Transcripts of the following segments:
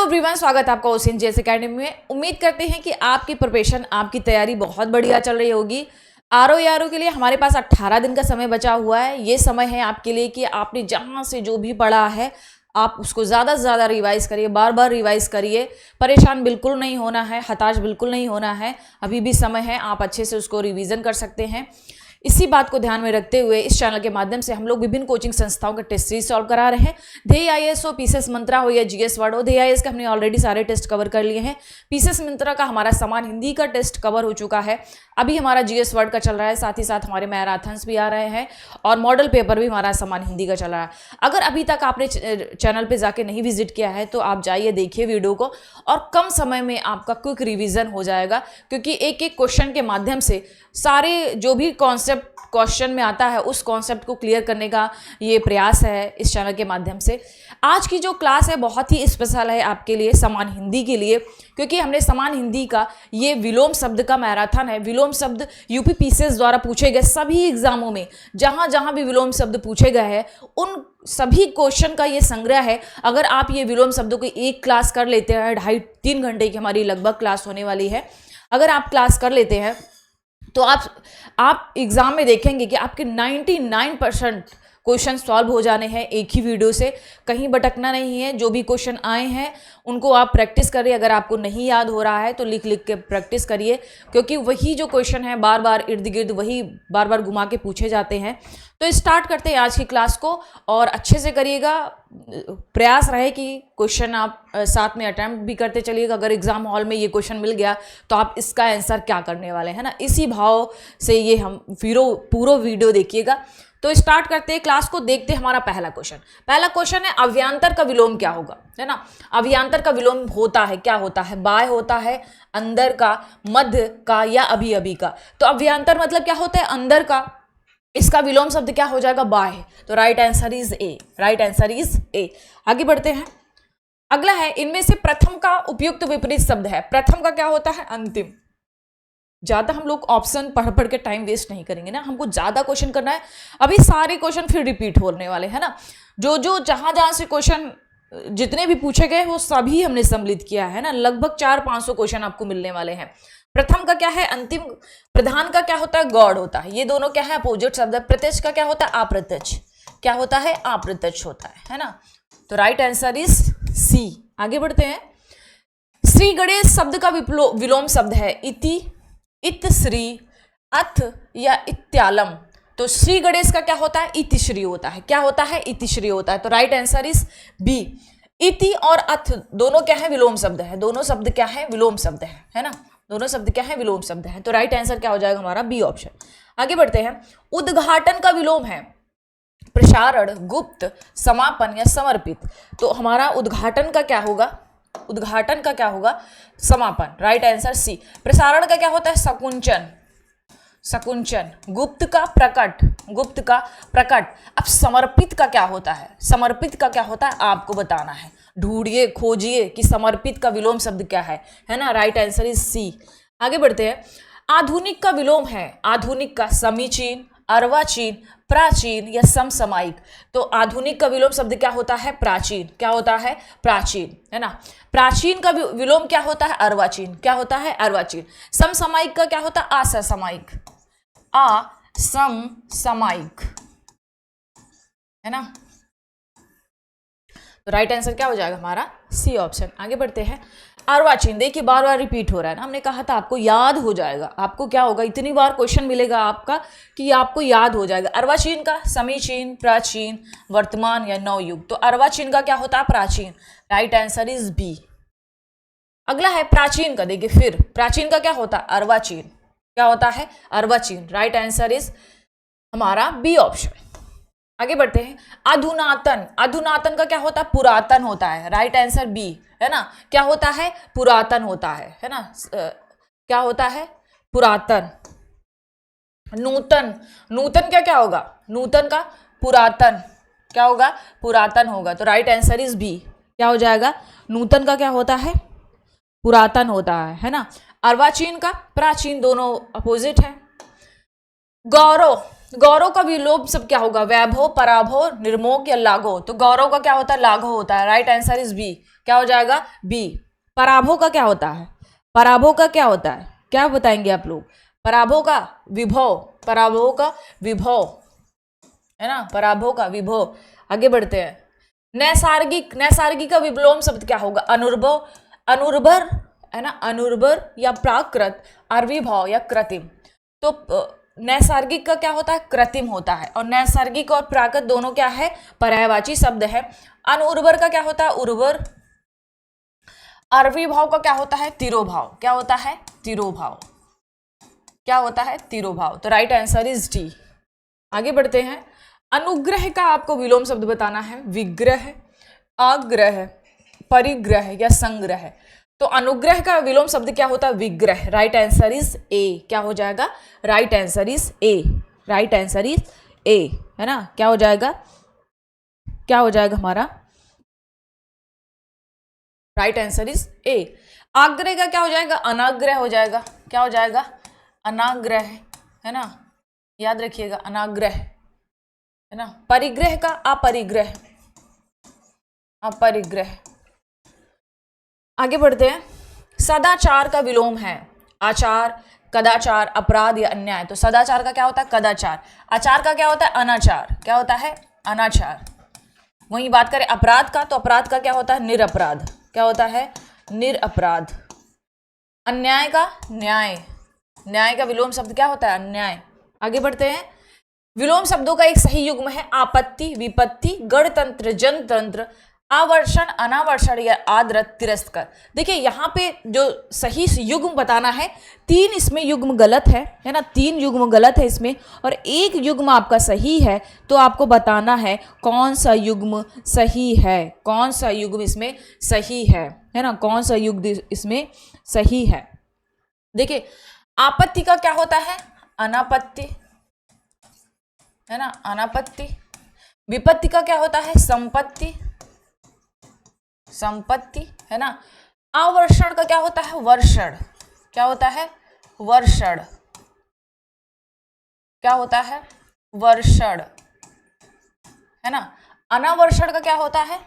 Everyone, स्वागत है आपका ओसियन जेएस एकेडमी में। उम्मीद करते हैं कि आपकी प्रिपरेशन, आपकी तैयारी बहुत बढ़िया चल रही होगी। आरओ के लिए हमारे पास 18 दिन का समय बचा हुआ है। ये समय है आपके लिए कि आपने जहाँ से जो भी पढ़ा है आप उसको ज़्यादा से ज़्यादा रिवाइज़ करिए, बार बार रिवाइज़ करिए। परेशान बिल्कुल नहीं होना है, हताश बिल्कुल नहीं होना है। अभी भी समय है, आप अच्छे से उसको रिवीजन कर सकते हैं। इसी बात को ध्यान में रखते हुए इस चैनल के माध्यम से हम लोग विभिन्न कोचिंग संस्थाओं के टेस्ट सीरीज सॉल्व करा रहे हैं। ध्येय आईएएस हो, पीसीएस मंत्रा हो या जीएस वर्ड हो। ध्येय आईएएस का हमने ऑलरेडी सारे टेस्ट कवर कर लिए हैं। पीसीएस मंत्रा का हमारा समान हिंदी का टेस्ट कवर हो चुका है। अभी हमारा जीएस वर्ड का चल रहा है, साथ ही साथ हमारे मैराथन्स भी आ रहे हैं और मॉडल पेपर भी हमारा समान हिंदी का चल रहा है। अगर अभी तक आपने चैनल पर जाके नहीं विजिट किया है तो आप जाइए, देखिए वीडियो को, और कम समय में आपका क्विक रिविजन हो जाएगा, क्योंकि एक एक क्वेश्चन के माध्यम से सारे जो भी कॉन्सेप्ट क्वेश्चन में आता है उस कॉन्सेप्ट को क्लियर करने का ये प्रयास है इस चैनल के माध्यम से। आज की जो क्लास है बहुत ही स्पेशल है आपके लिए, समान हिंदी के लिए, क्योंकि हमने समान हिंदी का ये विलोम शब्द का मैराथन है। विलोम शब्द यूपी पीसीएस द्वारा पूछे गए सभी एग्जामों में जहाँ जहाँ भी विलोम शब्द पूछे गए हैं उन सभी क्वेश्चन का ये संग्रह है। अगर आप ये विलोम शब्दों की एक क्लास कर लेते हैं, 2.5-3 घंटे की हमारी लगभग क्लास होने वाली है, अगर आप क्लास कर लेते हैं तो आप एग्जाम में देखेंगे कि आपके 99% क्वेश्चन सॉल्व हो जाने हैं एक ही वीडियो से। कहीं भटकना नहीं है। जो भी क्वेश्चन आए हैं उनको आप प्रैक्टिस करिए। अगर आपको नहीं याद हो रहा है तो लिख लिख के प्रैक्टिस करिए, क्योंकि वही जो क्वेश्चन है बार बार इर्द गिर्द वही बार बार घुमा के पूछे जाते हैं। तो स्टार्ट करते हैं आज की क्लास को, और अच्छे से करिएगा। प्रयास रहे कि क्वेश्चन आप साथ में अटैम्प्ट भी करते चलिएगा। अगर एग्जाम हॉल में ये क्वेश्चन मिल गया तो आप इसका आंसर क्या करने वाले हैं ना, इसी भाव से ये हम पूरा वीडियो देखिएगा। तो स्टार्ट करते हैं क्लास को। देखते हैं हमारा पहला क्वेश्चन है अव्यांतर का विलोम क्या होगा, है ना। अव्यांतर का विलोम होता है, क्या होता है? बाय होता है, अंदर का, मध्य का या अभी अभी का। तो अव्यांतर मतलब क्या होता है? अंदर का। इसका विलोम शब्द क्या हो जाएगा? बाय। तो राइट आंसर इज ए। आगे बढ़ते हैं। अगला है, इनमें से प्रथम का उपयुक्त विपरीत शब्द है। प्रथम का क्या होता है? अंतिम। ज्यादा हम लोग ऑप्शन पढ़ के टाइम वेस्ट नहीं करेंगे ना, हमको ज्यादा क्वेश्चन करना है। अभी सारे क्वेश्चन फिर रिपीट होने वाले हैं ना। जो जहां से क्वेश्चन जितने भी पूछे गए वो सभी हमने सम्मिलित किया है ना। लगभग 400-500 क्वेश्चन आपको मिलने वाले हैं। प्रथम का क्या है? अंतिम। प्रधान का क्या होता है? गौड़ होता है। ये दोनों क्या है? अपोजिट शब्द है। प्रत्यक्ष का क्या होता है? अप्रत्यक्ष। क्या होता है? अप्रत्यक्ष होता है ना। तो राइट आंसर इज सी। आगे बढ़ते हैं। श्री गणेश शब्द का विलोम शब्द है इति, इत श्री, अथ या इत्यालम। तो श्री गणेश का क्या होता है? इतिश्री होता है। क्या होता है? इतिश्री होता है। तो राइट आंसर इज बी। इति और अथ दोनों क्या है? विलोम शब्द है। दोनों शब्द क्या है? विलोम शब्द है ना। दोनों शब्द क्या है? विलोम शब्द है। तो राइट आंसर क्या हो जाएगा हमारा? B option. आगे बढ़ते हैं। उद्घाटन का विलोम है प्रसारण, गुप्त, समापन या समर्पित। तो हमारा उद्घाटन का क्या होगा? उद्घाटन का क्या होगा? समापन। Right answer C. प्रसारण का क्या होता है? शकुंचन। गुप्त का प्रकट। अब समर्पित का क्या होता है? समर्पित का क्या होता है आपको बताना है। ढूंढिए, खोजिए कि समर्पित का विलोम शब्द क्या है ना। Right answer is C. आगे बढ़ते हैं। आधुनिक का विलोम है, आधुनिक का समीचीन, अर्वाचीन, प्राचीन या समसामयिक। तो आधुनिक का विलोम शब्द क्या होता है? प्राचीन। क्या होता है? प्राचीन, है ना। प्राचीन का विलोम क्या होता है? अर्वाचीन। क्या होता है? अर्वाचीन। समसामयिक का क्या होता है? असमसामयिक। असमसामयिक, है ना। तो राइट आंसर क्या हो जाएगा हमारा? C option. आगे बढ़ते हैं। अर्वाचीन, देखिए बार बार रिपीट हो रहा है ना। हमने कहा था आपको याद हो जाएगा। आपको क्या होगा? इतनी बार क्वेश्चन मिलेगा आपका कि आपको याद हो जाएगा। अर्वाचीन का समीचीन, प्राचीन, वर्तमान या नवयुग। तो अर्वाचीन का क्या होता है? प्राचीन। Right answer is B. अगला है प्राचीन का। देखिए फिर प्राचीन का क्या होता है? अर्वाचीन। क्या होता है? अर्वाचीन। राइट आंसर इज हमारा बी ऑप्शन। आगे बढ़ते हैं। अधुनातन। अधुनातन का क्या होता है? पुरातन होता है। राइट आंसर बी, है ना। क्या होता है? पुरातन होता है ना। क्या होता है? पुरातन। नूतन। नूतन क्या होगा? नूतन का पुरातन। क्या होगा? पुरातन होगा। तो राइट आंसर इज बी। क्या हो जाएगा? नूतन का क्या होता है? पुरातन होता है ना। अर्वाचीन का प्राचीन, दोनों अपोजिट है। गौरव। गौरव का विलोम शब्द क्या होगा? वैभव, पराभव, निर्मोग या लाघव? तो गौरव का क्या होता है? लाघव होता है। Right answer is B. क्या हो जाएगा? बी। पराभव का क्या होता है? पराभव का क्या होता है? क्या बताएंगे आप लोग? पराभव का विभव, पराभव का विभव, है ना, पराभव का विभव। आगे बढ़ते हैं। नैसर्गिक, नैसर्गिक का विलोम शब्द क्या होगा? अनुर्भव, अनुर्भर, है ना, अनुर्भर या प्राकृत, अर्विभाव या कृत्रिम। तो नैसर्गिक का क्या होता है? कृत्रिम होता है। और नैसर्गिक और प्राकृत दोनों क्या है? पर्यायवाची शब्द है। अनुर्वर का क्या होता है? उर्वर। अर्विभाव का क्या होता है? तिरोभाव। क्या होता है? तिरोभाव। क्या होता है? तिरोभाव। तो राइट आंसर इज डी। आगे बढ़ते हैं। अनुग्रह का आपको विलोम शब्द बताना है। विग्रह, आग्रह, परिग्रह या संग्रह। तो अनुग्रह का विलोम शब्द क्या होता है? विग्रह। Right answer is A. क्या हो जाएगा? Right answer is A. Right answer is ए, है ना। क्या हो जाएगा? क्या हो जाएगा हमारा? राइट आंसर इज ए। आग्रह का क्या हो जाएगा? अनाग्रह हो जाएगा। क्या हो जाएगा? अनाग्रह, है ना, याद रखिएगा, अनाग्रह, है ना। परिग्रह का अपरिग्रह, अपरिग्रह। आगे बढ़ते हैं। सदाचार का विलोम है आचार, कदाचार, अपराध या अन्याय। तो सदाचार का क्या होता है? कदाचार। आचार का क्या होता है? अनाचार। क्या होता है? अनाचार। वहीं बात करें अपराध का, तो अपराध का क्या होता है? निरपराध। क्या होता है? निरपराध। अन्याय का न्याय। न्याय का विलोम शब्द क्या होता है? अन्याय। आगे बढ़ते हैं। विलोम शब्दों का एक सही युग्म है आपत्ति, विपत्ति, गणतंत्र, जनतंत्र, आवर्षण, अनावर्षण या आदृत, तिरस्कार। देखिए यहाँ पे जो सही युग्म बताना है, 3 इसमें युग्म गलत है ना, 3 युग्म गलत है इसमें, और 1 युग्म आपका सही है। तो आपको बताना है कौन सा युग्म सही है, कौन सा युग्म इसमें सही है ना, कौन सा युग्म इसमें सही है। देखिए आपत्ति का क्या होता है? अनापत्ति, है ना, अनापत्ति। विपत्ति का क्या होता है? संपत्ति, संपत्ति, है ना। आवर्षण का क्या होता है? वर्षण। क्या होता है? वर्षण। क्या होता है? वर्षण, है ना। अनावर्षण का क्या होता है?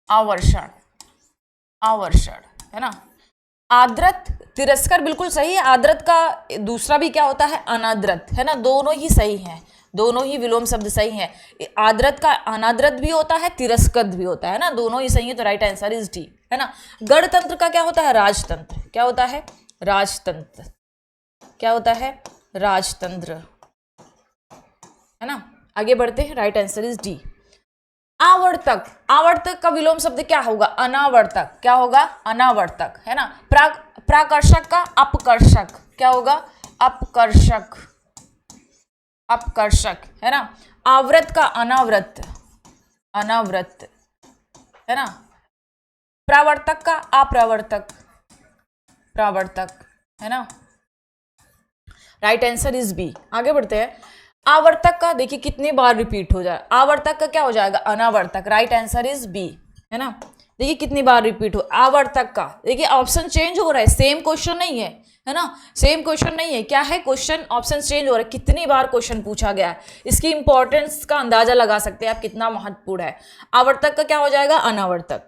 आवर्षण, आवर्षण, है ना। आदृत, तिरस्कार बिल्कुल सही है। आदृत का दूसरा भी क्या होता है? अनादृत, है ना। दोनों ही सही हैं, दोनों ही विलोम शब्द सही हैं। आदृत का अनादृत भी होता है, तिरस्कृत भी होता है ना, दोनों ही सही है। तो राइट आंसर इज डी, है ना। गणतंत्र का क्या होता है? राजतंत्र। क्या होता है? राजतंत्र। क्या होता है? राजतंत्र, है ना। आगे बढ़ते हैं। Right answer is D. आवर्तक, आवर्तक का विलोम शब्द क्या होगा? अनावर्तक। क्या होगा? अनावर्तक, है ना। प्राकर्षक का अपकर्षक। क्या होगा? अपकर्षक, अपकर्षक, है ना। आवृत का अनावृत, अनावृत, है ना। प्रावर्तक का अप्रवर्तक, प्रावर्तक, है ना। Right answer is B. आगे बढ़ते हैं। आवर्तक का देखिए कितनी बार रिपीट हो जाए। आवर्तक का क्या हो जाएगा? अनावर्तक। राइट आंसर इज बी, है ना। देखिए कितनी बार रिपीट हो। आवर्तक का देखिए ऑप्शन चेंज हो रहा है, सेम क्वेश्चन नहीं है ना, सेम क्वेश्चन नहीं है। क्या है क्वेश्चन? ऑप्शन चेंज हो रहा है। कितनी बार क्वेश्चन पूछा गया है, इसकी इंपॉर्टेंस का अंदाजा लगा सकते हैं आप कितना महत्वपूर्ण है। आवर्तक का क्या हो जाएगा? अनावर्तक।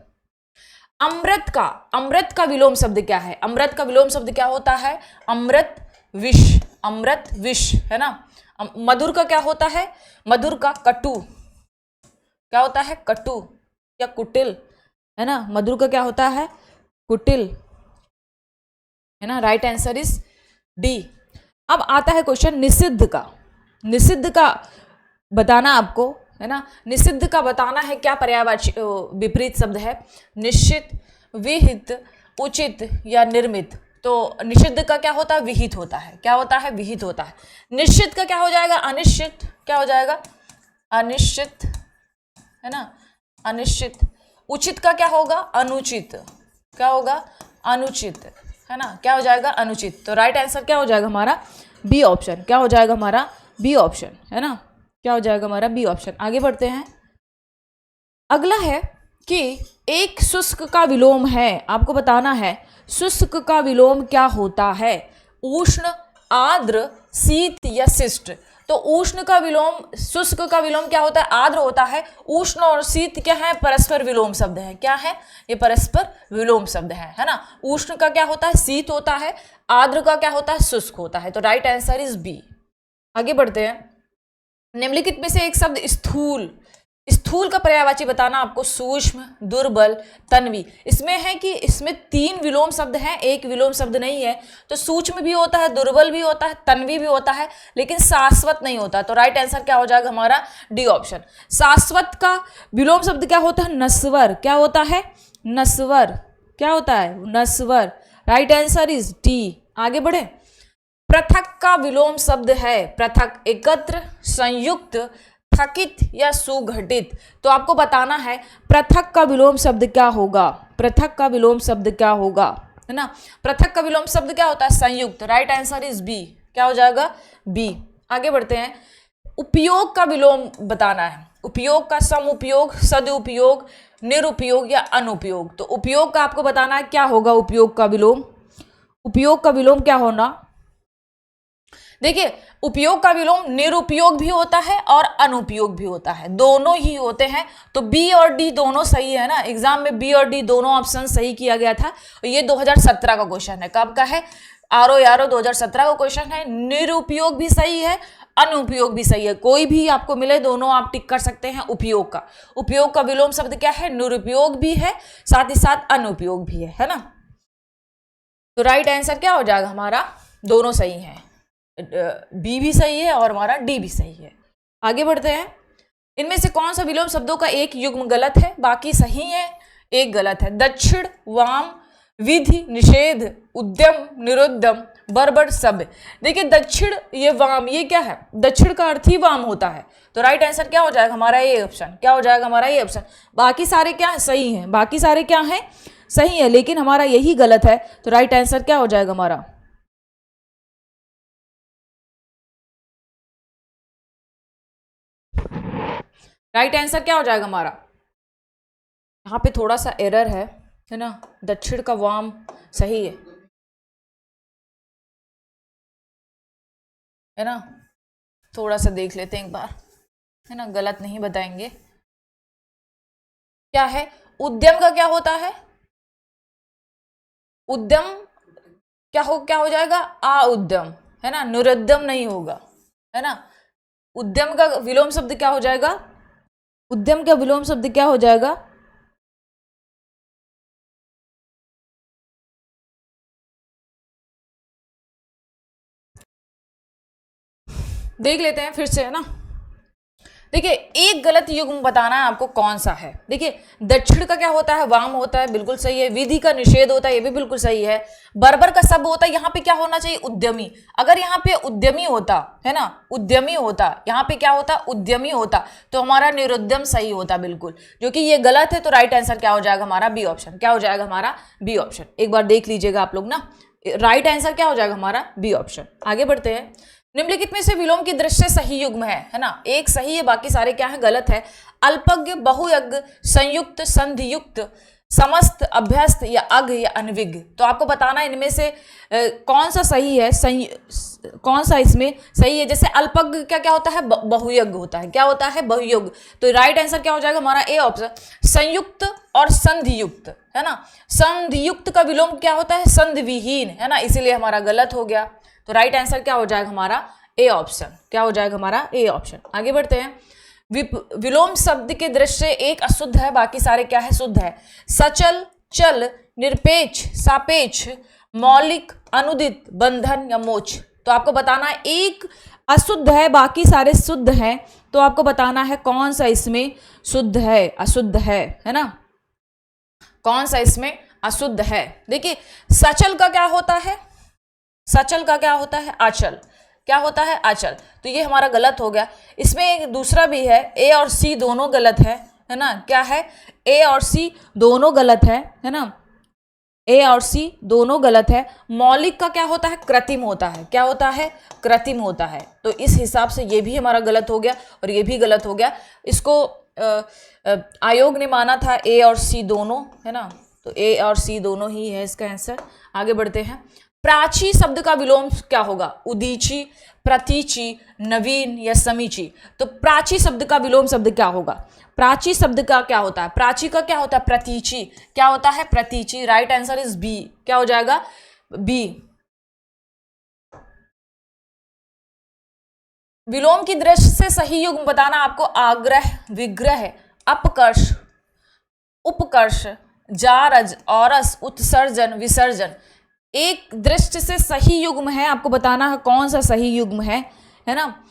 अमृत का, अमृत का विलोम शब्द क्या है? अमृत का विलोम शब्द क्या होता है? अमृत विष, अमृत विष, है ना। मधुर का क्या होता है? मधुर का कटु। क्या होता है? कटु या कुटिल, है ना। मधुर का क्या होता है? कुटिल, है ना। Right answer is D. अब आता है क्वेश्चन निषिद्ध का। निषिद्ध का बताना आपको, है ना। निषिद्ध का बताना है क्या पर्यायवाची विपरीत शब्द है? निश्चित, विहित, उचित या निर्मित। तो निषिद्ध का क्या होता है? विहित होता है। क्या होता है? विहित होता है। निश्चित का क्या हो जाएगा? अनिश्चित। क्या हो जाएगा? अनिश्चित, है ना, अनिश्चित। उचित का क्या होगा? अनुचित। क्या होगा? अनुचित, है ना। क्या हो जाएगा? अनुचित। तो राइट आंसर क्या हो जाएगा हमारा? B option. क्या हो जाएगा हमारा? बी ऑप्शन, है ना। क्या हो जाएगा हमारा? B option. आगे बढ़ते हैं। अगला है कि एक शुष्क का विलोम है, आपको बताना है शुष्क का विलोम क्या होता है? उष्ण, आर्द्र, शीत या शिष्ट। तो उष्ण का विलोम, शुष्क का विलोम क्या होता है? आर्द्र होता है। उष्ण और शीत क्या है? परस्पर विलोम शब्द है। क्या है ये? परस्पर विलोम शब्द है ना। उष्ण का क्या होता है? शीत होता है। आर्द्र का क्या होता है? शुष्क होता है। तो राइट आंसर इज बी। आगे बढ़ते हैं। निम्नलिखित में से एक शब्द स्थूल, स्थूल का पर्यायवाची बताना आपको। सूक्ष्म, दुर्बल, तन्वी। इसमें है कि इसमें 3 विलोम शब्द हैं, एक विलोम शब्द नहीं है। तो सूक्ष्म भी होता है, दुर्बल भी होता है, तन्वी भी होता है, लेकिन शाश्वत नहीं होता। तो राइट आंसर क्या हो जाएगा हमारा? D option. शाश्वत का विलोम शब्द क्या होता है? नस्वर। क्या होता है? नस्वर। क्या होता है? नस्वर। Right answer is D. आगे बढ़े। पृथक का विलोम शब्द है। पृथक एकत्र, संयुक्त, थकित या सुघटित। तो आपको बताना है पृथक का विलोम शब्द क्या होगा। पृथक का विलोम शब्द क्या होगा, है ना। पृथक का विलोम शब्द क्या होता है? संयुक्त। Right answer is B. क्या हो जाएगा? बी। आगे बढ़ते हैं। उपयोग का विलोम बताना है। उपयोग का सम उपयोग, सदुपयोग, निरुपयोग या अनुपयोग। तो उपयोग का आपको बताना है क्या होगा उपयोग का विलोम। उपयोग का विलोम क्या होना? देखिए, उपयोग का विलोम निरुपयोग भी होता है और अनुपयोग भी होता है, दोनों ही होते हैं। तो बी और डी दोनों सही है ना। एग्जाम में बी और डी दोनों ऑप्शन सही किया गया था। ये 2017 का क्वेश्चन है। कब का है? आरो यारो 2017 का क्वेश्चन है। निरुपयोग भी सही है, अनुपयोग भी सही है। कोई भी आपको मिले, दोनों आप टिक कर सकते हैं उपयोग का। उपयोग का विलोम शब्द क्या है? निरुपयोग भी है, साथ ही साथ अनुपयोग भी है ना। तो राइट आंसर क्या हो जाएगा हमारा? दोनों सही है। बी भी सही है और हमारा डी भी सही है। आगे बढ़ते हैं। इनमें से कौन सा विलोम शब्दों का एक युग्म गलत है? बाकी सही है, एक गलत है। दक्षिण, वाम, विधि, निषेध, उद्यम, निरुद्यम, बर्बर, सभ्य। देखिए, दक्षिण, ये वाम, ये क्या है? दक्षिण का अर्थ ही वाम होता है। तो राइट आंसर क्या हो जाएगा हमारा? ये ऑप्शन। क्या हो जाएगा हमारा? ये ऑप्शन। बाकी सारे क्या है? सही हैं। बाकी सारे क्या है? सही है, लेकिन हमारा यही गलत है। तो राइट आंसर क्या हो जाएगा हमारा? राइट आंसर क्या हो जाएगा हमारा? यहाँ पे थोड़ा सा एरर है ना। दक्षिण का वाम सही है ना। थोड़ा सा देख लेते हैं एक बार, है ना, गलत नहीं बताएंगे। क्या है? उद्यम का क्या होता है? उद्यम क्या हो जाएगा? आ उद्यम, है ना। निरुद्यम नहीं होगा, है ना। उद्यम का विलोम शब्द क्या हो जाएगा? उद्यम का विलोम शब्द क्या हो जाएगा? देख लेते हैं फिर से, है ना। देखिए, एक गलत युग्म बताना है आपको कौन सा है। देखिए, दक्षिण का क्या होता है? वाम होता है, बिल्कुल सही है। विधि का निषेध होता है, ये भी बिल्कुल सही है। बर्बर का सब होता है। यहाँ पे क्या होना चाहिए? उद्यमी। अगर यहाँ पे उद्यमी होता, है ना, उद्यमी होता, यहाँ पे क्या होता? उद्यमी होता, तो हमारा निरुद्यम सही होता बिल्कुल। जो कि ये गलत है। तो राइट आंसर क्या हो जाएगा हमारा? B option. क्या हो जाएगा हमारा? B option. एक बार देख लीजिएगा आप लोग ना। राइट आंसर क्या हो जाएगा हमारा? B option. आगे बढ़ते हैं। निम्नलिखित में से विलोम की दृष्टि सही युग्म है ना। एक सही है, बाकी सारे क्या है? गलत है। अल्पज्ञ, बहुयज्ञ, संयुक्त, संधियुक्त, समस्त, अभ्यस्त या अज्ञ या अनविज्ञ। तो आपको बताना है इनमें से कौन सा सही है, कौन सा इसमें सही है। जैसे अल्पज्ञ का क्या होता है? बहुयज्ञ होता है। क्या होता है? बहुयज्ञ। तो राइट आंसर क्या हो जाएगा हमारा? A option. संयुक्त और संधियुक्त, है ना। संधियुक्त का विलोम क्या होता है? संधिविहीन, है ना, इसीलिए हमारा गलत हो गया। तो राइट आंसर क्या हो जाएगा हमारा? A option. क्या हो जाएगा हमारा? A option. आगे बढ़ते हैं। विलोम शब्द के दृष्टि से एक अशुद्ध है, बाकी सारे क्या है? शुद्ध है। सचल, चल, निरपेक्ष, सापेक्ष, मौलिक, अनुदित, बंधन या मोक्ष। तो आपको बताना है एक अशुद्ध है, बाकी सारे शुद्ध हैं। तो आपको बताना है कौन सा इसमें शुद्ध है, अशुद्ध है ना। कौन सा इसमें अशुद्ध है? देखिए, सचल का क्या होता है? सचल का क्या होता है? आचल। क्या होता है? आचल। तो ये हमारा गलत हो गया। इसमें एक दूसरा भी है, ए और सी दोनों गलत है ना। क्या है? ए और सी दोनों गलत है ना। ए और सी दोनों गलत है। मौलिक का क्या होता है? कृत्रिम होता है। क्या होता है? कृत्रिम होता है। तो इस हिसाब से ये भी हमारा गलत हो गया और ये भी गलत हो गया। इसको आयोग ने माना था ए और सी दोनों, है ना। तो ए और सी दोनों ही है इसका आंसर। आगे बढ़ते हैं। प्राची शब्द का विलोम क्या होगा? उदीची, प्रतीची, नवीन या समीची। तो प्राची शब्द का विलोम शब्द क्या होगा? प्राची शब्द का क्या होता है? प्राची का क्या होता है? प्रतीची। क्या होता है? प्रतीची। Right answer is B. क्या हो जाएगा? बी। विलोम की दृष्टि से सही युग्म बताना आपको आग्रह, विग्रह, अपकर्ष, उपकर्ष, जारज, औरस, उत्सर्जन, विसर्जन। एक दृष्टि से सही युग्म है, आपको बताना है कौन सा सही युग्म है ना?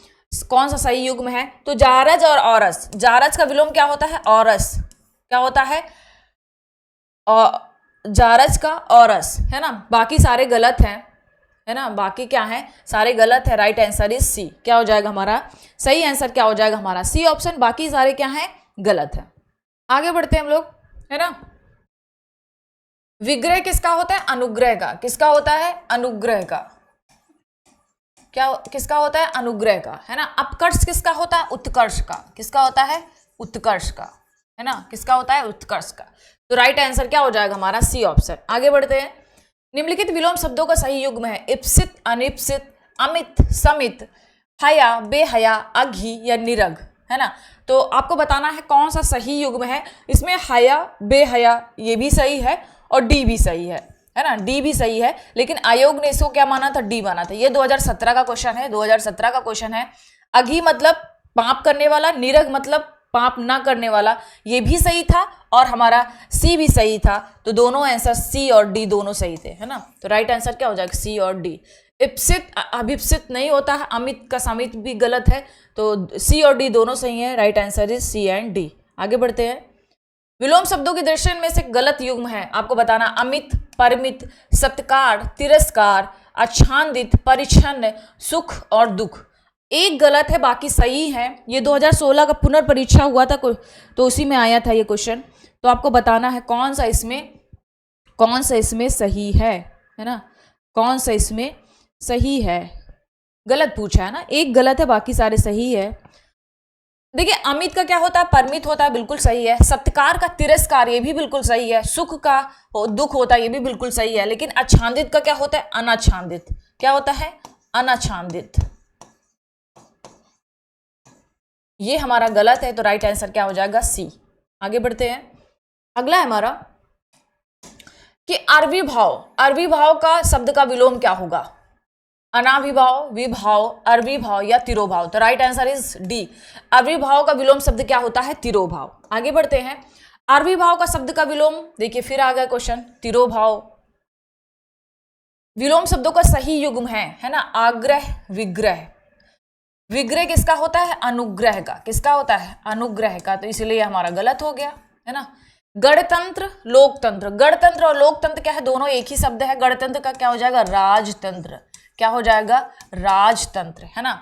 कौन सा सही युग्म है? तो जारज और औरस। जारज का विलोम क्या होता है? औरस। क्या होता है? जारज का औरस, है ना? बाकी सारे गलत हैं, है ना? बाकी क्या है? सारे गलत है। Right answer is C. क्या हो जाएगा हमारा सही आंसर? क्या हो जाएगा हमारा? C option. बाकी सारे क्या है? गलत है। आगे बढ़ते हैं हम लोग, है ना? विग्रह किसका होता है? अनुग्रह का। किसका होता है? अनुग्रह का। क्या किसका होता है? अनुग्रह का, है ना? अपकर्ष किसका होता है? उत्कर्ष का। किसका होता है? उत्कर्ष का, है ना? किसका होता है? उत्कर्ष का। तो राइट आंसर क्या हो जाएगा हमारा? C option. आगे बढ़ते हैं। निम्नलिखित विलोम शब्दों का सही युग्म है इप्सित, अनिप्सित, अमित, समित, हया, बेहया, अघी या निरग, है ना? तो आपको बताना है कौन सा सही युग्म है। इसमें हया, बेहया ये भी सही है और डी भी सही है ना? डी भी सही है, लेकिन आयोग ने इसको क्या माना था? डी माना था। ये 2017 का क्वेश्चन है, 2017 का क्वेश्चन है। अघी मतलब पाप करने वाला, निरग मतलब पाप ना करने वाला, ये भी सही था और हमारा सी भी सही था। तो दोनों आंसर सी और डी दोनों सही थे, है ना? तो राइट आंसर क्या हो जाएगा? सी और डी। इप्सित अभिप्सित नहीं होता है, अमित का समित भी गलत है। तो सी और डी दोनों सही है। Right answer is C and D. आगे बढ़ते हैं। विलोम शब्दों की दृष्टि में से गलत युग्म है, आपको बताना अमित, परमित, सत्कार, तिरस्कार, आच्छादित, परिच्छन्न, सुख और दुख। एक गलत है, बाकी सही है। ये 2016 का पुनर्परीक्षा हुआ था तो उसी में आया था ये क्वेश्चन। तो आपको बताना है कौन सा इसमें सही है ना? कौन सा इसमें सही है? गलत पूछा है ना, एक गलत है, बाकी सारे सही है। देखिए अमित का क्या होता है? परमित होता है, बिल्कुल सही है। सत्कार का तिरस्कार, ये भी बिल्कुल सही है। सुख का दुख होता है, ये भी बिल्कुल सही है। लेकिन आच्छादित का क्या होता है? अनाच्छादित। क्या होता है? अनाच्छादित। ये हमारा गलत है। तो राइट आंसर क्या हो जाएगा? सी। आगे बढ़ते हैं। अगला है हमारा कि अर्विभाव का शब्द का विलोम क्या होगा? अनाविभाव, विभाव, अर्विभाव या तिरोभाव। तो राइट आंसर इज डी। अर्विभाव का विलोम शब्द क्या होता है? तिरोभाव। आगे बढ़ते हैं। अर्विभाव का शब्द का विलोम, देखिए फिर आ गया क्वेश्चन, तिरोभाव। विलोम शब्दों का सही युग्म है ना? आग्रह, विग्रह। विग्रह किसका होता है? अनुग्रह का। किसका होता है? अनुग्रह का। तो इसलिए हमारा गलत हो गया, है ना? गणतंत्र, लोकतंत्र। गणतंत्र और लोकतंत्र क्या है? दोनों एक ही शब्द है। गणतंत्र का क्या हो जाएगा? राजतंत्र। क्या हो जाएगा? राजतंत्र, है ना?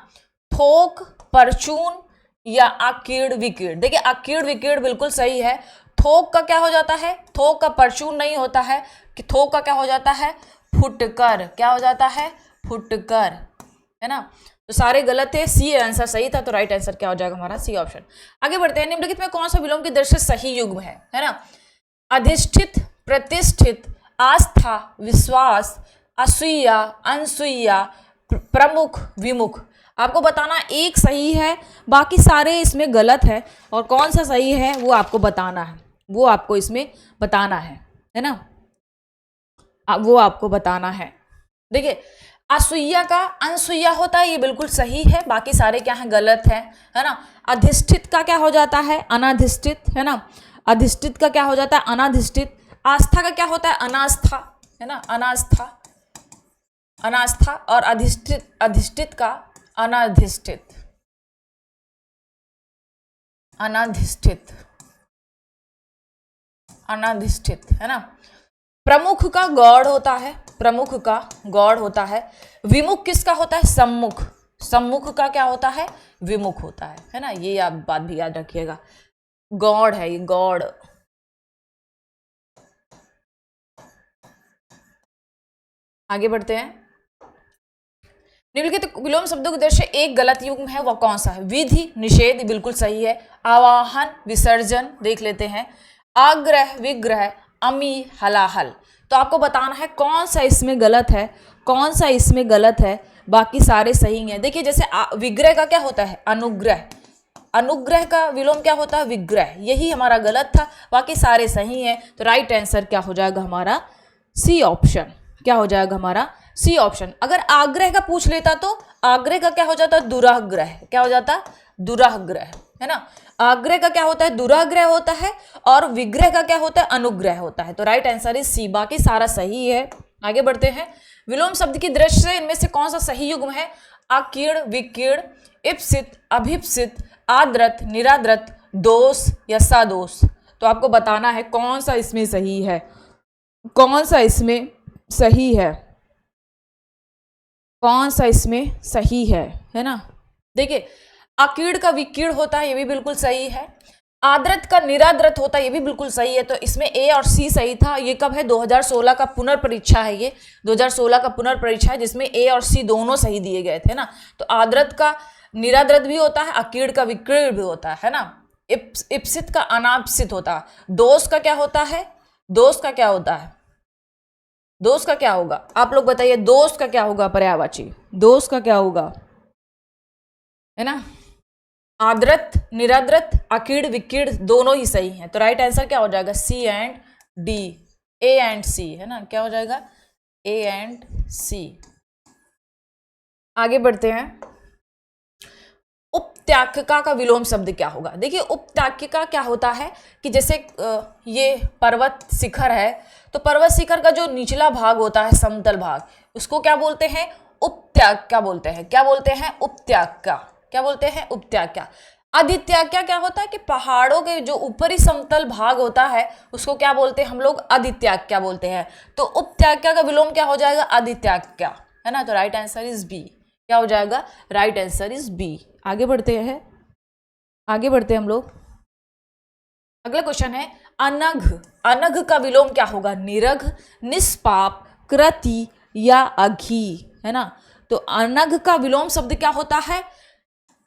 थोक, परचून या आकीर्ण विकीर्ण। देखिए आकीर्ण विकीर्ण बिल्कुल सही है। थोक का क्या हो जाता है? थोक का परचून नहीं होता है कि थोक का क्या हो जाता है? फुटकर। क्या हो जाता है? फुटकर, है ना? तो सारे गलत है, सी आंसर सही था। तो राइट आंसर क्या हो जाएगा हमारा? C option. आगे बढ़ते हैं। निम्नलिखित में कौन सा विलोम की दृष्टि से सही युग्म है ना? अधिष्ठित, प्रतिष्ठित, आस्था, विश्वास, असूया, अनसूया, प्रमुख, विमुख। आपको बताना एक सही है, बाकी सारे इसमें गलत है। और कौन सा सही है वो आपको बताना है, वो आपको इसमें बताना है ना? वो आपको बताना है। देखिए असूया का अनसूया होता है, ये बिल्कुल सही है। बाकी सारे क्या है? गलत है ना? अधिष्ठित का क्या हो जाता है? अनाधिष्ठित, है ना? अधिष्ठित का क्या हो जाता है? अनाधिष्ठित। आस्था का क्या होता है? अनास्था, है ना? अनास्था, अनास्था। और अधिष्ठित का अनाधिष्ठित, अनाधिष्ठित, अनाधिष्ठित, है ना? प्रमुख का गौड़ होता है, प्रमुख का गौड़ होता है। विमुख किसका होता है? सम्मुख। सम्मुख का क्या होता है? विमुख होता है ना? ये आप बात भी याद रखिएगा। गौड़ है ये, गौड़। आगे बढ़ते हैं। निम्नलिखित विलोम शब्दों के दृष्टि एक गलत युग्म है, वह कौन सा है? विधि, निषेध बिल्कुल सही है। आवाहन, विसर्जन देख लेते हैं। आग्रह, विग्रह, अमी, हलाहल। तो आपको बताना है कौन सा इसमें गलत है, कौन सा इसमें गलत है, बाकी सारे सही हैं। देखिए जैसे विग्रह का क्या होता है, अनुग्रह, अनुग्रह का विलोम क्या होता है, विग्रह, यही हमारा गलत था, बाकी सारे सही हैं। तो राइट आंसर क्या हो जाएगा हमारा, सी ऑप्शन। क्या हो जाएगा हमारा, सी ऑप्शन। अगर आग्रह का पूछ लेता तो आग्रह का क्या हो जाता, दुराग्रह। क्या हो जाता, दुराग्रह, है ना। आग्रह का क्या होता है, दुराग्रह होता है, और विग्रह का क्या होता है, अनुग्रह होता है। तो राइट आंसर इज सी, बाकी सारा सही है। आगे बढ़ते हैं। विलोम शब्द की दृष्टि से इनमें से कौन सा सही युग्म है, अकीर्ण, विकीर्ण, इप्सित, अभिप्सित, आद्रत, निराद्रत, दोष या सदोष। तो आपको बताना है कौन सा इसमें सही है, कौन सा इसमें सही है, कौन सा इसमें सही है ना। देखिए अकीर्ण का विकीर्ण होता है, ये भी बिल्कुल सही है। आद्रत का निराद्रत होता है, ये भी बिल्कुल सही है। तो इसमें ए और सी सही था। ये कब है, 2016 का पुनर्परीक्षा है, ये 2016 का पुनर्परीक्षा है जिसमें ए और सी दोनों सही दिए गए थे ना। तो आद्रत का निराद्रत भी होता है, अकीर्ण का विकीर्ण भी होता है ना। इप्सित का अनाप्सित होता है। दोष का क्या होता है, दोष का क्या होता है, दोष का क्या होगा, आप लोग बताइए, दोष का क्या होगा, पर्यायवाची दोष का क्या होगा, है ना। आद्रत, निराद्रत, अकीर्ण, विकीर्ण दोनों ही सही हैं। तो राइट आंसर क्या हो जाएगा, सी एंड डी, ए एंड सी, है ना। क्या हो जाएगा, ए एंड सी। आगे बढ़ते हैं। उपत्याक्का का विलोम शब्द क्या होगा। देखिए उपत्याक्का क्या होता है कि जैसे ये पर्वत शिखर है, तो पर्वत शिखर का जो निचला भाग होता है, समतल भाग, उसको क्या बोलते हैं, उपत्याक्का बोलते हैं। क्या बोलते हैं, उपत्याक्का। क्या बोलते हैं, उपत्याक्का। अधित्याक्का क्या होता है कि पहाड़ों के जो ऊपरी समतल भाग होता है उसको क्या बोलते हैं हम लोग, अधित्याक्का बोलते हैं। तो उपत्याक्का का विलोम क्या हो जाएगा, अधित्याक्का, है ना। तो राइट आंसर इज बी। क्या हो जाएगा, राइट आंसर इज बी। आगे बढ़ते हैं, आगे बढ़ते हैं हम लोग। अगला क्वेश्चन है अनघ। अनघ का विलोम क्या होगा, निरघ, निष्पाप, कृति या अघी, है ना। तो अनघ का विलोम शब्द क्या होता है,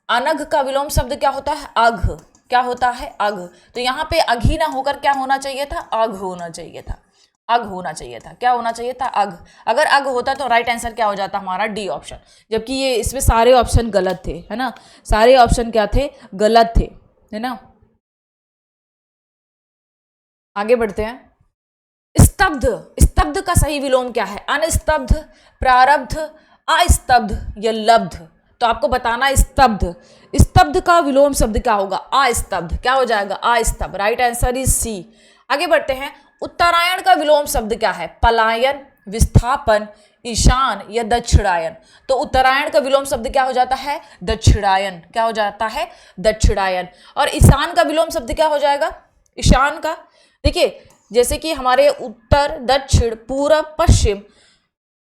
अनघ का विलोम शब्द क्या होता है, अघ। क्या होता है, अघ। तो यहाँ पे अघी ना होकर क्या होना चाहिए था, अघ होना चाहिए था, अघ होना चाहिए था। क्या होना चाहिए था, अघ। अगर अघ होता तो राइट आंसर क्या हो जाता हमारा, डी ऑप्शन। जबकि ये इसमें सारे ऑप्शन गलत थे, है ना, सारे ऑप्शन क्या थे, गलत थे, है ना। आगे बढ़ते हैं। स्तब्ध, स्तब्ध का सही विलोम क्या है, अनस्तब्ध, प्रारब्ध, अस्तब्ध या लब्ध। तो आपको बताना स्तब्ध, स्तब्ध का विलोम शब्द क्या होगा, अस्तब्ध। क्या हो जाएगा, अस्तब्ध। Right answer is C. आगे बढ़ते हैं। उत्तरायण का विलोम शब्द क्या है, पलायन, विस्थापन, ईशान या दक्षिणायन। तो उत्तरायण का विलोम शब्द क्या हो जाता है, दक्षिणायन। क्या हो जाता है, दक्षिणायन। और ईशान का विलोम शब्द क्या हो जाएगा, ईशान का। देखिए जैसे कि हमारे उत्तर, दक्षिण, पूरब, पश्चिम,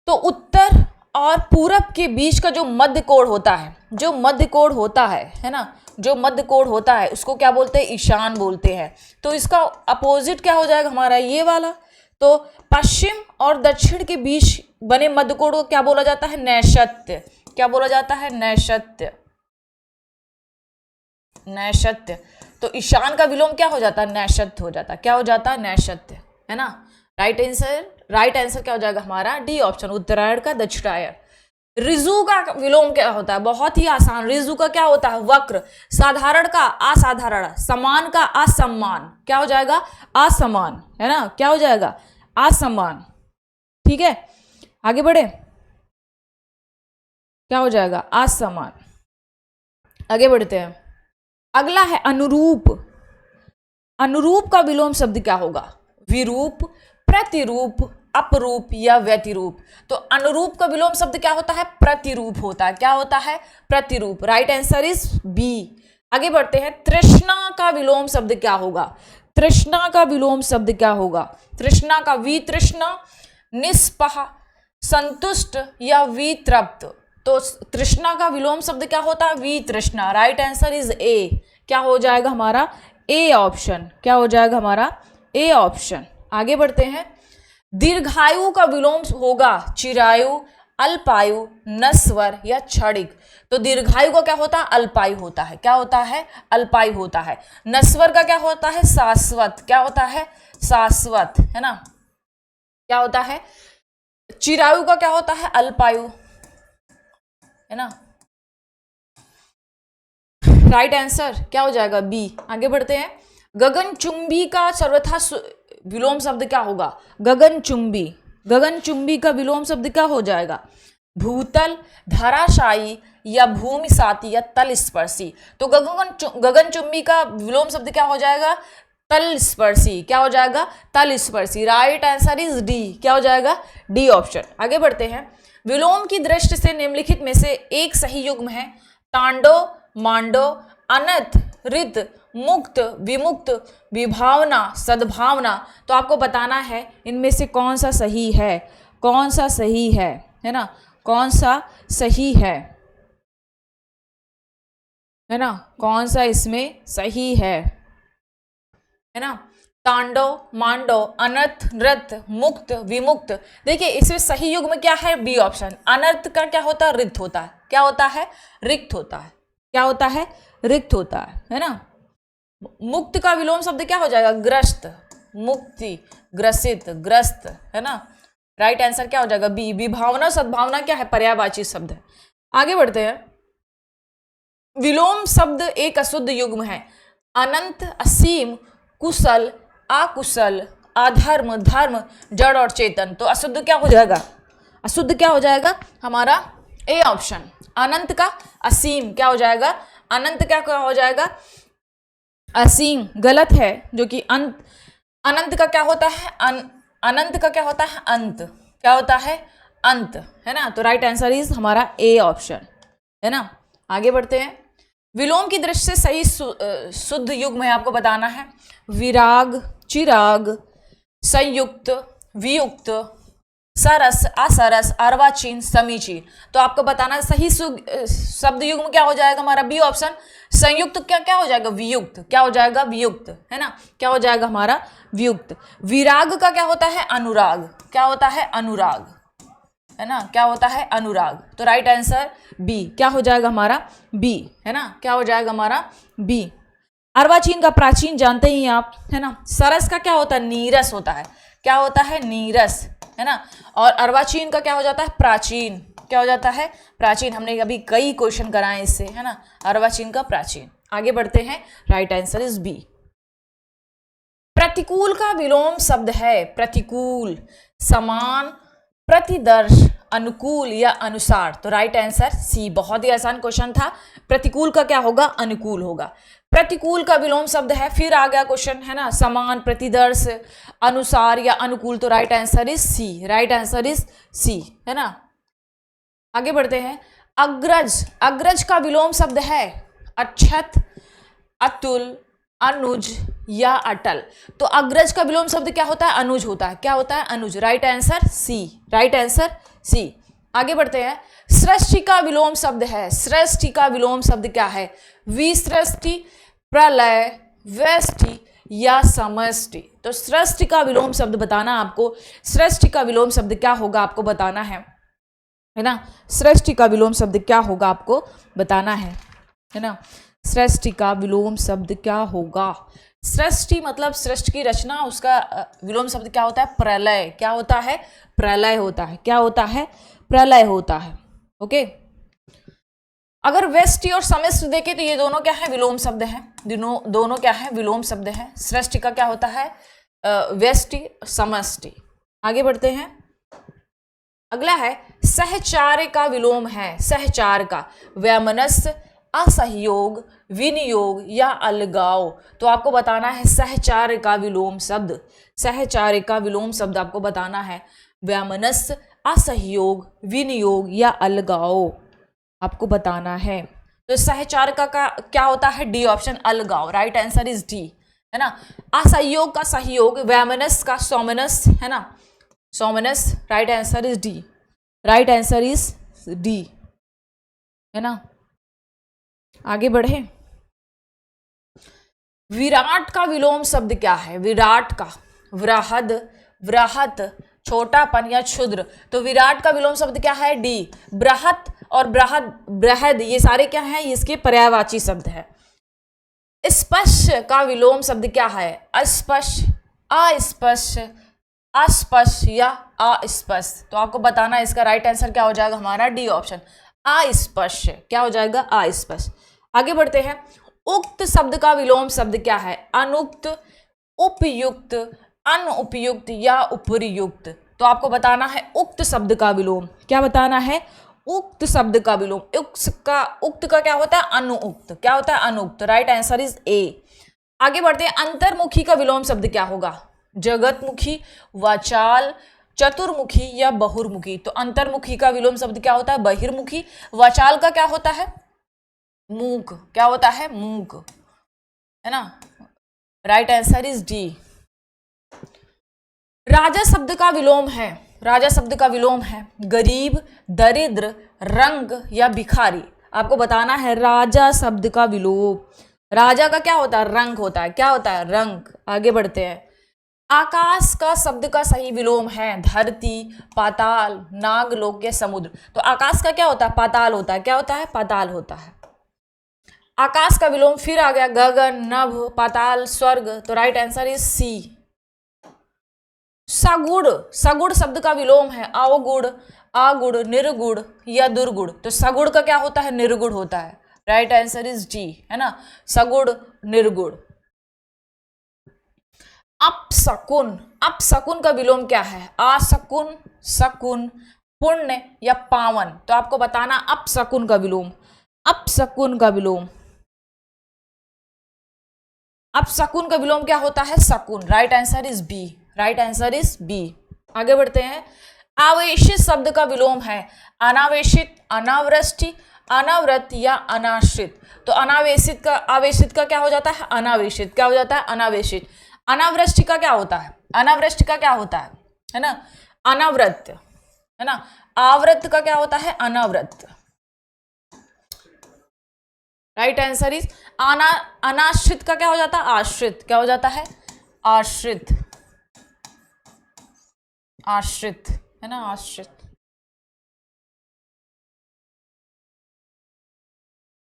तो उत्तर और पूरब के बीच का जो मध्य कोण होता है, जो मध्य कोण होता है ना, जो मध्य कोण होता है उसको क्या बोलते हैं, ईशान बोलते हैं। तो इसका अपोजिट क्या हो जाएगा हमारा, ये वाला। तो पश्चिम और दक्षिण के बीच बने मध्य कोण को क्या बोला जाता है, नैशत्य। क्या बोला जाता है, नैशत्य, नैशत्य। तो ईशान का विलोम क्या हो जाता है, नैशत्य हो जाता है। क्या हो जाता है, नैशत्य, है ना। राइट आंसर, राइट आंसर क्या हो जाएगा हमारा, डी ऑप्शन, उत्तरायण का दक्षिणायन। ऋजु का विलोम क्या होता है, बहुत ही आसान। ऋजु का क्या होता है, वक्र। साधारण का असाधारण, समान का असमान। क्या हो जाएगा, असमान, है ना। क्या हो जाएगा, असमान। ठीक है, आगे बढ़े। क्या हो जाएगा, असमान। आगे बढ़ते हैं। अगला है अनुरूप। अनुरूप का विलोम शब्द क्या होगा, विरूप, प्रतिरूप, अपरूप या व्यतिरूप। तो अनुरूप का विलोम शब्द क्या होता है, प्रतिरूप होता है। क्या होता है, प्रतिरूप। Right answer is B. आगे बढ़ते हैं। तृष्णा का विलोम शब्द क्या होगा, तृष्णा का विलोम शब्द क्या होगा, तृष्णा का वितृष्णा, निष्पह, संतुष्ट या वितृप्त। तो तृष्णा का विलोम शब्द क्या होता है, वितृष्णा। Right answer is A. क्या हो जाएगा हमारा, ए ऑप्शन। क्या हो जाएगा हमारा, ए ऑप्शन। आगे बढ़ते हैं। दीर्घायु का विलोम होगा चिरायु, अल्पायु, नस्वर या क्षणिक। तो दीर्घायु का क्या होता है, अल्पायु होता है। क्या होता है, अल्पायु होता है। नस्वर का क्या होता है, शाश्वत। क्या होता है, शाश्वत, है ना। क्या होता है, चिरायु का क्या होता है? अल्पायु, है ना। राइट आंसर क्या हो जाएगा? बी। आगे बढ़ते हैं। गगनचुंबी का सर्वथा विलोम शब्द क्या होगा? गगनचुंबी, गगनचुंबी का विलोम शब्द क्या हो जाएगा? भूतल, धराशायी या भूमि साती या तल स्पर्शी। तो गगनचुंबी का विलोम शब्द क्या हो जाएगा? तल स्पर्शी। क्या हो जाएगा? तल स्पर्शी। Right answer is D. क्या हो जाएगा? D option. आगे बढ़ते हैं। विलोम की दृष्टि से निम्नलिखित में से एक सही युग्म है। तांडो, मांडो, अनथ, रित, मुक्त, विमुक्त, विभावना, सद्भावना। तो आपको बताना है इनमें से कौन सा सही है, कौन सा सही है ना, कौन सा सही है ना, कौन सा इसमें सही है ना। तांडो, मांडो, अनर्थ, रथ, मुक्त, विमुक्त। देखिए इसमें सही युग्म क्या है? B option. अनर्थ का क्या होता है? रिक्त होता है। क्या होता है? रिक्त होता है। क्या होता है? रिक्त होता है ना। मुक्त का विलोम शब्द क्या हो जाएगा? ग्रस्त, मुक्ति, ग्रसित, ग्रस्त, है ना। राइट आंसर क्या हो जाएगा? बी। विभावना, सद्भावना क्या है? पर्यायवाची शब्द है। आगे बढ़ते हैं। विलोम शब्द एक अशुद्ध युग्म है। अनंत, असीम, कुशल, अकुशल, अधर्म, धर्म, जड़ और चेतन। तो अशुद्ध क्या हो जाएगा? अशुद्ध क्या हो जाएगा हमारा? A option. अनंत का असीम क्या हो जाएगा? अनंत क्या हो जाएगा? असीम गलत है, जो कि अनंत का क्या होता है? अनंत का क्या होता है? अंत। क्या होता है? अंत, है ना। तो राइट आंसर इज हमारा ए ऑप्शन, है ना। आगे बढ़ते हैं। विलोम की दृष्टि से सही शुद्ध युग्म है, आपको बताना है। विराग, चिराग, संयुक्त, वियुक्त, सरस, असरस, अर्वाचीन, समीचीन। तो आपको बताना है सही शब्द युग्म क्या हो जाएगा हमारा? B option. संयुक्त क्या हो जाएगा? वियुक्त। क्या हो जाएगा? वियुक्त, है ना। क्या हो जाएगा हमारा? वियुक्त। विराग का क्या होता है? अनुराग। क्या होता है? अनुराग, है ना। क्या होता है? अनुराग। तो राइट आंसर बी। क्या हो जाएगा हमारा? बी, है ना। क्या हो जाएगा हमारा? बी। अर्वाचीन का प्राचीन जानते ही आप, है ना। सरस का क्या होता है? नीरस होता है। क्या होता है? नीरस, है ना। और अर्वाचीन का क्या हो जाता है? प्राचीन। क्या हो जाता है? प्राचीन। हमने अभी कई क्वेश्चन कराए इससे, है ना। अर्वाचीन का प्राचीन। आगे बढ़ते हैं। Right answer is B. प्रतिकूल का विलोम शब्द है। प्रतिकूल, समान, प्रतिदर्श, अनुकूल या अनुसार। तो राइट आंसर सी। बहुत ही आसान क्वेश्चन था। प्रतिकूल का क्या होगा? अनुकूल होगा। प्रतिकूल का विलोम शब्द है। फिर आ गया क्वेश्चन, है ना। समान, प्रतिदर्श, अनुसार या अनुकूल। तो right answer is C. Right answer is C, है ना। आगे बढ़ते हैं। अग्रज, अग्रज का विलोम शब्द है। अक्षत, अतुल, अनुज या अटल। तो अग्रज का विलोम शब्द क्या होता है? अनुज होता है। क्या होता है? अनुज। Right answer C. Right answer C. आगे बढ़ते हैं। सृष्टि का विलोम शब्द है। सृष्टि का विलोम शब्द क्या है? विसृष्टि, प्रलय, व्यष्टि या समष्टि। तो सृष्टि का विलोम शब्द बताना आपको। सृष्टि का विलोम शब्द क्या होगा आपको बताना है ना। सृष्टि का विलोम शब्द क्या होगा आपको बताना है ना। सृष्टि का विलोम शब्द क्या होगा? सृष्टि मतलब सृष्टि की रचना, उसका विलोम शब्द क्या होता है? प्रलय। क्या होता है? प्रलय होता है। क्या होता है? प्रलय होता है। ओके। अगर व्यष्टि और समष्टि देखें तो ये दोनों क्या है? विलोम शब्द हैं। दोनों क्या है? विलोम शब्द हैं। सृष्टि का क्या होता है? व्यष्टि, समष्टि। आगे बढ़ते हैं। अगला है सहचार्य का विलोम है। सहचार का वैमनस्य, असहयोग, विनियोग या अलगाव। तो आपको बताना है सहचार्य का विलोम शब्द। सहचार्य का विलोम शब्द आपको बताना है। वैमनस्य, असहयोग, विनियोग या अलगाव आपको बताना है। तो सहचार का क्या होता है? डी ऑप्शन, अलगाव। राइट आंसर इज डी, है ना। असहयोग का सहयोग, वैमनस्य का सोमनस, है ना, Somanas. Right answer is D. Right answer is D, है ना। आगे बढ़े। विराट का विलोम शब्द क्या है? विराट का वृहद, वृहत, छोटापन या क्षुद्र। तो विराट का विलोम शब्द क्या है? डी। बृहत और बृहद ये सारे क्या हैं? इसके पर्यायवाची शब्द है। स्पष्ट का विलोम शब्द क्या है? अस्पष्ट, अस्पष्ट, अस्पष्ट या अस्पष्ट। तो आपको बताना है इसका राइट आंसर क्या हो जाएगा हमारा डी ऑप्शन, अस्पष्ट। क्या हो जाएगा? अस्पष्ट। आगे बढ़ते हैं। उक्त शब्द का विलोम शब्द क्या है? अनुक्त, उपयुक्त, अनुपयुक्त या उपर्युक्त। तो आपको बताना है उक्त शब्द का विलोम। क्या बताना है? उक्त शब्द का विलोम। उक्त का क्या होता है? अनुउक्त। क्या होता है? अनुउक्त। Right answer is A. आगे बढ़ते हैं। अंतर्मुखी का विलोम शब्द क्या होगा? जगतमुखी, वाचाल, चतुर्मुखी या बहुर्मुखी। तो अंतर्मुखी का विलोम शब्द क्या होता है? बहिर्मुखी। वाचाल का क्या होता है? मूक। क्या होता है? मूक, है ना। Right answer is D. राजा शब्द का विलोम है, राजा शब्द का विलोम है गरीब, दरिद्र, रंग या भिखारी। आपको बताना है राजा शब्द का विलोम। राजा का क्या होता है? रंग होता है। क्या होता है? रंग। आगे बढ़ते हैं। आकाश का शब्द का सही विलोम है धरती, पाताल, नागलोक या समुद्र। तो आकाश का क्या होता है? पाताल होता है। क्या होता है? पाताल होता है। आकाश का विलोम फिर आ गया गगन, नभ, पाताल, स्वर्ग। तो राइट आंसर इज सी। सगुण, सगुण शब्द का विलोम है अवगुण, अगुण, निर्गुण या दुर्गुण। तो सगुण का क्या होता है? निर्गुण होता है। राइट आंसर इज डी, है ना, सगुण, निर्गुण। अपशकुन, अपशकुन का विलोम क्या है? आशकुन, शकुन, पुण्य या पावन। तो आपको बताना अपशकुन का विलोम। अपशकुन का विलोम, अपशकुन का विलोम क्या होता है? शकुन। Right answer is B. Right answer is B. आगे बढ़ते हैं। आवेशित शब्द का विलोम है अनावेशित, अनावृष्टि, अनावृत या अनाश्रित। तो अनावेशित का, आवेशित का क्या हो जाता है? अनावेशित। क्या हो जाता है? अनावेशित। अनावृष्टि का क्या होता है? अनावृष्टि का क्या होता है ना? अनावृत, है ना। आवृत का क्या होता है? अनावृत। राइट आंसर इज अनाश्रित का क्या हो जाता है? आश्रित। क्या हो जाता है? आश्रित, आश्रित, है ना, आश्रित,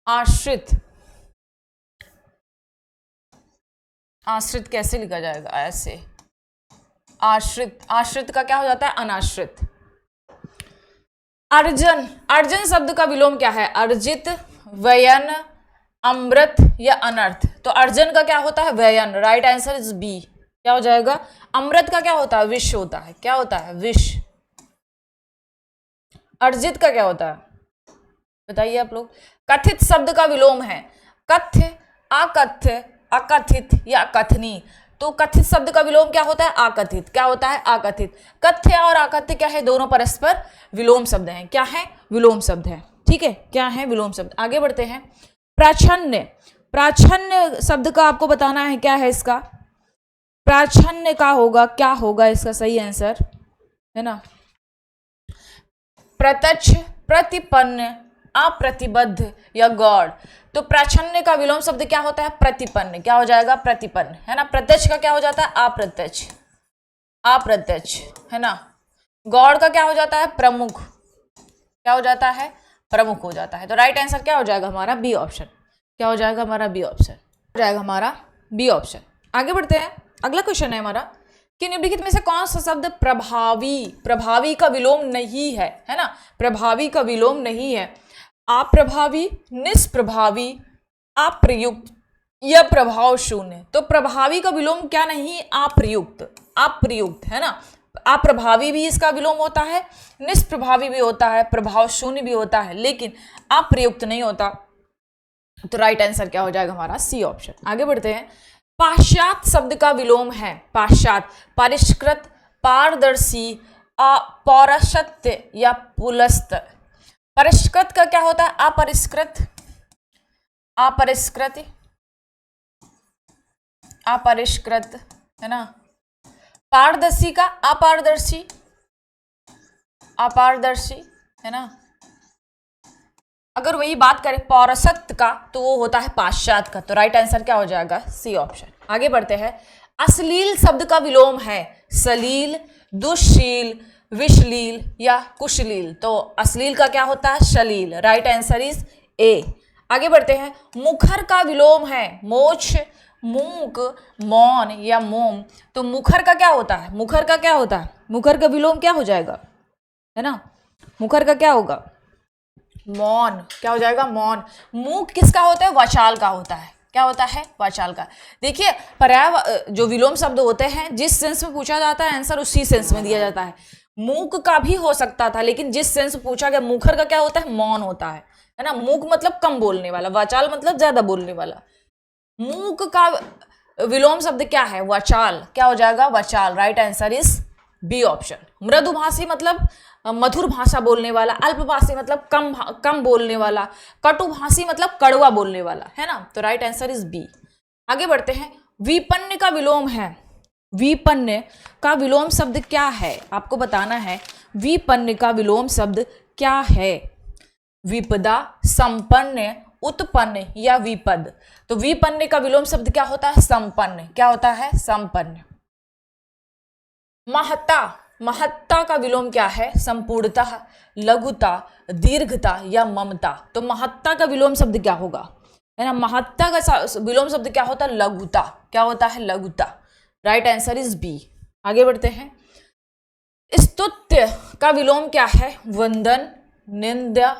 आश्रित। आश्रित कैसे लिखा जाएगा? ऐसे, आश्रित। आश्रित का क्या हो जाता है? अनाश्रित। अर्जन, अर्जन शब्द का विलोम क्या है? अर्जित, व्ययन, अमृत या अनर्थ। तो अर्जन का क्या होता है? व्ययन। Right answer is B. क्या हो जाएगा? अमृत का क्या होता है? विष होता है। क्या होता है? विष। अर्जित का क्या होता है? बताइए आप लोग। कथित शब्द का विलोम है कथ्य, अकथ्य, अकथित या कथनी। तो कथित शब्द का विलोम क्या होता है? अकथित। क्या होता है? अकथित। कथ्य और अकथ्य क्या है? दोनों परस्पर विलोम शब्द हैं। क्या है? विलोम शब्द है। ठीक है, क्या है? विलोम शब्द। आगे बढ़ते हैं। प्राच्छन्य, प्राच्छन्य शब्द का आपको बताना है क्या है इसका? प्राच्छन्य का होगा, क्या होगा इसका सही आंसर, है ना? प्रत्यक्ष, प्रतिपन्न, अप्रतिबद्ध या गौड़। तो प्राच्छन्य का विलोम शब्द क्या होता है? प्रतिपन्न। क्या हो जाएगा? प्रतिपन्न, है ना। प्रत्यक्ष का क्या हो जाता है? अप्रत्यक्ष, अप्रत्यक्ष, है ना। गौड़ का क्या हो जाता है? प्रमुख। क्या हो जाता है? प्रमुख हो जाता है। तो राइट आंसर क्या हो जाएगा हमारा? B option. क्या हो जाएगा हमारा? बी ऑप्शन हो जाएगा हमारा, बी ऑप्शन। आगे बढ़ते हैं। अगला क्वेश्चन है हमारा कि निम्नलिखित में से कौन सा शब्द प्रभावी, प्रभावी का विलोम नहीं है ना। प्रभावी का विलोम नहीं है। अप्रभावी, निष्प्रभावी, अप्रयुक्त या प्रभाव शून्य। तो प्रभावी का विलोम क्या नहीं? अप्रयुक्त, अप्रयुक्त, है ना। अप्रभावी भी इसका विलोम होता है, निष्प्रभावी भी होता है, प्रभाव शून्य भी होता है, लेकिन अप्रयुक्त नहीं होता। तो राइट आंसर क्या हो जाएगा हमारा? C option. आगे बढ़ते हैं। पाश्चात्य शब्द का विलोम है पाश्चात्य, परिष्कृत, पारदर्शी, पौरसत्य या पुलस्त। परिष्कृत का क्या होता है? अपरिष्कृत, अपरिष्कृत, अपरिष्कृत, है ना। पारदर्शी का अपारदर्शी, अपारदर्शी, है ना। अगर वही बात करें पौरसत्य का तो वो होता है पाश्चात्य का। तो राइट आंसर क्या हो जाएगा? C option. आगे बढ़ते हैं। अश्लील शब्द का विलोम है सलील, दुश्शील, विश्लील या कुशलील। तो अश्लील का क्या होता है? शलील। Right answer is A. आगे बढ़ते हैं। मुखर का विलोम है मोक्ष, मूक, मौन या मोम, तो मुखर का क्या होता है? मुखर का क्या होता है? मुखर का विलोम क्या हो जाएगा, है ना? मुखर का क्या होगा? मौन। क्या हो जाएगा? मौन। मूक किसका होता है? वाचाल का होता है। क्या होता है? वाचाल का। देखिए पर्याय जो विलोम शब्द होते हैं, जिस सेंस में पूछा जाता है आंसर उसी सेंस में दिया जाता है। मूक का भी हो सकता था, लेकिन जिस सेंस में पूछा गया, मुखर का क्या होता है? मौन होता है ना? मूक मतलब कम बोलने वाला, वाचाल मतलब ज्यादा बोलने वाला। मूक का विलोम शब्द क्या है? वाचाल। क्या हो जाएगा? वाचाल। Right answer is B option. मृदुभाषी मतलब मधुर भाषा बोलने वाला, अल्पभाषी मतलब कम बोलने वाला, कटुभाषी मतलब कड़वा बोलने वाला, है ना? तो राइट आंसर इज बी। आगे बढ़ते हैं। विपन्न का विलोम है। विपन्न का विलोम शब्द क्या है? आपको बताना है विपन्न का विलोम शब्द क्या है। विपदा, संपन्न, उत्पन्न या विपद। तो विपन्न का विलोम शब्द क्या होता है? संपन्न। क्या होता है? संपन्न। महत्ता, महत्ता का विलोम क्या है? संपूर्णता, लघुता, दीर्घता या ममता। तो महत्ता का विलोम शब्द क्या होगा, है ना? महत्ता का विलोम शब्द क्या होता है? लघुता। क्या होता है? लघुता। Right answer is B. आगे बढ़ते हैं। स्तुत्य का विलोम क्या है? वंदन, निंदा,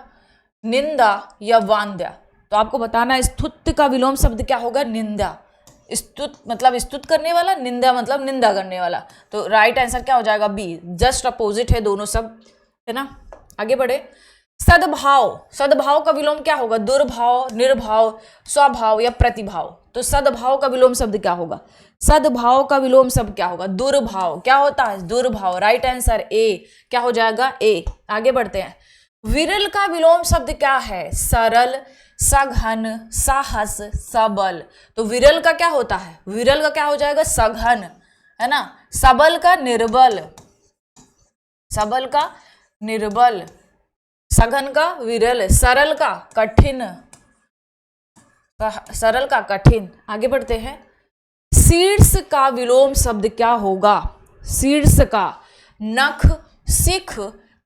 निंदा या वांद्या। तो आपको बताना है स्तुत्य का विलोम शब्द क्या होगा? निंदा। स्तुत मतलब स्तुत करने वाला, निंदा मतलब निंदा करने वाला। तो राइट आंसर क्या हो जाएगा? बी। जस्ट अपोजिट है दोनों शब्द, है ना? आगे बढ़े। सद्भाव, सद्भाव का विलोम क्या होगा? दुर्भाव, निर्भाव, स्वभाव या प्रतिभाव। तो सद्भाव का विलोम शब्द क्या होगा? सद्भाव का विलोम शब्द क्या होगा? दुर्भाव। क्या होता है? दुर्भाव। Right answer A. क्या हो जाएगा? ए। आगे बढ़ते हैं। विरल का विलोम शब्द क्या है? सरल, सघन, साहस, सबल। तो विरल का क्या होता है? विरल का क्या हो जाएगा? सघन, है ना? सबल का निर्बल, सबल का निर्बल, सघन का विरल, सरल का कठिन, सरल का कठिन। आगे बढ़ते हैं। शीर्ष का विलोम शब्द क्या होगा? शीर्ष का नख, शिख,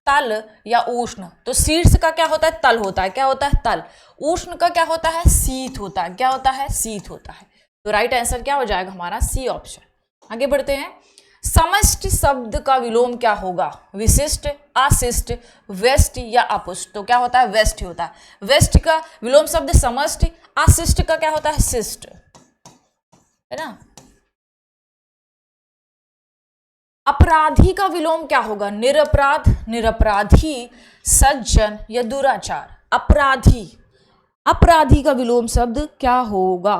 तल या उष्ण। तो शीर्ष का क्या होता है? तल होता है। क्या होता है? तल। उष्ण का क्या होता है? शीत होता है। क्या होता है? शीत होता है। तो राइट आंसर क्या हो जाएगा हमारा? C option. आगे बढ़ते हैं। समष्टि शब्द का विलोम क्या होगा? विशिष्ट, अशिष्ट, व्यष्टि या अपुष्ट। तो क्या होता है? व्यष्टि होता है। व्यष्टि का विलोम शब्द समष्टि, अशिष्ट का क्या होता है? शिष्ट, है ना? अपराधी का विलोम क्या होगा? निरपराध, निरपराधी, सज्जन या दुराचार। अपराधी, अपराधी का विलोम शब्द क्या होगा?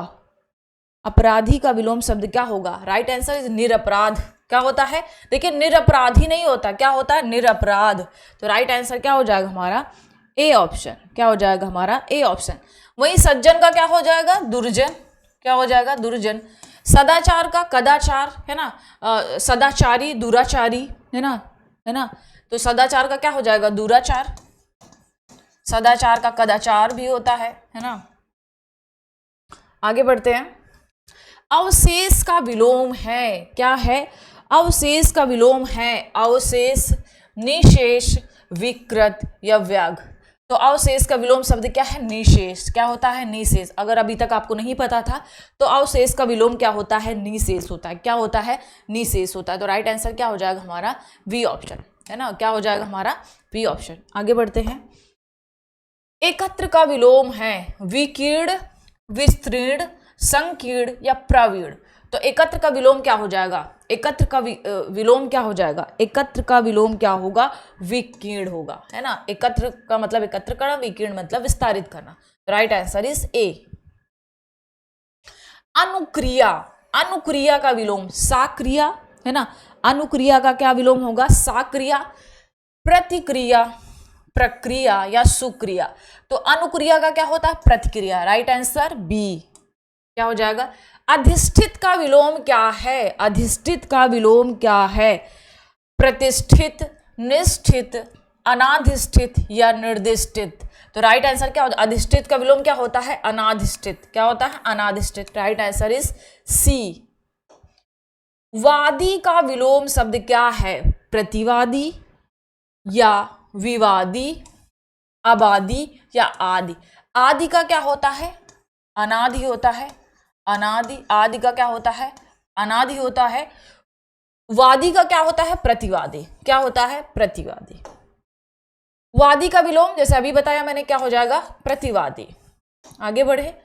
अपराधी का विलोम शब्द क्या होगा? राइट आंसर इज निरपराध। क्या होता है? देखिए निरपराधी नहीं होता, क्या होता है? निरपराध। तो राइट आंसर क्या हो जाएगा हमारा? A option. क्या हो जाएगा हमारा? A option. वहीं सज्जन का क्या हो जाएगा? दुर्जन। क्या हो जाएगा? दुर्जन। सदाचार का कदाचार, है ना? सदाचारी, दुराचारी, है ना? है ना? तो सदाचार का क्या हो जाएगा? दुराचार। सदाचार का कदाचार भी होता है ना? आगे बढ़ते हैं। अवशेष का विलोम है। क्या है? अवशेष का विलोम है अवशेष, निशेष, विकृत या व्याघ। तो अवशेष का विलोम शब्द क्या है? निशेष। क्या होता है? निशेष। अगर अभी तक आपको नहीं पता था तो अवशेष का विलोम क्या होता है? निशेष होता है। क्या होता है? निशेष होता है। तो राइट आंसर क्या हो जाएगा हमारा? बी ऑप्शन, है ना? क्या हो जाएगा हमारा? B option. आगे बढ़ते हैं। एकत्र का विलोम है विकीर्ण, विस्तीर्ण, संकीर्ण या प्रवीण। तो एकत्र का विलोम क्या हो जाएगा? एकत्र का विलोम क्या हो जाएगा? एकत्र का विलोम क्या होगा? विकीर्ण होगा, है ना? एकत्र का मतलब एकत्र करना, विकीर्ण मतलब विस्तारित करना। Right answer is A. अनुक्रिया, अनुक्रिया का विलोम साक्रिया, है ना? अनुक्रिया का क्या विलोम होगा? साक्रिया, प्रतिक्रिया, प्रक्रिया या सुक्रिया। तो अनुक्रिया का क्या होता है? प्रतिक्रिया। Right answer B. क्या हो जाएगा? अधिष्ठित का विलोम क्या है? अधिष्ठित का विलोम क्या है? प्रतिष्ठित, निष्ठित, अनाधिष्ठित या निर्दिष्टित। तो राइट आंसर क्या होता है? अधिष्ठित का विलोम क्या होता है? अनाधिष्ठित। क्या होता है? अनाधिष्ठित। Right answer is C. वादी का विलोम शब्द क्या है? प्रतिवादी या विवादी, अबादी या आदि। आदि का क्या होता है? अनादि होता है। अनादि, आदि का क्या होता है? अनादि होता है। वादी का क्या होता है? प्रतिवादी। क्या होता है? प्रतिवादी। वादी का विलोम जैसे अभी बताया मैंने क्या हो जाएगा? प्रतिवादी। आगे बढ़े।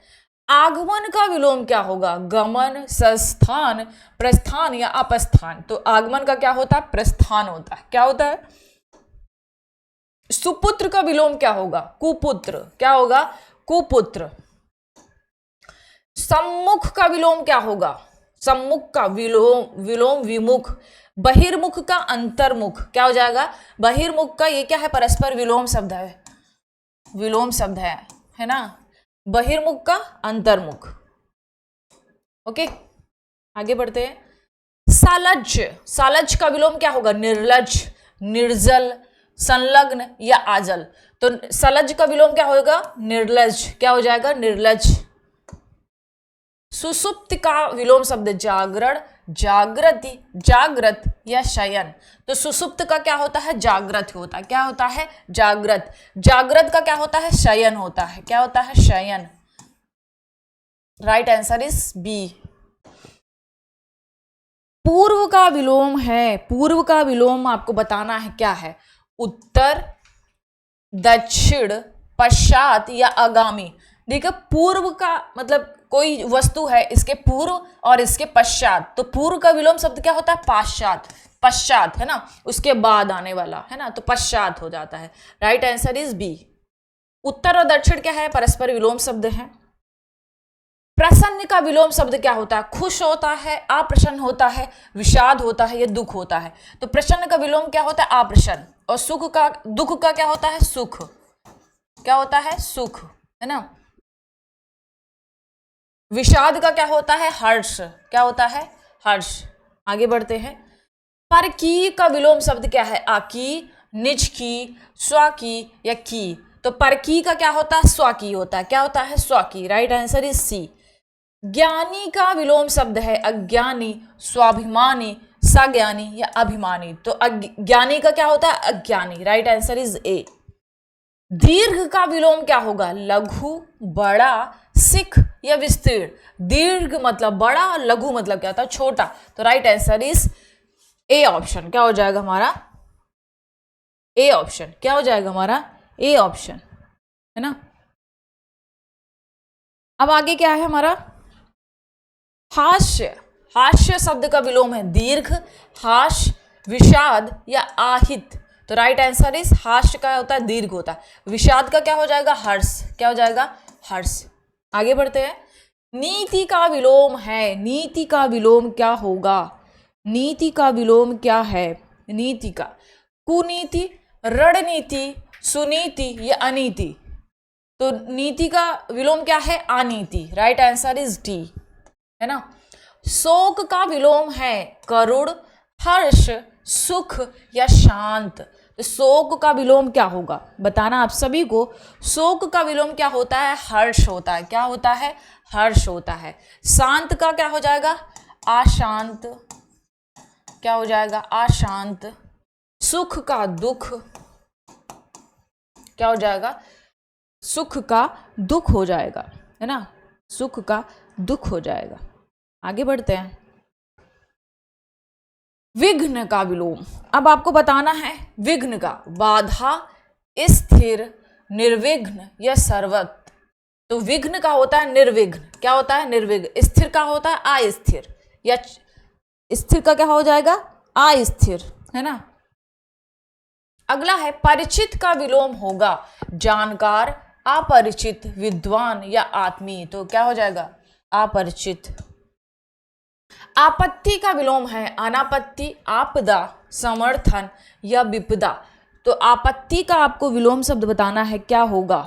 आगमन का विलोम क्या होगा? गमन, संस्थान, प्रस्थान या अपस्थान। तो आगमन का क्या होता है? प्रस्थान होता है। क्या होता है? सुपुत्र का विलोम क्या होगा? कुपुत्र। क्या होगा? कुपुत्र। सम्मुख का विलोम क्या होगा? सम्मुख का विलोम विमुख। बहिर्मुख का अंतर्मुख। क्या हो जाएगा? बहिर्मुख का ये क्या है? परस्पर विलोम शब्द है, विलोम शब्द है ना। बहिर्मुख का अंतर्मुख। ओके, आगे बढ़ते हैं। सालज, सालज का विलोम क्या होगा? निर्लज, निर्जल, संलग्न या आजल। तो सलज का विलोम क्या होगा? निर्लज। क्या हो जाएगा? निर्लज। सुसुप्त का विलोम शब्द जागरण, जागृति, जागृत या शयन। तो सुसुप्त का क्या होता है? जागृत होता है। क्या होता है? जागृत। जागृत का क्या होता है? शयन होता है। क्या होता है? शयन। Right answer is B. पूर्व का विलोम है, पूर्व का विलोम आपको बताना है क्या है? उत्तर, दक्षिण, पश्चात या आगामी। देखिए पूर्व का मतलब कोई वस्तु है, इसके पूर्व और इसके पश्चात। तो पूर्व का विलोम शब्द क्या होता है? पाश्चात। पश्चात है ना, उसके बाद आने वाला है ना, तो पश्चात हो जाता है। Right answer is B. उत्तर और दक्षिण क्या है? परस्पर विलोम शब्द है। प्रसन्न का विलोम शब्द क्या होता है? खुश होता है, अप्रसन्न होता है, विषाद होता है या दुख होता है। तो प्रसन्न का विलोम क्या होता है? अप्रसन्न। और सुख का, दुख का क्या होता है? सुख। क्या होता है? सुख, है ना। विषाद का क्या होता है? हर्ष। क्या होता है? हर्ष। आगे बढ़ते हैं। परकी का विलोम शब्द क्या है? आकी, निज की, स्व की या की। तो परकी का क्या होता है? स्वकी होता है। क्या होता है? स्वकी। Right answer is C. ज्ञानी का विलोम शब्द है अज्ञानी, स्वाभिमानी, सज्ञानी या अभिमानी। तो ज्ञानी का क्या होता है? अज्ञानी। राइट आंसर इज ए। दीर्घ का विलोम क्या होगा? लघु, बड़ा, सिख या विस्तीर्ण। दीर्घ मतलब बड़ा और लघु मतलब क्या होता है? छोटा। तो right answer is A option. क्या हो जाएगा हमारा? A option. क्या हो जाएगा हमारा? ए ऑप्शन, है ना। अब आगे क्या है हमारा? हास्य। हास्य शब्द का विलोम है दीर्घ, हास्य, विषाद या आहित। तो राइट आंसर इज हास्य का होता है दीर्घ होता है। विषाद का क्या हो जाएगा? हर्ष। क्या हो जाएगा? हर्ष। आगे बढ़ते हैं। नीति का विलोम है, नीति का विलोम क्या होगा? नीति का विलोम क्या है? नीति का कुनीति, रणनीति, सुनीति या अनीति। तो नीति का विलोम क्या है? अनीति। राइट आंसर इज डी, है ना। शोक का विलोम है करुण, हर्ष, सुख या शांत। तो शोक का विलोम क्या होगा? बताना आप सभी को। शोक का विलोम क्या होता है? हर्ष होता है। क्या होता है? हर्ष होता है। शांत का क्या हो जाएगा? अशांत। क्या हो जाएगा? अशांत। सुख का दुख। क्या हो जाएगा? सुख का दुख हो जाएगा, है ना। सुख का दुख हो जाएगा। आगे बढ़ते हैं। विघ्न का विलोम अब आपको बताना है। विघ्न का बाधा, स्थिर, निर्विघ्न या सर्वत। तो विघ्न का होता है निर्विघ्न। क्या होता है? निर्विघ्न। स्थिर का होता है अस्थिर, या स्थिर का क्या हो जाएगा? अस्थिर, है ना। अगला है परिचित का विलोम होगा जानकार, अपरिचित, विद्वान या आत्मीय। तो क्या हो जाएगा? अपरिचित। आपत्ति का विलोम है अनापत्ति, आपदा, समर्थन या विपदा। तो आपत्ति का आपको विलोम शब्द बताना है क्या होगा?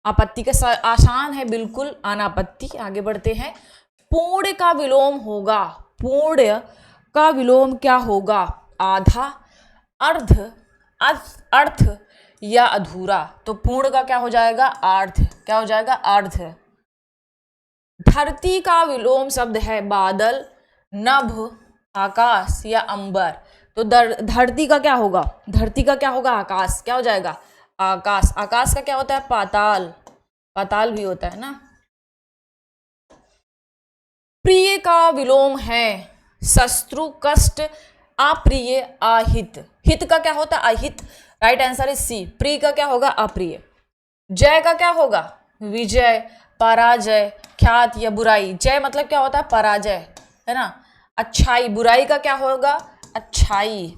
आपत्ति का आसान है बिल्कुल, अनापत्ति। आगे बढ़ते हैं। पूर्ण का विलोम होगा, पूर्ण का विलोम क्या होगा? आधा, अर्ध, अर्थ या अधूरा। तो पूर्ण का क्या हो जाएगा? अर्ध। क्या हो जाएगा? अर्ध। धरती का विलोम शब्द है बादल, नभ, आकाश या अंबर। तो धरती का क्या होगा? धरती का क्या होगा? आकाश। क्या हो जाएगा? आकाश। आकाश का क्या होता है? पाताल। पाताल भी होता है ना। प्रिय का विलोम है शत्रु, कष्ट, अप्रिय, अहित। हित का क्या होता है? अहित। Right answer is C. प्रिय का क्या होगा? अप्रिय। जय का क्या होगा? विजय, पराजय, ख्यात या बुराई। जय मतलब क्या होता है? पराजय, है ना। अच्छाई, बुराई का क्या होगा? अच्छाई।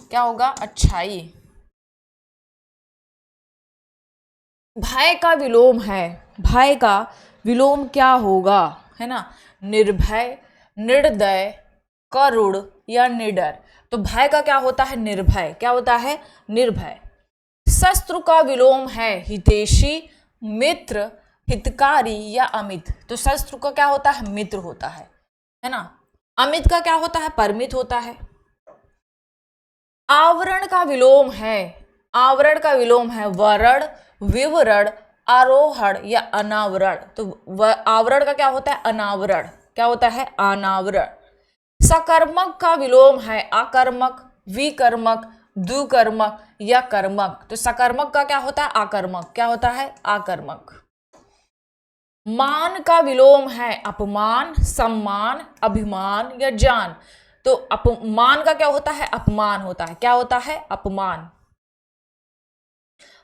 क्या होगा? अच्छाई। भय का विलोम है, भय का विलोम क्या होगा? है ना। निर्भय, निर्दय, करुण या निडर। तो भय का क्या होता है? निर्भय। क्या होता है? निर्भय। शत्रु का विलोम है हितैषी, मित्र, हितकारी या अमित। तो शत्रु का क्या होता है? मित्र होता है ना। अमित का क्या होता है? परमित होता है। आवरण का विलोम है, आवरण का विलोम है वरण, विवरण, आरोहण या अनावरण। तो आवरण का क्या होता है? अनावरण। क्या होता है? अनावरण। सकर्मक का विलोम है आकर्मक, विकर्मक, दुकर्मक या कर्मक। तो सकर्मक का क्या होता है? आकर्मक। क्या होता है? आकर्मक। मान का विलोम है अपमान, सम्मान, अभिमान या जान। तो अपमान का क्या होता है? अपमान होता है। क्या होता है? अपमान।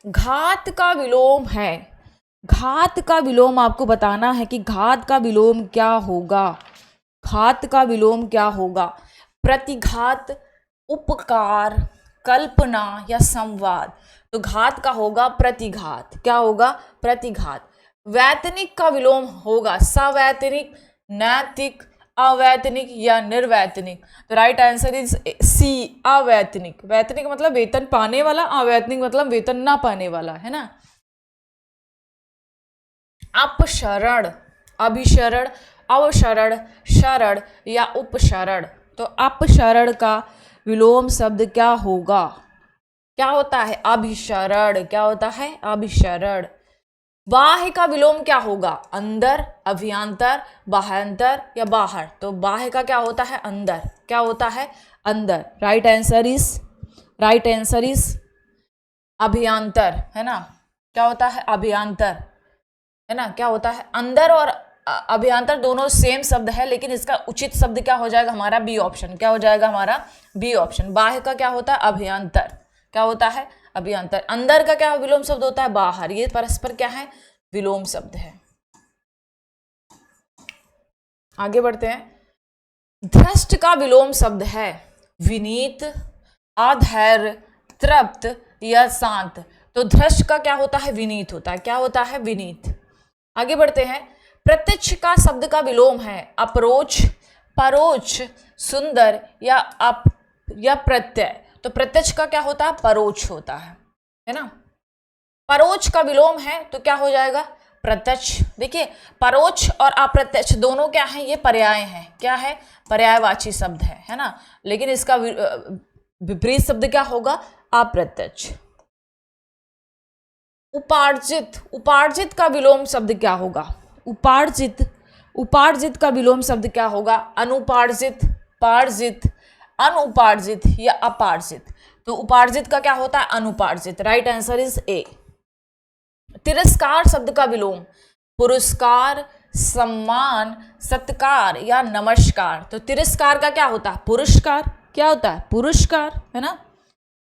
घात का विलोम है, घात का विलोम आपको बताना है कि घात का विलोम क्या होगा। घात का विलोम क्या होगा? प्रतिघात, उपकार, कल्पना या संवाद। तो घात का होगा प्रतिघात। क्या होगा? प्रतिघात। वैतनिक का विलोम होगा सवैतनिक, नैतिक, अवैतनिक या निर्वैतनिक। तो राइट आंसर इज सी, अवैतनिक। वैतनिक मतलब वेतन पाने वाला, अवैतनिक मतलब वेतन ना पाने वाला, है ना। अपशरण, अभिशरण, अवशरण, शरण या उपशरण। तो अपशरण का विलोम शब्द क्या होगा? क्या होता है? अभिशरण। क्या होता है? अभिशरण। बाह्य का विलोम क्या होगा? अंदर, अभ्यंतर, बाह्यंतर या बाहर। तो बाह्य का क्या होता है? अंदर। क्या होता है? अंदर। राइट आंसर इज अभ्यंतर, है ना। क्या होता है? अभ्यंतर, है ना। क्या होता है? अंदर और अभ्यंतर दोनों सेम शब्द है, लेकिन इसका उचित शब्द क्या हो जाएगा हमारा? B option. क्या हो जाएगा हमारा? B option. बाह्य का क्या होता है? अभ्यंतर। क्या होता है? अभ्यंतर। अंदर का क्या विलोम शब्द होता है? बाहर। ये परस्पर क्या है? विलोम शब्द है। आगे बढ़ते हैं। धृष्ट का विलोम शब्द है विनीत, अधैर्य, तृप्त या शांत। तो धृष्ट का क्या होता है? विनीत होता है। क्या होता है? विनीत। आगे बढ़ते हैं। प्रत्यक्ष का शब्द का विलोम है अप्रोच, परोक्ष, सुंदर या प्रत्यय। तो प्रत्यक्ष का क्या होता है? परोक्ष होता है ना। परोक्ष का विलोम है तो क्या हो जाएगा? प्रत्यक्ष। देखिए, परोक्ष और अप्रत्यक्ष दोनों क्या है? ये पर्याय हैं। क्या है? पर्यायवाची शब्द है ना। लेकिन इसका विपरीत शब्द क्या होगा? अप्रत्यक्ष। उपार्जित, उपार्जित का विलोम शब्द क्या होगा? उपार्जित, उपार्जित का विलोम शब्द क्या होगा? अनुपार्जित, पार्जित, अनुपार्जित या अपार्जित। तो उपार्जित का क्या होता है? अनुपार्जित। Right answer is A. तिरस्कार शब्द का विलोम पुरस्कार, सम्मान, सत्कार या नमस्कार। तो तिरस्कार का क्या होता है? पुरस्कार। क्या होता है? पुरस्कार, है ना।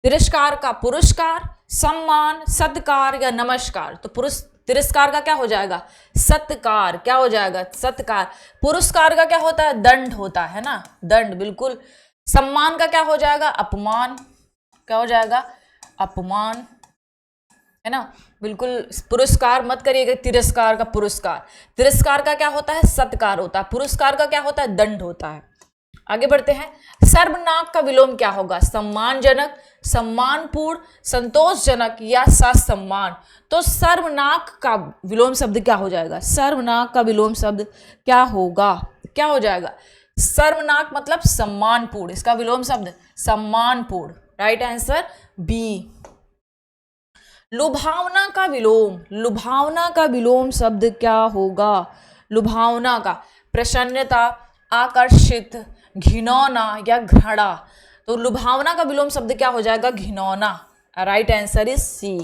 तिरस्कार का पुरस्कार, सम्मान, सत्कार या नमस्कार। तो तिरस्कार का क्या हो जाएगा? सत्कार। क्या हो जाएगा? सत्कार। पुरस्कार का क्या होता है? दंड होता है ना, दंड, बिल्कुल। सम्मान का क्या हो जाएगा? अपमान। क्या हो जाएगा? अपमान, है ना, बिल्कुल। पुरस्कार मत करिएगा तिरस्कार का पुरस्कार। तिरस्कार का क्या होता है? सत्कार होता है। पुरस्कार का क्या होता है? दंड होता है। आगे बढ़ते हैं। सर्वनाक का विलोम क्या होगा? सम्मानजनक, सम्मानपूर्ण, संतोषजनक या ससम्मान। तो सर्वनाक का विलोम शब्द क्या हो जाएगा? सर्वनाक का विलोम शब्द क्या होगा? क्या हो जाएगा? सर्वनाक मतलब सम्मानपूर्ण। इसका विलोम शब्द सम्मानपूर्ण। Right answer B. लुभावना का विलोम, लुभावना का विलोम शब्द क्या होगा? लुभावना का प्रसन्नता, आकर्षित, घिनौना या घृणा। तो लुभावना का विलोम शब्द क्या हो जाएगा? घिनौना। Right answer is C.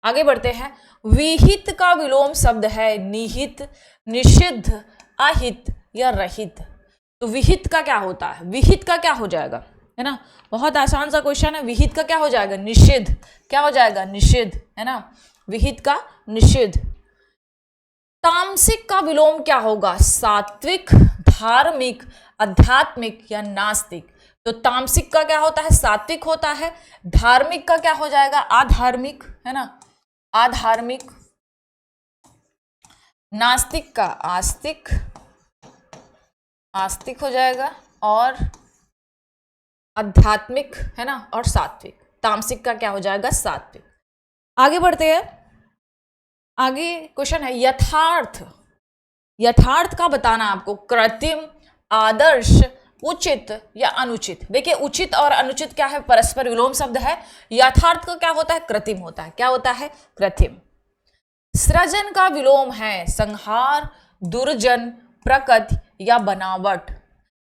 आगे बढ़ते हैं। विहित का विलोम शब्द है निहित, निषिद्ध, अहित या रहित। तो विहित का क्या होता है, विहित का क्या हो जाएगा, है ना, बहुत आसान सा क्वेश्चन है। विहित का क्या हो जाएगा, निषेध। क्या हो जाएगा, निषेध, है ना, विहित का निषेध। तामसिक का विलोम क्या होगा, सात्विक, धार्मिक, आध्यात्मिक या नास्तिक। तो तामसिक का क्या होता है, सात्विक होता है। धार्मिक का क्या हो जाएगा, आधार्मिक, है ना, आधार्मिक। नास्तिक का आस्तिक, आस्तिक हो जाएगा। और आध्यात्मिक, है ना, और सात्विक। तामसिक का क्या हो जाएगा, सात्विक। आगे बढ़ते हैं। आगे क्वेश्चन है यथार्थ। यथार्थ का बताना आपको, कृत्रिम, आदर्श, उचित या अनुचित। देखिए उचित और अनुचित क्या है, परस्पर विलोम शब्द है। यथार्थ का क्या होता है, कृत्रिम होता है। क्या होता है, कृत्रिम। सृजन का विलोम है संहार, दुर्जन, प्रकृति या बनावट।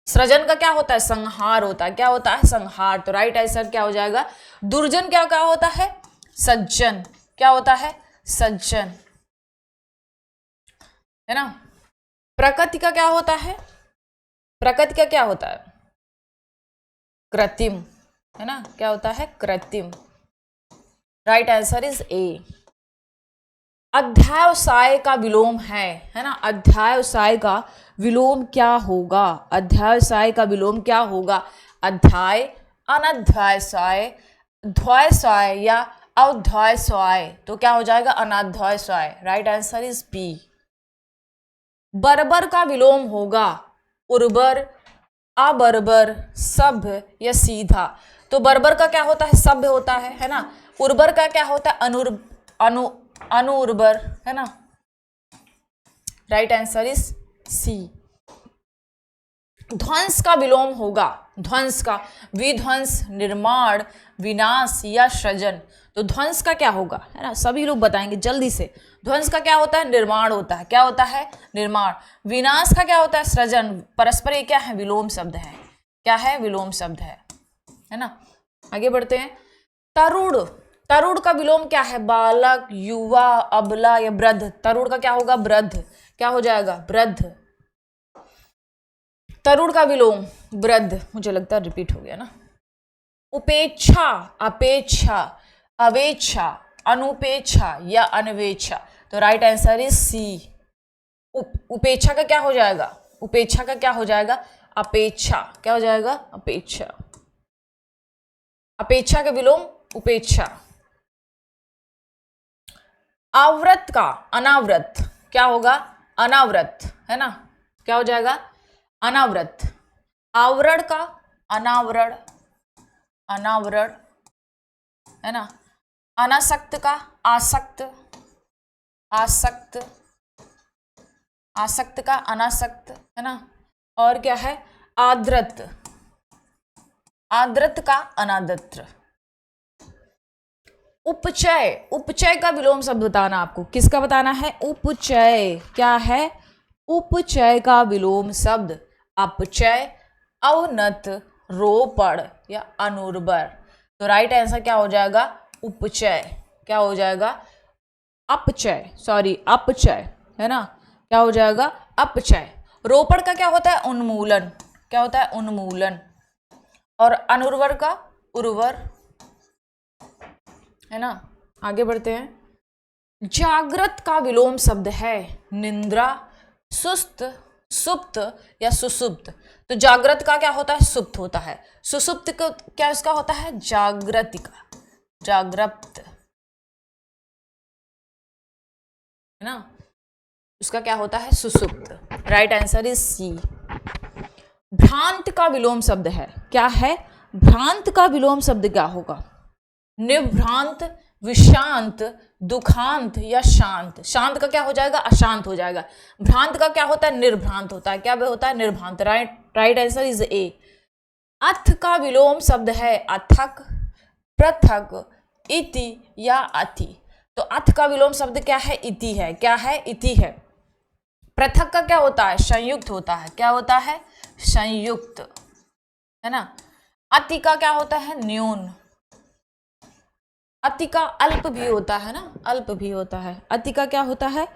सृजन का क्या होता है, संहार होता है। क्या होता है, संहार। तो राइट आंसर क्या हो जाएगा, दुर्जन क्या क्या होता है, सज्जन। क्या होता है, सज्जन, है ना। प्रकृति का क्या होता है, प्रकृति का क्या होता है, कृत्रिम, है ना। क्या होता है, कृत्रिम। Right answer is A. अध्यावसाय का विलोम है ना। अध्यावसाय का विलोम क्या होगा, अध्यावसाय का विलोम क्या होगा, अध्याय, अनध्यायसाय, ध्यायसाय या अवध्यायसाय। तो क्या हो जाएगा, अनाध्यायसाय। Right answer is B. बर्बर का विलोम होगा उर्वर, अबर्बर, सभ्य या सीधा। तो बर्बर का क्या होता है, सभ्य होता है ना। उर्वर का क्या होता है, अनुर्वर, है ना। Right answer is C. ध्वंस का विलोम होगा, ध्वंस का, विध्वंस, निर्माण, विनाश या सृजन। तो ध्वंस का क्या होगा, है ना, सभी लोग बताएंगे जल्दी से। ध्वंस का क्या होता है, निर्माण होता है। क्या होता है, निर्माण। विनाश का क्या होता है, सृजन। परस्पर ये क्या है, विलोम शब्द है। क्या है, विलोम शब्द है ना। आगे बढ़ते हैं। तरुण, तरुण का विलोम क्या है, बालक, युवा, अबला या वृद्ध। तरुण का क्या होगा, वृद्ध। क्या हो जाएगा, वृद्ध। तरुण का विलोम वृद्ध। मुझे लगता है रिपीट हो गया ना। उपेक्षा, अपेक्षा, अवेक्षा, अनुपेक्षा या अनवेक्षा। तो राइट आंसर इज सी। उपेक्षा का क्या हो जाएगा, उपेक्षा का क्या हो जाएगा, अपेक्षा। क्या हो जाएगा, अपेक्षा। अपेक्षा का विलोम उपेक्षा। आवृत का अनावृत क्या होगा, अनावृत, है ना। क्या हो जाएगा, अनावृत। आवरण का अनावरण, अनावरण, है ना। अनासक्त का आसक्त, आसक्त, आसक्त का अनासक्त, है ना। और क्या है, आद्रत, आद्रत का अनादत्र। उपचय, उपचय का विलोम शब्द बताना आपको। किसका बताना है, उपचय। क्या है, उपचय का विलोम शब्द अपचय, अवनत, रोपण या अनुर्वर। तो राइट आंसर क्या हो जाएगा, उपचय। क्या हो जाएगा, अपचय, सॉरी अपचय, है ना। क्या हो जाएगा, अपचय। रोपण का क्या होता है, उन्मूलन। क्या होता है, उन्मूलन। और अनुर्वर का उर्वर, है ना। आगे बढ़ते हैं। जागृत का विलोम शब्द है निंद्रा, सुस्त, सुप्त या सुसुप्त। तो जागृत का क्या होता है, सुप्त होता है। सुसुप्त का क्या इसका होता है, जागृत का, जागृत, है ना। उसका क्या होता है, सुसुप्त। Right answer is C. भ्रांत का विलोम शब्द है, क्या है, भ्रांत का विलोम शब्द क्या होगा, निभ्रांत, विशांत, दुखांत या शांत। शांत का क्या हो जाएगा, अशांत हो जाएगा। भ्रांत का क्या होता है, निर्भ्रांत होता है। क्या होता है, निर्भ्रांत। Right answer is A. अथ का विलोम शब्द है अथक, पृथक, इति या अति। तो अथ का विलोम शब्द क्या है, इति है। क्या है, इति है। पृथक का क्या होता है, संयुक्त होता है। क्या होता है, संयुक्त, है ना। अति का क्या होता है, न्यून। अति का अल्प भी होता है ना, अल्प भी होता है। अति का क्या होता है,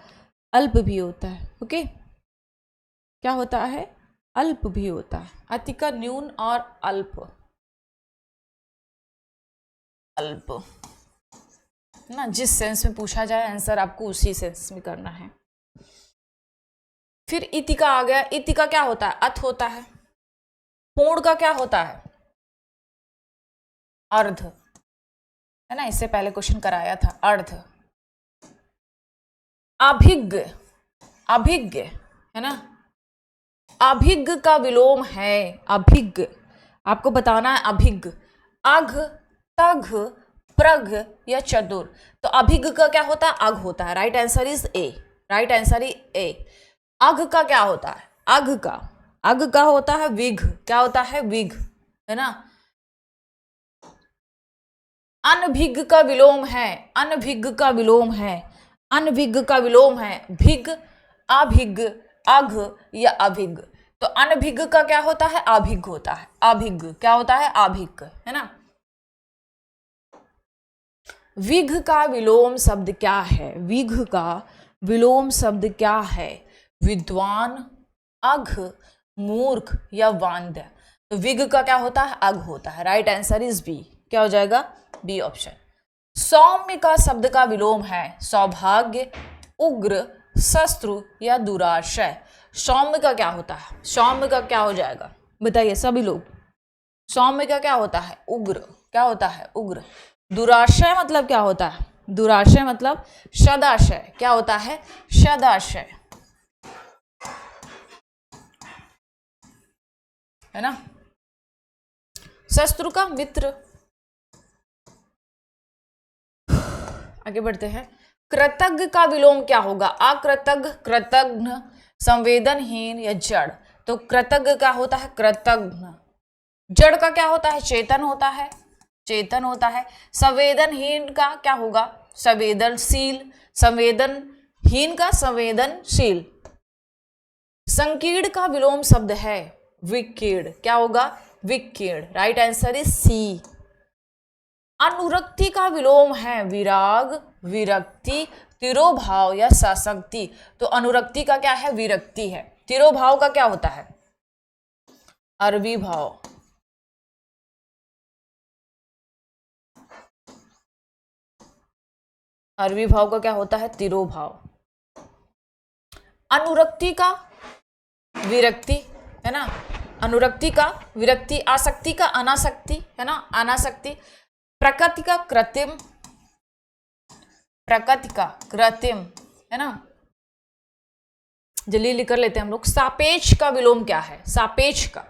अल्प भी होता है। ओके। क्या होता है, अल्प भी होता है। अति का न्यून और अल्प, अल्प ना, जिस सेंस में पूछा जाए आंसर आपको उसी सेंस में करना है। फिर इति का आ गया। इति का क्या होता है, अथ होता है। पूर्ण का क्या होता है, अर्ध, है ना, इससे पहले क्वेश्चन कराया था, अर्ध। अभिज्ञ, अभिज्ञ है ना, अभिज्ञ का विलोम है अभिज्ञ, आपको बताना है अभिज्ञ। अघ, तघ, प्रघ या चतुर, तो अभिज्ञ का क्या होता है, अघ होता है। Right answer is A, right answer is ए। अघ का क्या होता है, अघ का होता है विघ, क्या होता है, विघ, है ना। अनभिज्ञ का विलोम है, अनभिज्ञ का विलोम है, अनभिज्ञ का विलोम है भिज्ञ, अभिज्ञ, अघ या अभिज्ञ। तो अनभिज्ञ का क्या होता है, अभिज्ञ होता है। अभिज्ञ क्या होता है, अभिज्ञ, है ना। विघ का विलोम शब्द क्या है, विघ का विलोम शब्द क्या है, विद्वान, अघ, मूर्ख या वांद्य। तो विघ का क्या होता है, अघ होता है। राइट आंसर इज बी, क्या हो जाएगा, बी ऑप्शन। सौम्य का शब्द का विलोम है सौभाग्य, उग्र, शत्रु या दुराशय। सौम्य का क्या होता है, सौम्य का क्या हो जाएगा, बताइए सभी लोग। सौम्य का क्या होता है, उग्र, क्या होता है, उग्र। दुराशय मतलब क्या होता है, दुराशय मतलब सदाशय, क्या होता है, सदाशय, है ना। शत्रु का मित्र। आगे बढ़ते हैं। कृतज्ञ का विलोम क्या होगा, अकृतज्ञ, कृतज्ञ, संवेदनहीन या जड़। तो कृतज्ञ का होता है कृतज्ञ, जड़ का क्या होता है, चेतन होता है, चेतन होता है। संवेदनहीन का क्या होगा, संवेदनशील, संवेदनहीन का संवेदनशील। संकीर्ण का विलोम शब्द है विकीर्ण, क्या होगा, विकीर्ण। Right answer is C. अनुरक्ति का विलोम है विराग, विरक्ति, तिरोभाव या सशक्ति। तो अनुरक्ति का क्या है, विरक्ति है। तिरोभाव का क्या होता है, अरबी भाव। अरबी भाव का क्या होता है, तिरोभाव। अनुरक्ति का विरक्ति, है ना, अनुरक्ति का विरक्ति। आसक्ति का अनासक्ति, है ना, अनासक्ति। प्रकृति का कृत्रिम, प्रकृति का कृत्रिम, है ना, जल्दी लिख कर लेते हैं हम लोग। सापेक्ष का विलोम क्या है, सापेक्ष का,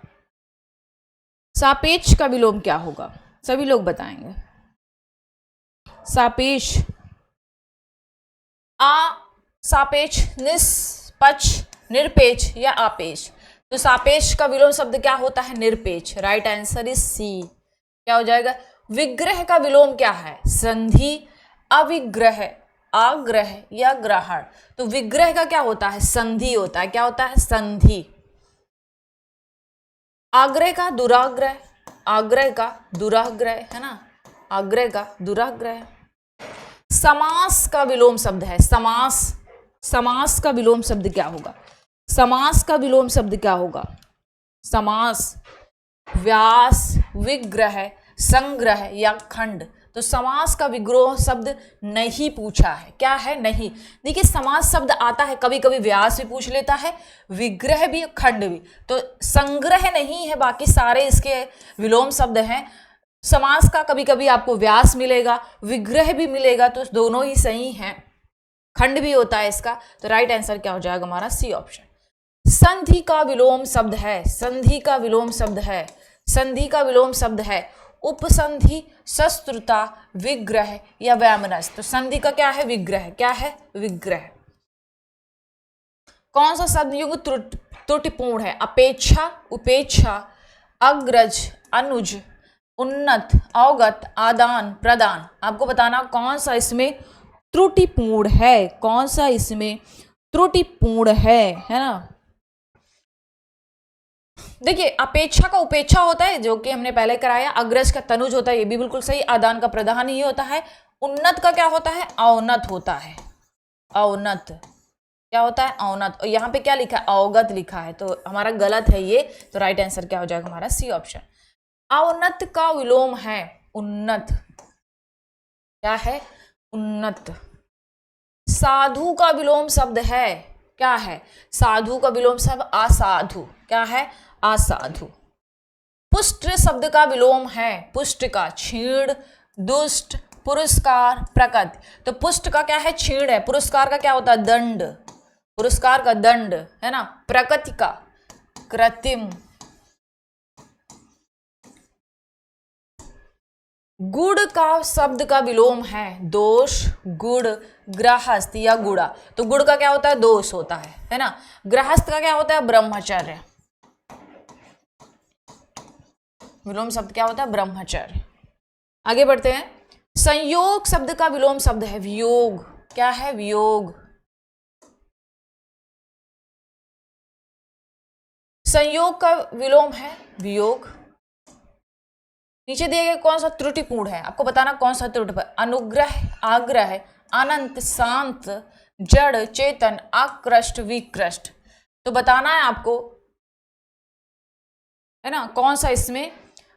सापेक्ष का विलोम क्या होगा, सभी लोग बताएंगे। सापेक्ष, सापेक्ष, निष्पक्ष, निरपेक्ष या आपेक्ष। तो सापेक्ष का विलोम शब्द क्या होता है, निरपेक्ष। राइट आंसर इज सी, क्या हो जाएगा। विग्रह का विलोम क्या है, संधि, अविग्रह, आग्रह या ग्रहण। तो विग्रह का क्या होता है, संधि होता है, क्या होता है, संधि। आग्रह का दुराग्रह, आग्रह का दुराग्रह, है ना, आग्रह का दुराग्रह। समास का विलोम शब्द है समास, समास का विलोम शब्द क्या होगा, समास का विलोम शब्द क्या होगा, समास। व्यास, विग्रह, संग्रह या खंड। तो समास का विग्रह शब्द नहीं पूछा है, क्या है, नहीं। देखिए समास शब्द आता है, कभी कभी व्यास भी पूछ लेता है, विग्रह भी, खंड भी। तो संग्रह नहीं है, बाकी सारे इसके विलोम शब्द हैं। समास का कभी कभी आपको व्यास मिलेगा, विग्रह भी मिलेगा, तो दोनों ही सही हैं। खंड भी होता है इसका। तो राइट आंसर क्या हो जाएगा हमारा, सी ऑप्शन। संधि का विलोम शब्द है, संधि का विलोम शब्द है, संधि का विलोम शब्द है उपसंधि, शत्रुता, विग्रह या वैमनस्य। तो संधि का क्या है, विग्रह, क्या है, विग्रह। कौन सा शब्द युग त्रुटिपूर्ण है, अपेक्षा, उपेक्षा, अग्रज, अनुज, उन्नत, अवगत, आदान प्रदान। आपको बताना कौन सा इसमें त्रुटिपूर्ण है, कौन सा इसमें त्रुटिपूर्ण है ना। देखिए अपेक्षा का उपेक्षा होता है, जो कि हमने पहले कराया। अग्रज का तनुज होता है, ये भी बिल्कुल सही। आदान का प्रदान ही होता है। उन्नत का क्या होता है, अवनत होता है, अवनत। क्या होता है? औनत। और यहाँ पे क्या लिखा है? अवगत लिखा है, तो हमारा गलत है ये। तो राइट आंसर क्या हो जाएगा हमारा? C option. अवनत का विलोम है उन्नत। क्या है? उन्नत। साधु का विलोम शब्द है, क्या है? साधु का विलोम शब्द असाधु। क्या है? असाधु। पुष्ट शब्द का विलोम है, पुष्ट का क्षीण, दुष्ट, पुरस्कार, प्रकट। तो पुष्ट का क्या है? क्षीण है। पुरस्कार का क्या होता है? दंड। पुरस्कार का दंड है ना। प्रकृति का कृत्रिम। गुड़ का शब्द का विलोम है दोष, गुड़, गृहस्थ या गुड़ा। तो गुड़ का क्या होता है? दोष होता है ना। गृहस्थ का क्या होता है? ब्रह्मचर्य। विलोम शब्द क्या होता है? ब्रह्मचर्य। आगे बढ़ते हैं। संयोग शब्द का विलोम शब्द है वियोग। क्या है? वियोग। संयोग का विलोम है वियोग। नीचे दिए गए कौन सा त्रुटिपूर्ण है? आपको बताना कौन सा त्रुटिपूर्ण। अनुग्रह, आग्रह, अनंत, शांत, जड़, चेतन, आकृष्ट, विकृष्ट। तो बताना है आपको, है ना, कौन सा इसमें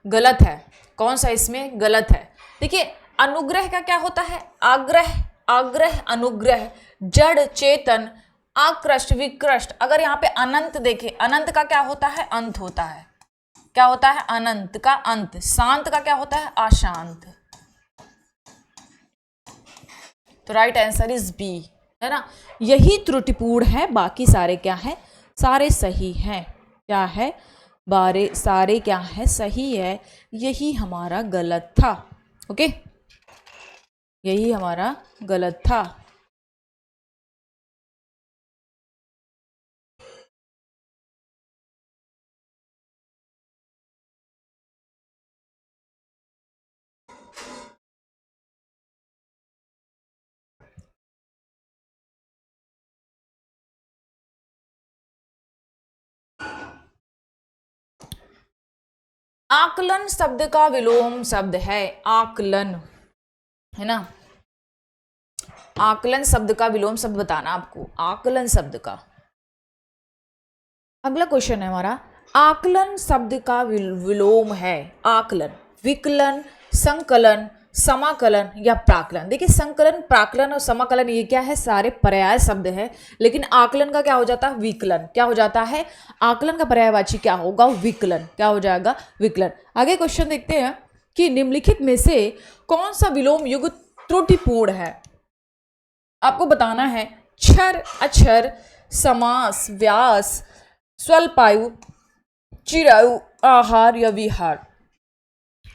गलत है, कौन सा इसमें गलत है। देखिए, अनुग्रह का क्या होता है? आग्रह, आग्रह, अनुग्रह, जड़, चेतन, आकृष्ट, विकृष्ट। अगर यहाँ पे अनंत देखें, अनंत का क्या होता है? अंत होता है। क्या होता है? अनंत का अंत। शांत का क्या होता है? अशांत। तो राइट आंसर इज बी, है ना। यही त्रुटिपूर्ण है, बाकी सारे क्या है? सारे सही हैं। क्या है? बारे सारे क्या है? सही है। यही हमारा गलत था। ओके, यही हमारा गलत था। आकलन शब्द का विलोम शब्द है आकलन, है ना। आकलन शब्द का विलोम शब्द बताना आपको, आकलन शब्द का। अगला क्वेश्चन है हमारा, आकलन शब्द का विलोम है आकलन, विकलन, संकलन, समाकलन या प्राकलन। देखिए, संकलन, प्राकलन और समाकलन ये क्या है? सारे पर्याय शब्द है। लेकिन आकलन का क्या हो जाता है? विकलन। क्या हो जाता है? आकलन का पर्यायवाची क्या होगा? विकलन। क्या हो जाएगा? विकलन। आगे क्वेश्चन देखते हैं कि निम्नलिखित में से कौन सा विलोम युग त्रुटिपूर्ण है। आपको बताना है क्षर, अक्षर, समास, व्यास, स्वल्पायु, चिरायु, आहार या विहार।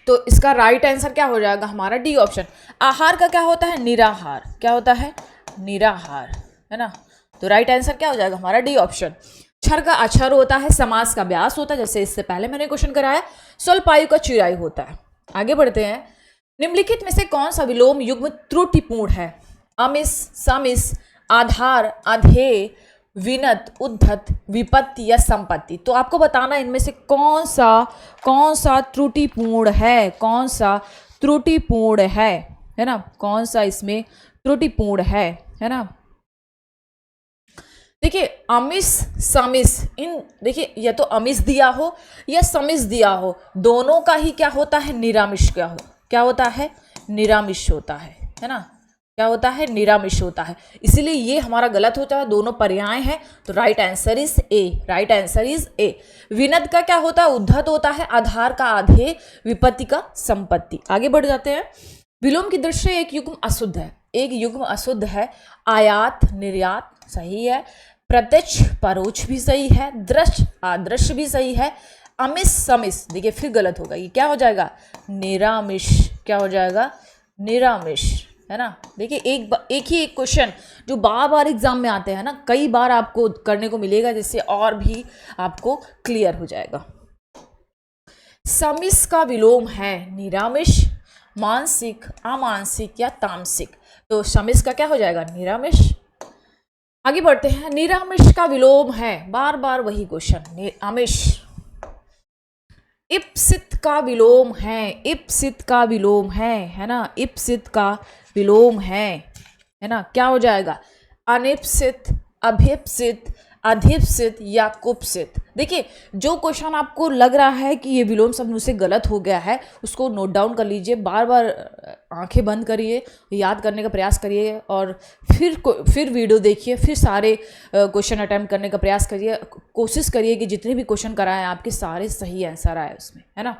तो इसका राइट आंसर क्या हो जाएगा हमारा? D option. आहार का क्या होता है? निराहार। क्या होता है? निराहार, है ना। तो राइट आंसर क्या हो जाएगा हमारा? D option. क्षर का अक्षर होता है, समास का व्यास होता है, जैसे इससे पहले मैंने क्वेश्चन कराया। स्वल्पायु का चिरायु होता है। आगे बढ़ते हैं। निम्नलिखित में से कौन सा विलोम युग्म त्रुटिपूर्ण है? अमिस, समिस, आधार, अधेय, विनत, उद्धत, विपत्ति या संपत्ति। तो आपको बताना इनमें से कौन सा त्रुटिपूर्ण है, कौन सा त्रुटिपूर्ण है ना। कौन सा इसमें त्रुटिपूर्ण है ना। देखिए, अमिस, समिस, इन देखिए, या तो अमिस दिया हो या समिस दिया हो, दोनों का ही क्या होता है? निरामिष। क्या होता है? निरामिष होता है ना। क्या होता है? निरामिष होता है। इसीलिए ये हमारा गलत होता है, दोनों पर्याय हैं। तो right answer is A, right answer is A. विनद का क्या होता है? उद्धत होता है। आधार का आधेय, विपत्ति का संपत्ति। आगे बढ़ जाते हैं। विलोम की दृष्टि एक युग्म अशुद्ध है, एक युग्म अशुद्ध है। आयात, निर्यात सही है। प्रत्यक्ष, परोक्ष भी सही है। दृश्य, अदृश्य भी सही है। अमिस, समिस, देखिए फिर गलत होगा, ये क्या हो जाएगा? निरामिष। क्या हो जाएगा? निरामिष, है ना। देखिए, एक ही एक क्वेश्चन जो बार बार एग्जाम में आते हैं ना, कई बार आपको करने को मिलेगा, जिससे और भी आपको क्लियर हो जाएगा। समिस का विलोम है निरामिष, मानसिक, अमानसिक या तामसिक। तो समिस का क्या हो जाएगा? निरामिष। आगे बढ़ते हैं। निरामिष का विलोम है, बार बार वही क्वेश्चन, अमिष। इप्सित का विलोम है, इप्सित का विलोम है ना। इप्सित का विलोम है ना। क्या हो जाएगा? अनिप्सित, अभिप्सित, अधिप्सित या कुप्सित। देखिए, जो क्वेश्चन आपको लग रहा है कि ये विलोम शब्द मुझसे गलत हो गया है, उसको नोट डाउन कर लीजिए, बार बार आंखें बंद करिए, याद करने का प्रयास करिए और फिर वीडियो देखिए, फिर सारे क्वेश्चन अटैम्प्ट करने का प्रयास करिए। कोशिश करिए कि जितने भी क्वेश्चन कराएं आपके सारे सही आंसर आए उसमें, है ना।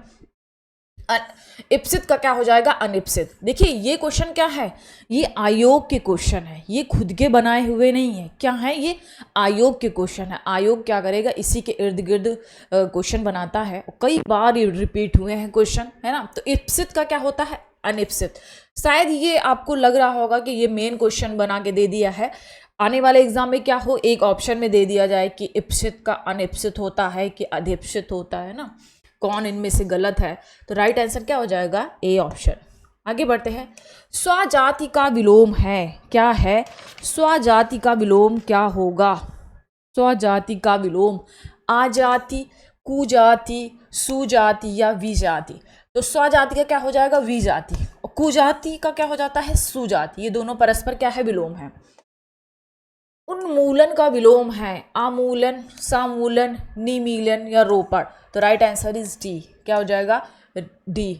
इप्सित का क्या हो जाएगा? अनिप्सित। देखिए, ये क्वेश्चन क्या है? ये आयोग के क्वेश्चन है, ये खुद के बनाए हुए नहीं है। क्या है? ये आयोग के क्वेश्चन है। आयोग क्या करेगा? इसी के इर्द गिर्द क्वेश्चन बनाता है, कई बार ये रिपीट हुए हैं क्वेश्चन, है ना। तो इप्सित का क्या होता है? अनिप्सित। शायद ये आपको लग रहा होगा कि ये मेन क्वेश्चन बना के दे दिया है, आने वाले एग्जाम में क्या हो, एक ऑप्शन में दे दिया जाए कि इप्सित का अनिप्सित होता है कि अधिप्सित होता है ना, कौन इनमें से गलत है। तो राइट आंसर क्या हो जाएगा? A option. आगे बढ़ते हैं। स्वजाति का विलोम है, क्या है? स्वजाति का विलोम क्या होगा? स्वजाति का विलोम आजाति, कुजाति, सुजाति या विजाति। तो स्वजाति का क्या हो जाएगा? विजाति। और कुजाति का क्या हो जाता है? सुजाति। ये दोनों परस्पर क्या है? विलोम है। उन्मूलन का विलोम है आमूलन, सामूलन, निमीलन या रोपण। तो राइट आंसर इज डी। क्या हो जाएगा? डी।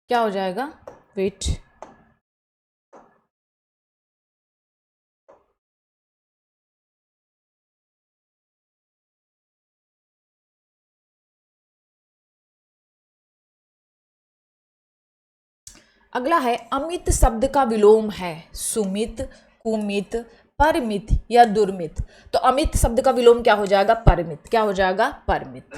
क्या हो जाएगा? वेट, अगला है अमित शब्द का विलोम है सुमित, कुमित, परमित या दुर्मित। तो अमित शब्द का विलोम क्या हो जाएगा? परमित। क्या हो जाएगा? परमित।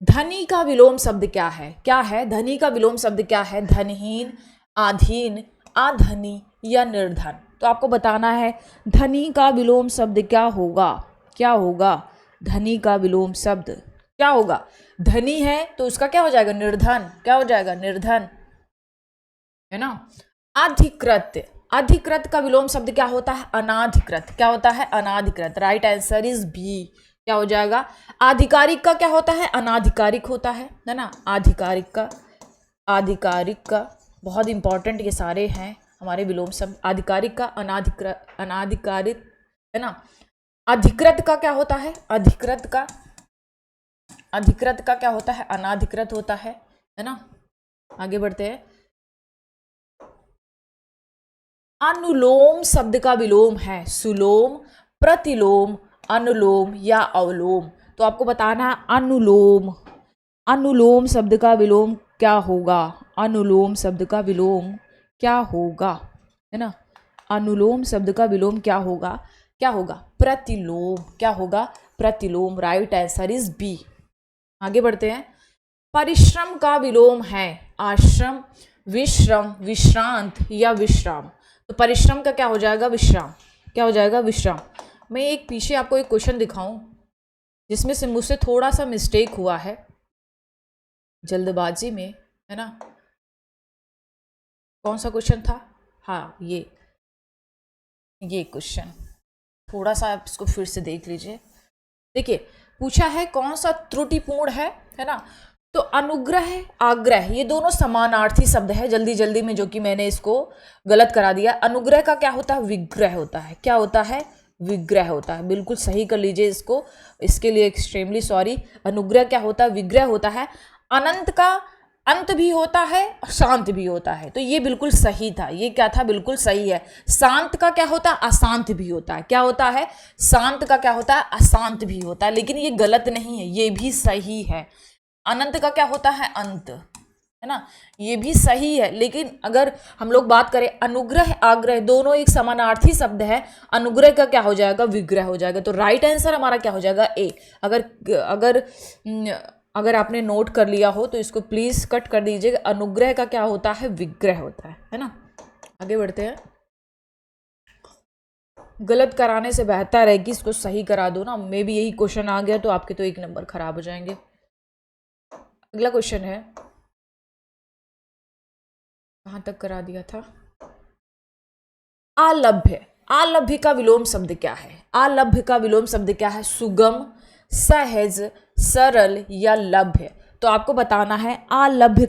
धनी का विलोम शब्द क्या है? क्या है? धनी का विलोम शब्द क्या है? धनहीन, आधीन, आधनी या निर्धन। तो आपको बताना है धनी का विलोम शब्द क्या होगा? क्या होगा? धनी का विलोम शब्द क्या होगा? धनी है तो उसका क्या हो जाएगा? निर्धन। क्या हो जाएगा? निर्धन, है ना। अधिकृत, अधिकृत का विलोम शब्द क्या होता है? अनाधिकृत। क्या होता है? अनाधिकृत। Right answer is B. क्या हो जाएगा? आधिकारिक का क्या होता है? अनाधिकारिक होता है ना। आधिकारिक का, आधिकारिक का बहुत इंपॉर्टेंट ये सारे हैं हमारे विलोम शब्द। आधिकारिक का, अनाधिकृत, अनाधिकारिक, है ना। अधिकृत का क्या होता है? अधिकृत का, अधिकृत का क्या होता है? अनाधिकृत होता है ना। आगे बढ़ते हैं। अनुलोम शब्द का विलोम है सुलोम, प्रतिलोम, अनुलोम या अवलोम। तो आपको बताना है अनुलोम, अनुलोम शब्द का विलोम क्या होगा? अनुलोम शब्द का विलोम क्या होगा, है ना। अनुलोम शब्द का विलोम क्या होगा? क्या होगा? प्रतिलोम। क्या होगा? प्रतिलोम। Right answer is B. आगे बढ़ते हैं। परिश्रम का विलोम है आश्रम, विश्रम, विश्रांत या विश्राम। तो परिश्रम का क्या हो जाएगा? विश्राम। क्या हो जाएगा? विश्राम। मैं एक पीछे आपको एक क्वेश्चन दिखाऊं जिसमें से मुझसे थोड़ा सा मिस्टेक हुआ है जल्दबाजी में, है ना। कौन सा क्वेश्चन था? हाँ, ये क्वेश्चन थोड़ा सा आप इसको फिर से देख लीजिए। देखिए, पूछा है कौन सा त्रुटिपूर्ण है ना। तो अनुग्रह, आग्रह, ये दोनों समानार्थी शब्द है। जल्दी जल्दी में जो कि मैंने इसको गलत करा दिया। अनुग्रह का क्या होता है? विग्रह होता है। क्या होता है? विग्रह होता है। बिल्कुल सही कर लीजिए इसको, इसके लिए एक्सट्रीमली सॉरी। अनुग्रह क्या होता है? विग्रह होता है। अनंत का अंत भी होता है और शांत भी होता है। तो ये बिल्कुल सही था। ये क्या था? बिल्कुल सही है। शांत का क्या होता है? अशांत भी होता है। क्या होता है? शांत का क्या होता है? अशांत भी होता है। लेकिन ये गलत नहीं है, ये भी सही है। अनंत का क्या होता है? अंत, है ना। ये भी सही है। लेकिन अगर हम लोग बात करें अनुग्रह, आग्रह, दोनों एक समानार्थी शब्द है। अनुग्रह का क्या हो जाएगा? विग्रह हो जाएगा। तो राइट आंसर हमारा क्या हो जाएगा? ए। अगर अगर आपने नोट कर लिया हो तो इसको प्लीज कट कर दीजिएगा। अनुग्रह का क्या होता है? विग्रह होता है ना। आगे बढ़ते हैं। गलत कराने से बेहतर है कि इसको सही करा दो ना। मे भी यही क्वेश्चन आ गया तो आपके तो एक नंबर खराब हो जाएंगे। अगला क्वेश्चन है, कहाँ तक करा दिया था? आलभ्य। आलभ्य का विलोम शब्द क्या है? आलभ्य का विलोम शब्द क्या है? सुगम, सहज, सरल या लभ्य। तो आपको बताना है आलभ्य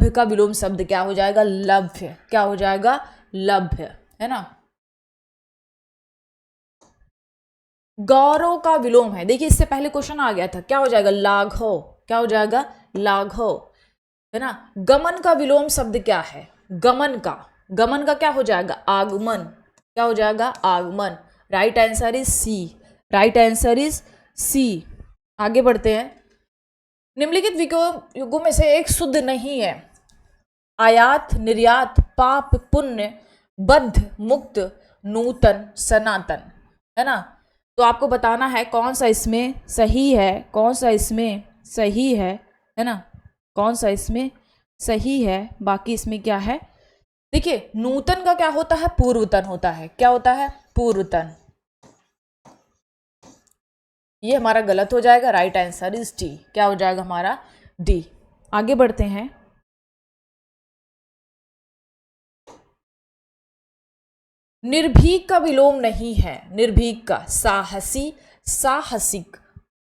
का विलोम शब्द क्या हो जाएगा? लभ्य। क्या हो जाएगा? लभ्य, है ना। गौरव का विलोम है, देखिए इससे पहले क्वेश्चन आ गया था, क्या हो जाएगा? लाघव। क्या हो जाएगा? लाघव, है ना। गमन का विलोम शब्द क्या है? गमन का क्या हो जाएगा? आगमन। क्या हो जाएगा? आगमन। Right answer is C. Right answer is C. आगे बढ़ते हैं। निम्नलिखित युगों में से एक शुद्ध नहीं है। आयात, निर्यात, पाप, पुण्य, बद्ध, मुक्त, नूतन, सनातन, है ना। तो आपको बताना है कौन सा इसमें सही है, कौन सा इसमें सही है ना, कौन सा इसमें सही है। बाकी इसमें क्या है? देखिए नूतन का क्या होता है? पूर्वतन होता है। क्या होता है? पूर्वतन। ये हमारा गलत हो जाएगा। Right answer is D. क्या हो जाएगा हमारा? डी। आगे बढ़ते हैं। निर्भीक का विलोम नहीं है। निर्भीक का साहसी, साहसिक,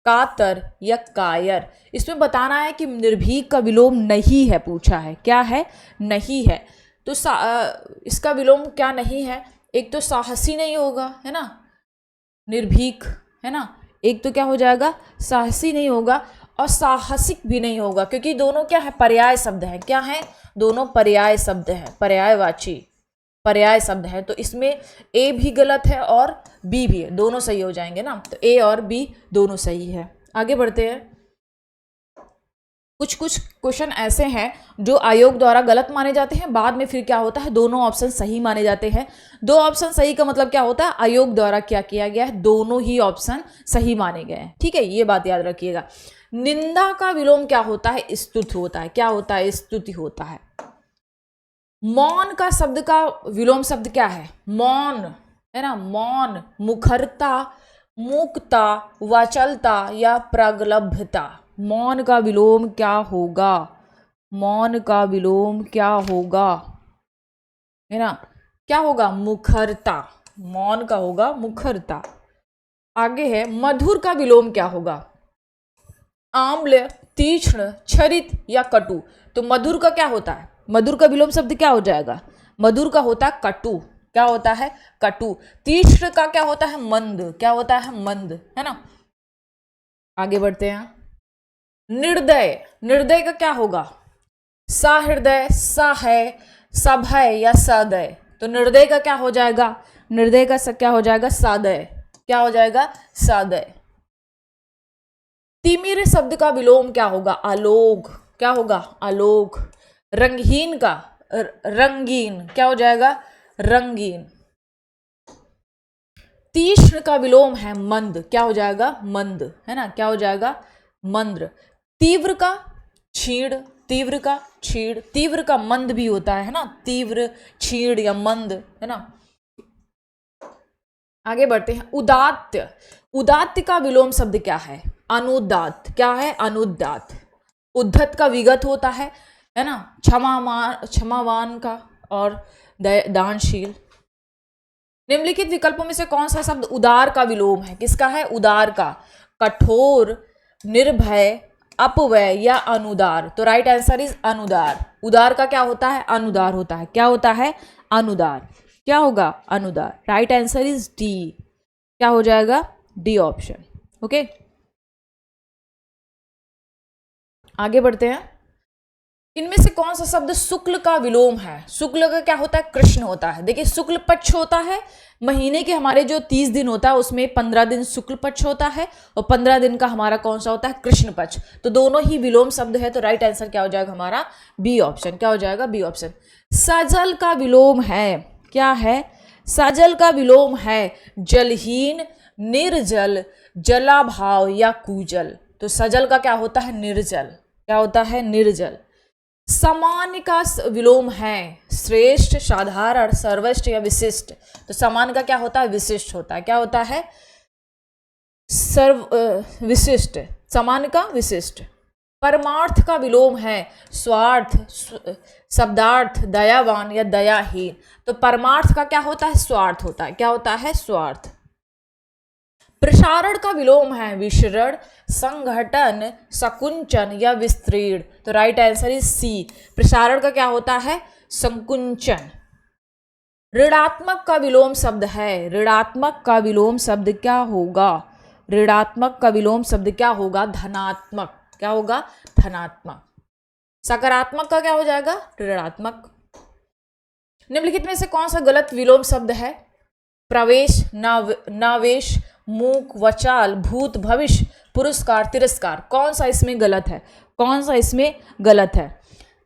कातर या कायर। इसमें बताना है कि निर्भीक का विलोम नहीं है, पूछा है। क्या है? नहीं है। तो इसका विलोम क्या नहीं है? एक तो साहसी नहीं होगा, है ना, निर्भीक, है ना। एक तो क्या हो जाएगा? साहसी नहीं होगा, और साहसिक भी नहीं होगा, क्योंकि दोनों क्या है? पर्याय शब्द हैं। क्या है? दोनों पर्याय शब्द हैं, पर्यायवाची पर्याय शब्द है। तो इसमें ए भी गलत है और बी भी है, दोनों सही हो जाएंगे ना। तो ए और बी दोनों सही है। आगे बढ़ते हैं। कुछ क्वेश्चन ऐसे हैं जो आयोग द्वारा गलत माने जाते हैं, बाद में फिर क्या होता है? दोनों ऑप्शन सही माने जाते हैं। दो ऑप्शन सही का मतलब क्या होता है? आयोग द्वारा क्या किया गया है? दोनों ही ऑप्शन सही माने गए हैं। ठीक है, ये बात याद रखिएगा। निंदा का विलोम क्या होता है? स्तुति होता है। क्या होता है? स्तुति होता है। मौन का शब्द का विलोम शब्द क्या है? मौन, है ना। मौन, मुखरता, मूकता, वाचलता या प्रगल्भता। मौन का विलोम क्या होगा? मौन का विलोम क्या होगा, है ना? क्या होगा? मुखरता। मौन का होगा मुखरता। आगे है मधुर का विलोम क्या होगा? आम्ल, तीक्ष्ण, छरित या कटु। तो मधुर का क्या होता है? मधुर का विलोम शब्द क्या हो जाएगा? मधुर का होता है कटु। क्या होता है? कटु। तीक्ष्ण का क्या होता है? मंद। क्या होता है? मंद, है ना। आगे बढ़ते हैं। निर्दय, निर्दय का क्या होगा? सहृदय, सहाय, सभय या सदय। तो निर्दय का क्या हो जाएगा? निर्दय का क्या हो जाएगा? सदय। क्या हो जाएगा? सदय। तिमिर शब्द का विलोम क्या होगा? आलोक। क्या होगा? आलोक। रंगहीन का रंगीन। क्या हो जाएगा? रंगीन। तीक्ष्ण का विलोम है मंद। क्या हो जाएगा? मंद, है ना। क्या हो जाएगा? मंद। तीव्र का क्षीण। तीव्र का क्षीण। तीव्र का मंद भी होता है ना। तीव्र, क्षीण या मंद, है ना। आगे बढ़ते हैं। उदात्त, उदात्त का विलोम शब्द क्या है? अनुदात। क्या है? अनुदात। उद्धत का विगत होता है ना। क्षमावान का और दानशील। निम्नलिखित विकल्पों में से कौन सा शब्द उदार का विलोम है? किसका है? उदार का। कठोर, निर्भय, अपव्यय या अनुदार। तो राइट आंसर इज अनुदार। उदार का क्या होता है? अनुदार होता है। क्या होता है? अनुदार। क्या होगा? अनुदार। Right answer is D. क्या हो जाएगा? D option. ओके, आगे बढ़ते हैं। इनमें से कौन सा शब्द शुक्ल का विलोम है? शुक्ल का क्या होता है? कृष्ण होता है। देखिए शुक्ल पक्ष होता है, महीने के हमारे जो 30 दिन होता है उसमें 15 दिन शुक्ल पक्ष होता है और 15 दिन का हमारा कौन सा होता है? कृष्ण पक्ष। तो दोनों ही विलोम शब्द है। तो राइट आंसर क्या हो जाएगा हमारा? B option. क्या हो जाएगा? B option. सजल का विलोम है, क्या है? सजल का विलोम है जलहीन, निर्जल, जलाभाव या कुजल। तो सजल का क्या होता है? निर्जल। क्या होता है? निर्जल। सामान्य का विलोम है श्रेष्ठ, साधारण, सर्वश्रेष्ठ या विशिष्ट। तो सामान्य का क्या होता है? विशिष्ट होता है। क्या होता है? विशिष्ट। सामान्य का विशिष्ट। परमार्थ का विलोम है स्वार्थ, शब्दार्थ, दयावान या दयाहीन। तो परमार्थ का क्या होता है? स्वार्थ होता है। क्या होता है? स्वार्थ। प्रसारण का विलोम है विसरण, संघटन, संकुंचन या विस्तीर्ण। तो राइट आंसर इज सी। प्रसारण का क्या होता है? संकुंचन। ऋणात्मक का विलोम शब्द है, ऋणात्मक का विलोम शब्द क्या होगा? ऋणात्मक का विलोम शब्द क्या होगा? धनात्मक। क्या होगा? धनात्मक। सकारात्मक का क्या हो जाएगा? ऋणात्मक। निम्नलिखित में से कौन सा गलत विलोम शब्द है? प्रवेश, नावेश, मूक, वचाल, भूत, भविष्य, पुरस्कार, तिरस्कार। कौन सा इसमें गलत है? कौन सा इसमें गलत है?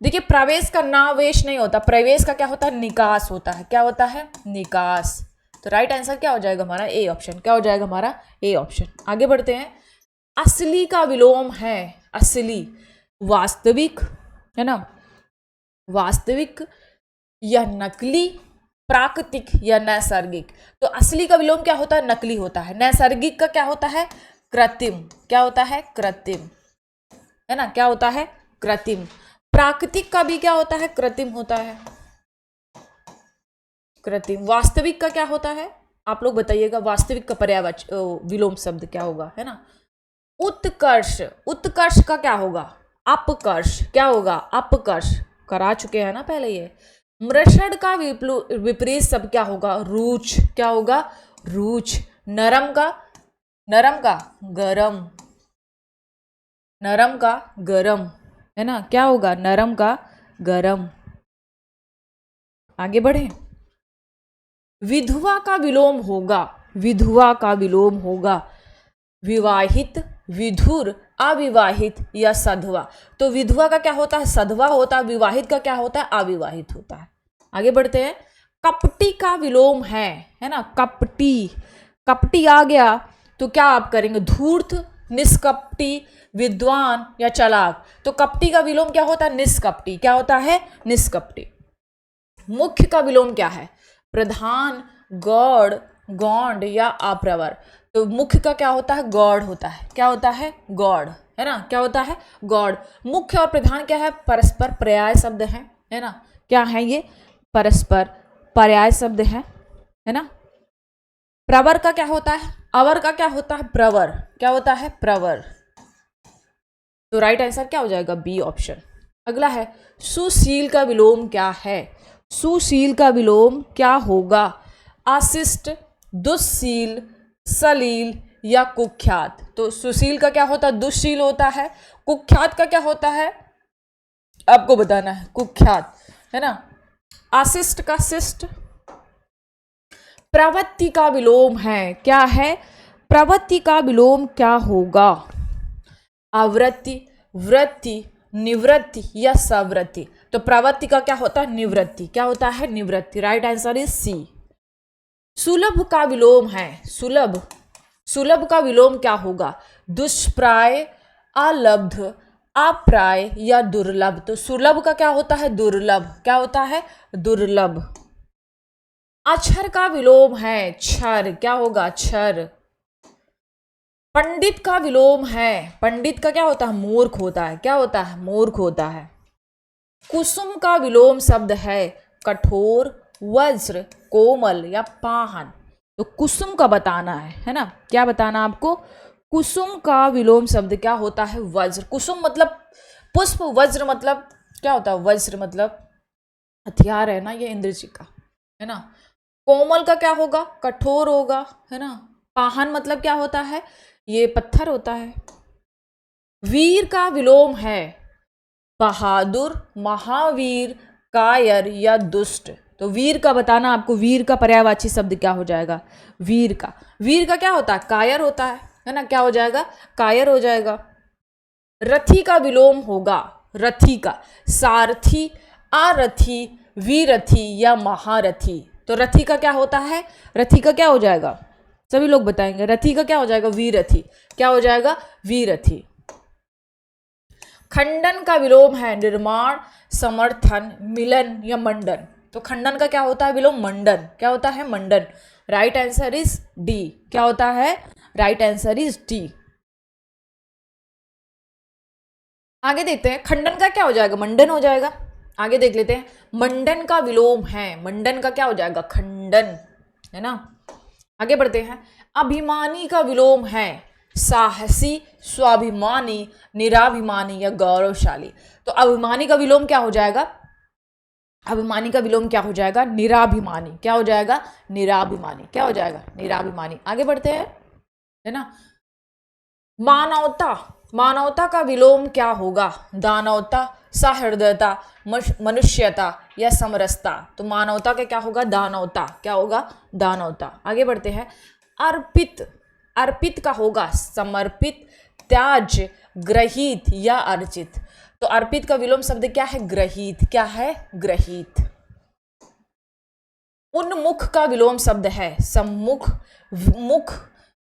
देखिए, प्रवेश का नावेश नहीं होता, प्रवेश का क्या होता है? निकास होता है। क्या होता है? निकास। तो राइट आंसर क्या हो जाएगा हमारा? A option. क्या हो जाएगा हमारा? A option. आगे बढ़ते हैं। असली का विलोम है, असली, वास्तविक, है ना, वास्तविक या नकली, प्राकृतिक या नैसर्गिक। तो असली का विलोम क्या होता है? नकली होता है। नैसर्गिक का क्या होता है? कृत्रिम। क्या होता है? कृत्रिम, है ना, क्या होता है? कृत्रिम। प्राकृतिक का भी क्या होता है? कृत्रिम होता है, कृत्रिम। वास्तविक का क्या होता है? आप लोग बताइएगा, वास्तविक का पर्यायवाची विलोम शब्द क्या होगा, है ना? उत्कर्ष, उत्कर्ष का क्या होगा? अपकर्ष। क्या होगा? अपकर्ष। करा चुके हैं ना पहले ये। मृषण का विपरीत शब्द क्या होगा? रुच। क्या होगा? रुच। नरम का, नरम का गरम, नरम का गरम, है ना, क्या होगा? नरम का गरम। आगे बढ़े। विधवा का विलोम होगा, विधवा का विलोम होगा विवाहित, विधुर, अविवाहित या सधवा। तो विधवा का क्या होता है? सधवा होता है। विवाहित का क्या होता है? अविवाहित होता है। आगे बढ़ते हैं। कपटी का विलोम है ना, कपटी। कपटी आ गया तो क्या आप करेंगे? धूर्त, निष्कपटी, विद्वान या चालाक। तो कपटी का विलोम क्या होता है? निष्कपटी। क्या होता है? निष्कपटी। मुख्य का विलोम क्या है? प्रधान, गौड़, गौंड या अप्रवर। तो मुख्य का क्या होता है? गौड़ होता है। क्या होता है? गौड़, है ना, क्या होता है? गौड़। मुख्य और प्रधान क्या है? परस्पर पर्याय शब्द है ना, क्या है ये? परस्पर पर्याय शब्द है ना। प्रवर का क्या होता है? अवर का क्या होता है? प्रवर। क्या होता है? प्रवर। तो राइट आंसर क्या हो जाएगा? B option. अगला है, सुशील का विलोम क्या है? सुशील का विलोम क्या होगा? अशिष्ट, दुश्शील, सलील या कुख्यात। तो सुशील का क्या होता है? दुश्शील होता है। कुख्यात का क्या होता है? आपको बताना है, कुख्यात, है ना। अशिष्ट का शिष्ट। प्रवृत्ति का विलोम है, क्या है? प्रवृत्ति का विलोम क्या होगा? आवृत्ति, वृत्ति, निवृत्ति या सवृत्ति। तो प्रवृत्ति का क्या होता है? निवृत्ति। क्या होता है? निवृत्ति। Right answer is C. सुलभ का विलोम है, सुलभ, सुलभ का विलोम क्या होगा? दुष्प्राय, अलब्ध, अप्राय या दुर्लभ। तो सुलभ का क्या होता है? दुर्लभ। क्या होता है? दुर्लभ। अक्षर का विलोम है क्षर। क्या होगा? क्षर। पंडित का विलोम है, पंडित का क्या होता है? मूर्ख होता है। क्या होता है? मूर्ख होता है। कुसुम का विलोम शब्द है कठोर, वज्र, कोमल या पाहन। तो कुसुम का बताना है ना, क्या बताना आपको? कुसुम का विलोम शब्द क्या होता है? वज्र। कुसुम मतलब पुष्प, वज्र मतलब क्या होता है? वज्र मतलब हथियार है ना, ये इंद्र जी का, है ना। कोमल का क्या होगा? कठोर होगा, है ना। पाहन मतलब क्या होता है? ये पत्थर होता है। वीर का विलोम है बहादुर, महावीर, कायर या दुष्ट। तो वीर का बताना आपको, वीर का पर्यायवाची शब्द क्या हो जाएगा? वीर का, वीर का क्या होता है? कायर होता है ना, क्या हो जाएगा? कायर हो जाएगा। रथी का विलोम होगा, रथी का सारथी, आरथी, वीरथी या महारथी। तो रथी का क्या होता है? रथी का क्या हो जाएगा? सभी लोग बताएंगे। रथी का क्या हो जाएगा? वीरथी। क्या हो जाएगा? वीरथी। खंडन का विलोम है निर्माण, समर्थन, मिलन या मंडन। तो खंडन का क्या होता है विलोम? मंडन। क्या होता है? मंडन। Right answer is D. क्या होता है? Right answer is D. आगे देखते हैं, खंडन का क्या हो जाएगा? मंडन हो जाएगा। आगे देख लेते हैं, मंडन का विलोम है, मंडन का क्या हो जाएगा? खंडन, है ना। आगे बढ़ते हैं, अभिमानी का विलोम है साहसी, स्वाभिमानी, निराभिमानी या गौरवशाली। तो अभिमानी का विलोम क्या हो जाएगा? अभिमानी का विलोम क्या हो जाएगा? निराभिमानी। क्या हो जाएगा? निराभिमानी। क्या हो जाएगा? निराभिमानी। आगे बढ़ते हैं, है ना। मानवता, मानवता का विलोम क्या होगा? दानवता, सहृदयता, मनुष्यता या समरसता। तो मानवता का क्या होगा? दानवता। क्या होगा? दानवता। आगे बढ़ते हैं। अर्पित, अर्पित का होगा समर्पित, त्याज्य, ग्रहीत या अर्चित। तो अर्पित का विलोम शब्द क्या है? ग्रहीत। क्या है? ग्रहीत। उन्मुख का विलोम शब्द है सम्मुख, मुख,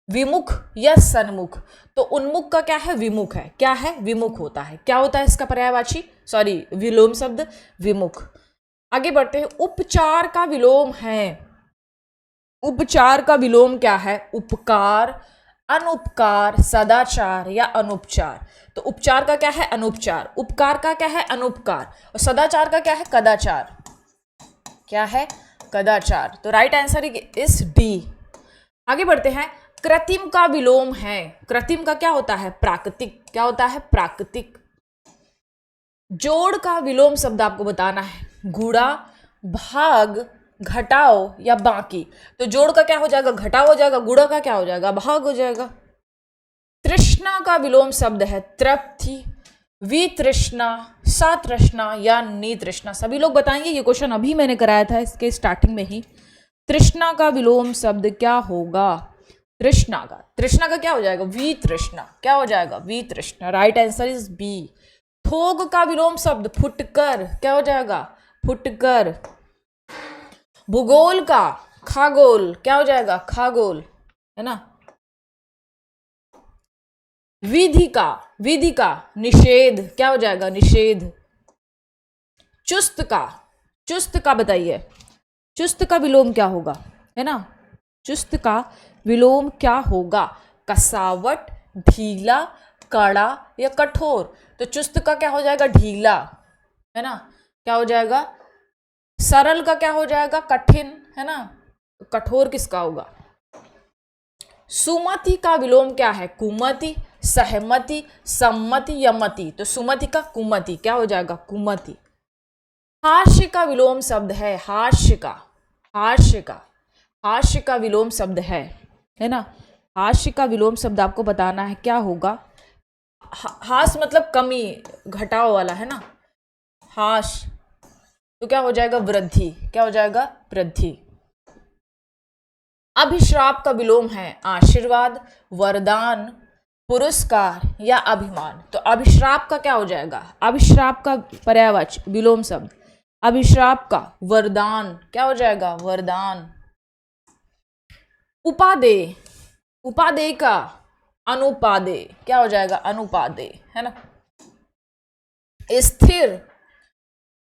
विमुख या सन्मुख। तो उन्मुख का क्या है? विमुख है। क्या है? विमुख होता है। क्या होता है इसका पर्यायवाची, सॉरी विलोम शब्द? विमुख। आगे बढ़ते हैं। उपचार का विलोम है, उपचार का विलोम क्या है? उपकार, अनुपकार, सदाचार या अनुपचार। तो उपचार का क्या है? अनुपचार। उपकार का क्या है? अनुपकार। और सदाचार का क्या है? कदाचार। क्या है? कदाचार। तो राइट आंसर इज डी। आगे बढ़ते हैं। कृत्रिम का विलोम है, कृत्रिम का क्या होता है? प्राकृतिक। क्या होता है? प्राकृतिक। जोड़ का विलोम शब्द आपको बताना है, गुणा, भाग, घटाओ या बाकी। तो जोड़ का क्या हो जाएगा? घटाओ हो जाएगा। गुणा का क्या हो जाएगा? भाग हो जाएगा। तृष्णा का विलोम शब्द है तृप्ति, वितृष्णा, सतृष्णा या नितृष्णा। सभी लोग बताएंगे, ये क्वेश्चन अभी मैंने कराया था इसके स्टार्टिंग में ही। तृष्णा का विलोम शब्द क्या होगा? तृष्णा का, तृष्णा का क्या हो जाएगा? वितृष्णा। क्या हो जाएगा? वितृष्णा। Right answer is B. थोक का विलोम शब्द फुटकर। क्या हो जाएगा? फुटकर। भूगोल का खगोल। क्या हो जाएगा? खगोल, है ना। विधि का, विधि का निषेध। क्या हो जाएगा? निषेध। चुस्त का, चुस्त का बताइए, चुस्त का विलोम क्या होगा? है ना, चुस्त का विलोम क्या होगा? कसावट, ढीला, कड़ा या कठोर। तो चुस्त का क्या हो जाएगा? ढीला, है ना। क्या हो जाएगा? सरल का क्या हो जाएगा? कठिन, है ना। कठोर किसका होगा? सुमति का विलोम क्या है? कुमति, सहमति, सम्मति या मति। तो सुमति का कुमति। क्या हो जाएगा? कुमति। हास्य का विलोम शब्द है हास्य का, हास्य का, हास्य का विलोम शब्द है ना। हास्य का विलोम शब्द आपको बताना है, क्या होगा? हास मतलब कमी, घटाव वाला, है ना। हास तो क्या हो जाएगा? वृद्धि। क्या हो जाएगा? वृद्धि। अभिश्राप का विलोम है आशीर्वाद, वरदान, पुरस्कार या अभिमान। तो अभिश्राप का क्या हो जाएगा? अभिश्राप का पर्यायवाची विलोम शब्द, अभिश्राप का वरदान। क्या हो जाएगा? वरदान। उपादेय, उपादेय का अनुपादेय। क्या हो जाएगा? अनुपादेय, है ना। स्थिर,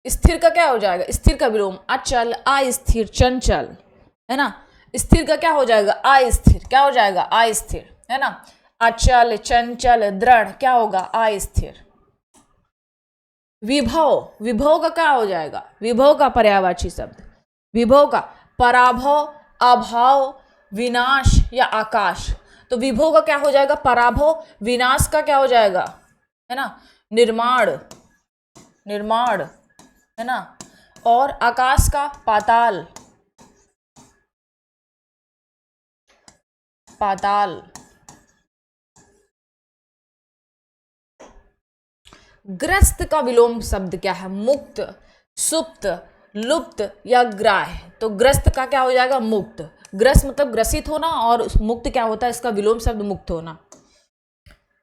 स्थिर का क्या हो जाएगा? स्थिर का विलोम अचल, अस्थिर, चंचल, है ना। स्थिर का क्या हो जाएगा? अस्थिर। क्या हो जाएगा? अस्थिर, है ना। अचल, चंचल, दृढ़ क्या होगा? अस्थिर। विभव, विभव का क्या हो जाएगा? विभव का पर्यायवाची शब्द, विभव का पराभव, अभाव, विनाश या आकाश। तो विभव का क्या हो जाएगा? पराभव। विनाश का क्या हो जाएगा? है ना, निर्माण, निर्माण, है ना। और आकाश का पाताल, पाताल। ग्रस्त का विलोम शब्द क्या है? मुक्त, सुप्त, लुप्त या ग्राह्य। तो ग्रस्त का क्या हो जाएगा? मुक्त। ग्रस्त मतलब ग्रसित होना, और मुक्त क्या होता है? इसका विलोम शब्द मुक्त होना।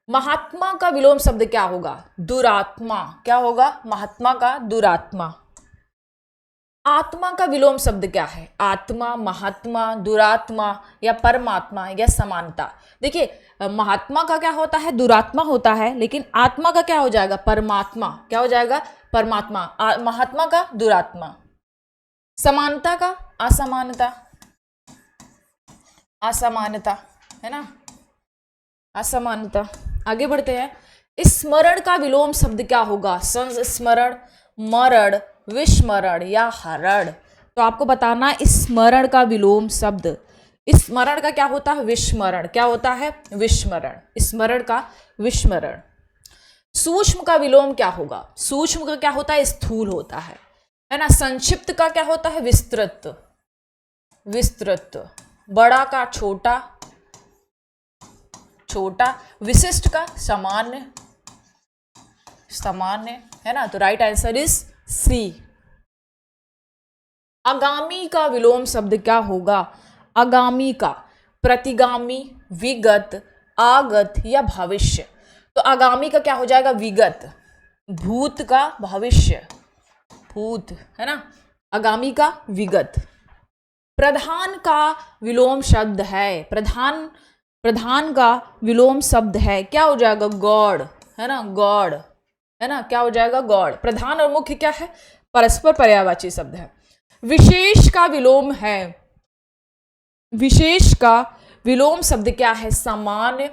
महात्मा का विलोम शब्द क्या होगा? दुरात्मा। क्या होगा? महात्मा का दुरात्मा। आत्मा का विलोम शब्द क्या है? आत्मा, महात्मा, दुरात्मा या परमात्मा या समानता। देखिए, महात्मा का क्या होता है? दुरात्मा होता है, लेकिन आत्मा का क्या हो जाएगा? परमात्मा। क्या हो जाएगा? परमात्मा। महात्मा का दुरात्मा। समानता का असमानता, असमानता, है ना, असमानता। आगे बढ़ते हैं। स्मरण का विलोम शब्द क्या होगा? संस्मरण, मरण, विस्मरण या हरण। तो आपको बताना स्मरण का विलोम शब्द स्मरण का क्या होता है? विस्मरण। क्या होता है? विस्मरण। स्मरण का विस्मरण। सूक्ष्म का विलोम क्या होगा? सूक्ष्म का क्या होता है? स्थूल होता है ना। संक्षिप्त का क्या होता है? विस्तृत। विस्तृत। बड़ा का छोटा, छोटा। विशिष्ट का सामान्य, सामान्य, है ना। तो राइट आंसर इज सी। आगामी का विलोम शब्द क्या होगा? आगामी का प्रतिगामी, विगत, आगत या भविष्य। तो आगामी का क्या हो जाएगा? विगत। भूत का भविष्य, भूत, है ना। आगामी का विगत। प्रधान का विलोम शब्द है, प्रधान, प्रधान का विलोम शब्द है, क्या हो जाएगा? गॉड, है ना, गॉड, है ना। क्या हो जाएगा? गॉड। प्रधान और मुख्य क्या है? परस्पर पर्यायवाची शब्द है। विशेष का विलोम है, विशेष का विलोम शब्द क्या है? सामान्य,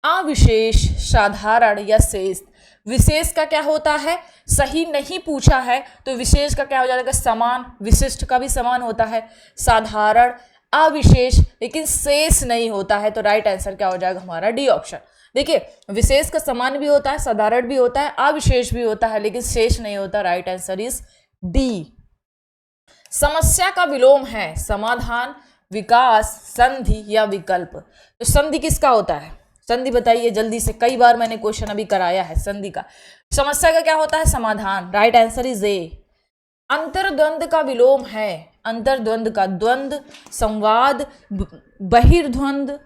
अविशेष, साधारण या शेष। विशेष का क्या होता है? सही नहीं पूछा है तो विशेष का क्या हो जाएगा? समान। विशिष्ट का भी समान होता है। साधारण, अविशेष, लेकिन शेष नहीं होता है। तो राइट आंसर क्या हो जाएगा हमारा? D option. देखिए, विशेष का समान भी होता है, साधारण भी होता है, अविशेष भी होता है, लेकिन शेष नहीं होता। Right answer is D. समस्या का विलोम है समाधान, विकास, संधि या विकल्प। तो संधि किसका होता है? संधि बताइए जल्दी से, कई बार मैंने क्वेश्चन अभी कराया है संधि का। समस्या का क्या होता है? समाधान। Right answer is A. अंतर्द्वंद का विलोम है, अंतर्द्वंद का द्वंद, संवाद, बहिर्द्वंद,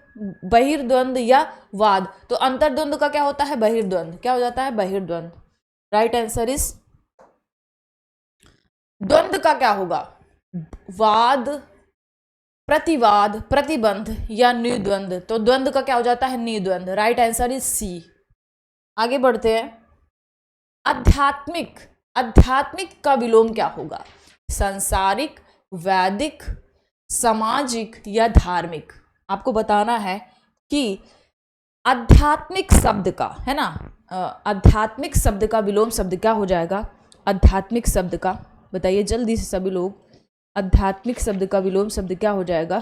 बहिर्द्वंद या वाद। तो अंतर्द्वंद का क्या होता है? बहिर्द्वंद। क्या हो जाता है? बहिर्द्वंद। राइट आंसर इज, द्वंद का क्या होगा? वाद, प्रतिवाद, प्रतिबंध या निद्वंद। तो द्वंद का क्या हो जाता है? निद्वंद। Right answer is C. आगे बढ़ते हैं। आध्यात्मिक, आध्यात्मिक का विलोम क्या होगा? सांसारिक, वैदिक, सामाजिक या धार्मिक। आपको बताना है कि आध्यात्मिक शब्द का, है ना, आध्यात्मिक शब्द का विलोम शब्द क्या हो जाएगा? आध्यात्मिक शब्द का बताइए जल्दी से सभी लोग। आध्यात्मिक शब्द का विलोम शब्द क्या हो जाएगा?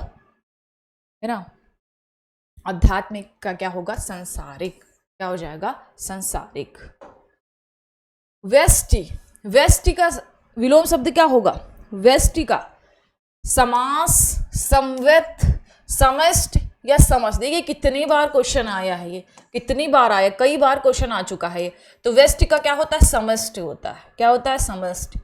है ना, आध्यात्मिक का क्या होगा? संसारिक। क्या हो जाएगा? संसारिक। व्यष्टि, व्यष्टि का विलोम शब्द क्या होगा? व्यष्टि का समास, समवेत, समष्टि या समस्त। देखिए कितनी बार क्वेश्चन आया है, ये कितनी बार आया, कई बार क्वेश्चन आ चुका है ये। तो व्यष्टि का क्या होता है? समष्टि होता है। क्या होता है? समष्टि।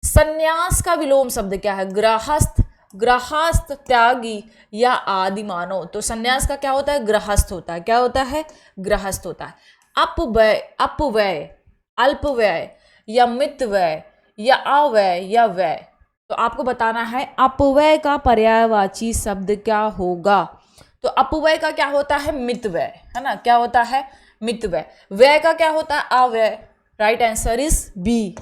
संन्यास का विलोम शब्द क्या है? गृहस्थ, गृहस्थ, त्यागी या आदि मानव। तो संन्यास का क्या होता है? गृहस्थ होता है। क्या होता है? गृहस्थ होता है। अपव्यय, अपव्यय, अल्पव्यय या मितव्यय या अव्यय या व्यय। तो आपको बताना है अपव्यय का पर्यायवाची शब्द क्या होगा? तो अपव्यय का क्या होता है? मितव्यय, है ना। क्या होता है? मितव्यय। व्यय का क्या होता है? अव्यय। Right answer is B.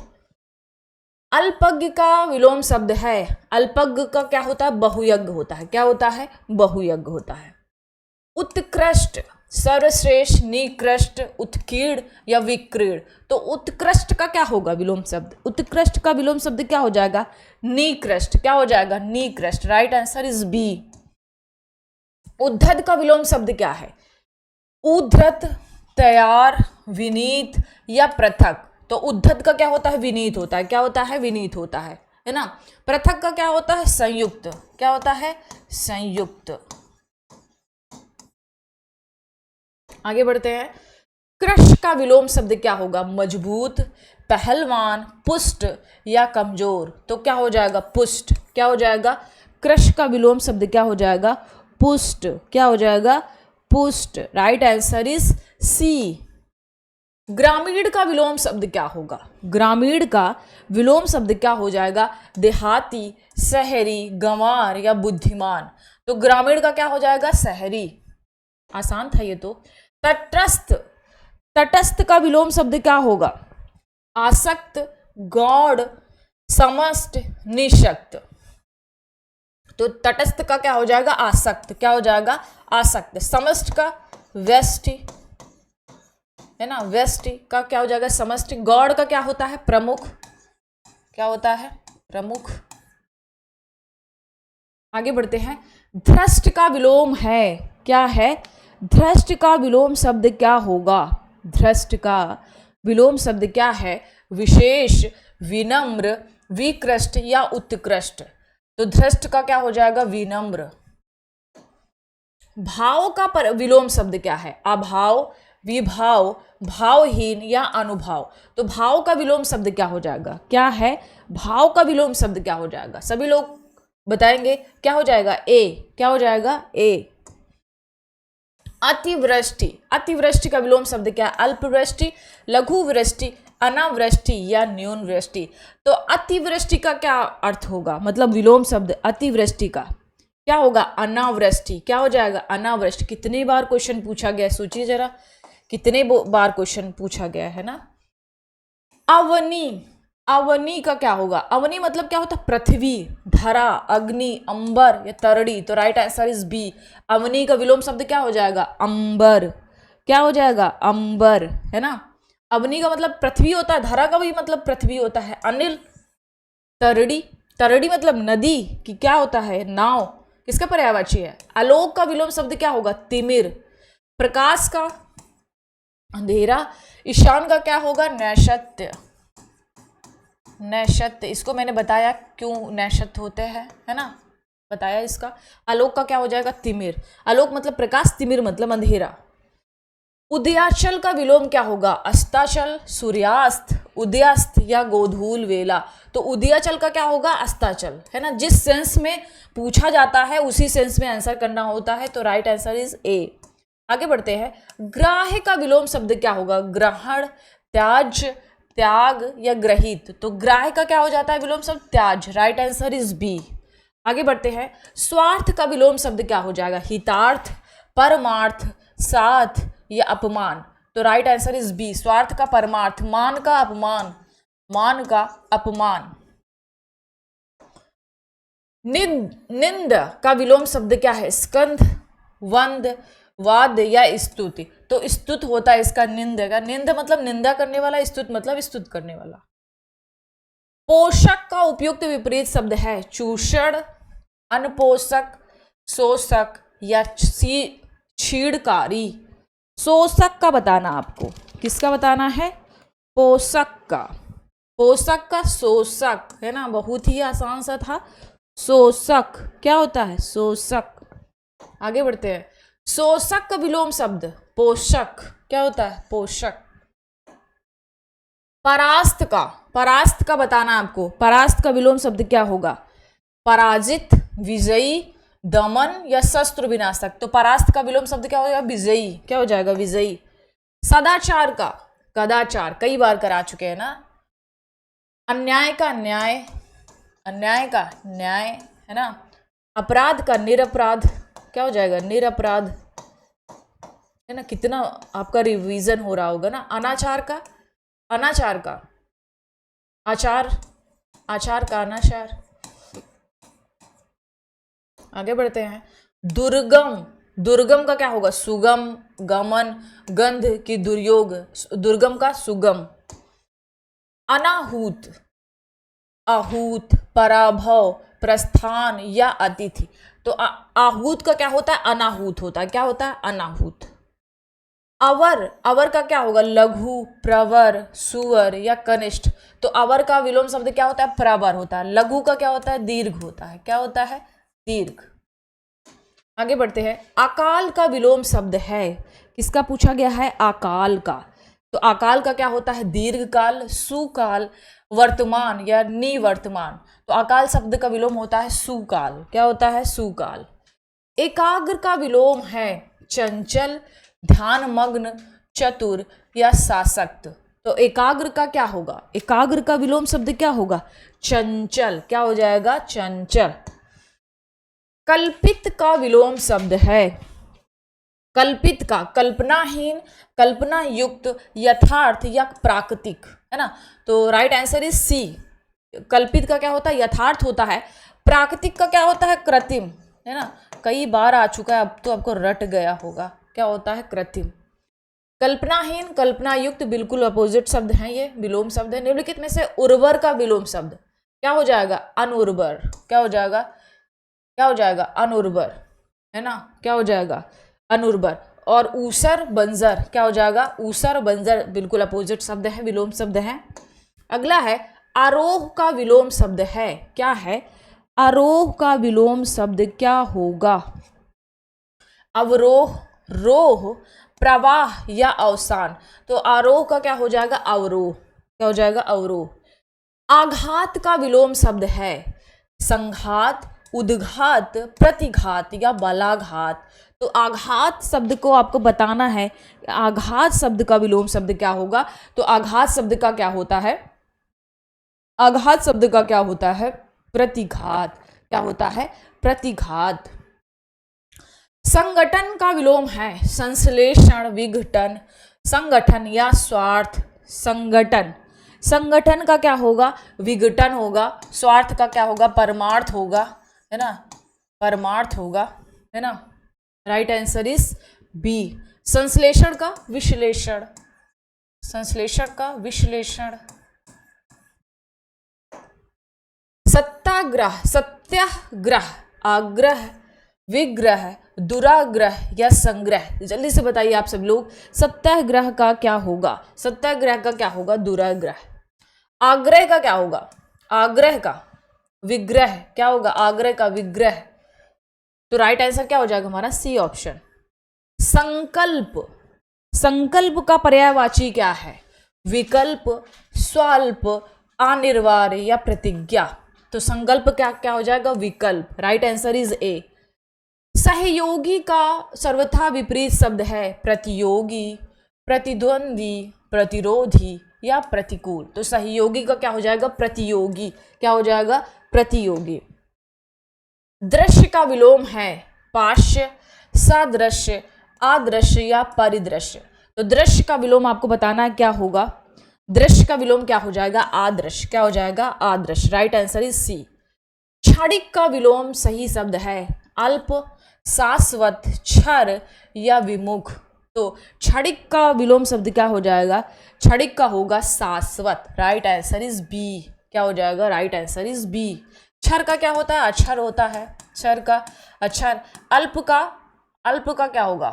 अल्पज्ञ का विलोम शब्द है, अल्पज्ञ का क्या होता है? बहुयज्ञ होता है। क्या होता है? बहुयज्ञ होता है। उत्कृष्ट, सर्वश्रेष्ठ, निकृष्ट, उत्कीर्ण या विकीर्ण। तो उत्कृष्ट का क्या होगा विलोम शब्द? उत्कृष्ट का विलोम शब्द क्या हो जाएगा? निकृष्ट। क्या हो जाएगा? निकृष्ट। Right answer is B. उद्धत का विलोम शब्द क्या है? उद्धत, तैयार, विनीत या पृथक। तो उद्धत का क्या होता है? विनीत होता है। क्या होता है? विनीत होता है ना। पृथक का क्या होता है? संयुक्त। क्या होता है? संयुक्त। आगे बढ़ते हैं। कृश का विलोम शब्द क्या होगा? मजबूत, पहलवान, पुष्ट या कमजोर। तो क्या हो जाएगा? पुष्ट। क्या हो जाएगा? कृश का विलोम शब्द क्या हो जाएगा? पुष्ट। क्या हो जाएगा? पुष्ट। Right answer is C. ग्रामीण का विलोम शब्द क्या होगा? ग्रामीण का विलोम शब्द क्या हो जाएगा? देहाती, शहरी, गंवार या बुद्धिमान। तो ग्रामीण का क्या हो जाएगा? शहरी। आसान था ये तो। तटस्थ, तटस्थ का विलोम शब्द क्या होगा? आसक्त, गौड़, समस्त, निशक्त। तो तटस्थ का क्या हो जाएगा? आसक्त। क्या हो जाएगा? आसक्त। समस्त का व्यष्टि, है ना, व्यष्टि का क्या हो जाएगा? समष्टि। गौड़ का क्या होता है? प्रमुख। क्या होता है? प्रमुख। आगे बढ़ते हैं। धृष्ट का विलोम है, क्या है? धृष्ट का विलोम शब्द क्या होगा? धृष्ट का विलोम शब्द क्या है? विशेष, विनम्र, विकृष्ट या उत्कृष्ट। तो धृष्ट का क्या हो जाएगा? विनम्र। भाव का विलोम शब्द क्या है? अभाव, विभाव, भावहीन या अनुभाव। तो भाव का विलोम शब्द क्या हो जाएगा? क्या है? भाव का विलोम शब्द क्या हो जाएगा? सभी लोग बताएंगे। क्या हो जाएगा? ए। क्या हो जाएगा? ए। अतिवृष्टि, अतिवृष्टि का विलोम शब्द क्या है? अल्पवृष्टि, लघु वृष्टि, अनावृष्टि या न्यून वृष्टि। तो अतिवृष्टि का क्या अर्थ होगा? मतलब विलोम शब्द अतिवृष्टि का क्या होगा? अनावृष्टि। क्या हो जाएगा? अनावृष्टि। कितने बार क्वेश्चन पूछा गया, सोचिए जरा, कितने बार क्वेश्चन पूछा गया है ना। अवनी, अवनी का क्या होगा? अवनी मतलब क्या होता है? पृथ्वी, धरा, अग्नि, अंबर या तरड़ी। तो राइट आंसर इज बी। अवनी का विलोम शब्द क्या हो जाएगा? अंबर। क्या हो जाएगा? अंबर, है ना। अवनी का मतलब पृथ्वी होता है, धरा का भी मतलब पृथ्वी होता है। अनिल, तरड़ी, तरड़ी मतलब नदी की क्या होता है? नाव। किसका पर्यायवाची है? आलोक का विलोम शब्द क्या होगा? तिमिर। प्रकाश का अंधेरा। ईशान का क्या होगा? नैशत्य, नैशत्य। इसको मैंने बताया क्यों नैशत्य होते हैं, है ना, बताया इसका। आलोक का क्या हो जाएगा? तिमिर। आलोक मतलब प्रकाश, तिमिर मतलब अंधेरा। उदयाचल का विलोम क्या होगा? अस्ताचल, सूर्यास्त, उदयास्त या गोधूल वेला। तो उदयाचल का क्या होगा? अस्ताचल, है ना। जिस सेंस में पूछा जाता है उसी सेंस में आंसर करना होता है। तो राइट आंसर इज ए। आगे बढ़ते हैं। ग्राह्य का विलोम शब्द क्या होगा? ग्रहण, त्याज्य, त्याग या ग्रहित। तो ग्राह्य का क्या हो जाता है विलोम शब्द? त्याज। Right answer is B. आगे बढ़ते हैं। स्वार्थ का विलोम शब्द क्या हो जाएगा? हितार्थ, परमार्थ, साथ या अपमान। तो राइट आंसर इज बी। स्वार्थ का परमार्थ, मान का अपमान, मान का अपमान। निंद का विलोम शब्द क्या है? स्कंध, वंद, वाद या स्तुति। तो स्तुत होता है इसका निंद का। निंद मतलब निंदा करने वाला, स्तुत मतलब स्तुत करने वाला। पोषक का उपयुक्त विपरीत शब्द है चूषण, अनपोषक, शोषक या छीड़कारी। शोषक का बताना आपको। किसका बताना है? पोषक का। पोषक का शोषक, है ना, बहुत ही आसान सा था। शोषक क्या होता है? शोषक। आगे बढ़ते हैं। शोषक का विलोम शब्द पोषक क्या होता है? पोषक। परास्त का, परास्त का बताना आपको। परास्त का विलोम शब्द क्या होगा? पराजित, विजयी, दमन या शस्त्र विनाशक। तो परास्त का विलोम शब्द क्या होगा? विजयी। क्या हो जाएगा? विजयी। सदाचार का कदाचार, कई बार करा चुके हैं ना। अन्याय का न्याय, अन्याय का न्याय, है ना। अपराध का निरपराध, क्या हो जाएगा? निरपराध, है ना। कितना आपका रिवीजन हो रहा होगा ना। अनाचार का, अनाचार का आचार, आचार का अनाचार। आगे बढ़ते हैं। दुर्गम, दुर्गम का क्या होगा? सुगम, गमन, गंध की दुर्योग। दुर्गम का सुगम। अनाहूत, आहूत, पराभव, प्रस्थान या अतिथि। तो आहूत का क्या होता है? अनाहूत होता है। क्या होता है? अनाहूत। अवर, अवर का क्या होगा? लघु, प्रवर, सुवर या कनिष्ठ। तो अवर का विलोम शब्द क्या होता है? प्रवर होता है। लघु का क्या होता है? दीर्घ होता है। क्या होता है? दीर्घ। आगे बढ़ते हैं। अकाल का विलोम शब्द है, किसका पूछा गया है? अकाल का। तो अकाल का क्या होता है? दीर्घकाल, सुकाल, वर्तमान या निवर्तमान। तो अकाल शब्द का विलोम होता है सुकाल। क्या होता है? सुकाल। एकाग्र का विलोम है चंचल, ध्यानमग्न, चतुर या साशक्त। तो एकाग्र का क्या होगा? एकाग्र का विलोम शब्द क्या होगा? चंचल। क्या हो जाएगा? चंचल। कल्पित का विलोम शब्द है, कल्पित का कल्पनाहीन, कल्पना युक्त, यथार्थ या प्राकृतिक, है ना। तो राइट आंसर इज सी। कल्पित का क्या होता है? यथार्थ होता है। प्राकृतिक का क्या होता है? कृत्रिम, है ना। कई बार आ चुका है, अब तो आपको रट गया होगा। क्या होता है? कृत्रिम। कल्पनाहीन, कल्पना युक्त बिल्कुल अपोजिट शब्द हैं, ये विलोम शब्द है। निम्नलिखित में से उर्वर का विलोम शब्द क्या हो जाएगा? अनुर्वर। क्या हो जाएगा? क्या हो जाएगा, अनुर्वर, है ना, क्या हो जाएगा, अनुर्वर। और ऊसर बंजर क्या हो जाएगा, ऊसर बंजर, बिल्कुल अपोजिट शब्द है, विलोम शब्द है। अगला है आरोह का विलोम शब्द है, क्या है, आरोह का विलोम शब्द क्या होगा, अवरोह, रोह, प्रवाह या अवसान। तो आरोह का क्या हो जाएगा, अवरोह, क्या हो जाएगा, अवरोह। आघात का विलोम शब्द है संघात, उद्घात, प्रतिघात या बलाघात। तो आघात शब्द को आपको बताना है, आघात शब्द का विलोम शब्द क्या होगा। तो आघात शब्द का क्या होता है, आघात शब्द का क्या होता है, प्रतिघात, क्या होता है, प्रतिघात। संगठन का विलोम है संश्लेषण, विघटन, संगठन या स्वार्थ। संगठन, संगठन का क्या होगा, विघटन होगा। स्वार्थ का क्या होगा, परमार्थ होगा, है ना, परमार्थ होगा, है ना। Right answer is B. संश्लेषण का विश्लेषण, संश्लेषण का विश्लेषण। सत्याग्रह, सत्याग्रह, आग्रह, विग्रह, दुराग्रह या संग्रह। जल्दी से बताइए आप सब लोग, सत्याग्रह का क्या होगा, सत्याग्रह का क्या होगा, दुराग्रह। आग्रह का क्या होगा, आग्रह का विग्रह, क्या होगा, आग्रह का विग्रह। तो राइट आंसर क्या हो जाएगा हमारा, सी ऑप्शन। संकल्प, संकल्प का पर्यायवाची क्या है, विकल्प, स्वाल्प, अनिवार्य या प्रतिज्ञा। तो संकल्प क्या क्या हो जाएगा, विकल्प। राइट आंसर इज ए। सहयोगी का सर्वथा विपरीत शब्द है प्रतियोगी, प्रतिद्वंदी, प्रतिरोधी या प्रतिकूल। तो सहयोगी का क्या हो जाएगा, प्रतियोगी, क्या हो जाएगा, प्रतियोगी। दृश्य का विलोम है पार्श्व, सादृश्य, आदृश्य या परिदृश्य। तो दृश्य का विलोम आपको बताना है क्या होगा, दृश्य का विलोम क्या हो जाएगा, आदृश्य, क्या हो जाएगा, आदृश्य। Right answer is C. क्षणिक का विलोम सही शब्द है अल्प, शाश्वत, क्षर या विमुख। तो क्षणिक का विलोम शब्द क्या हो जाएगा, क्षणिक का होगा शाश्वत। राइट आंसर इज बी, क्या हो जाएगा, राइट आंसर इज बी। क्षर का क्या होता है, अक्षर होता है, क्षर का अक्षर। अल्प का क्या होगा,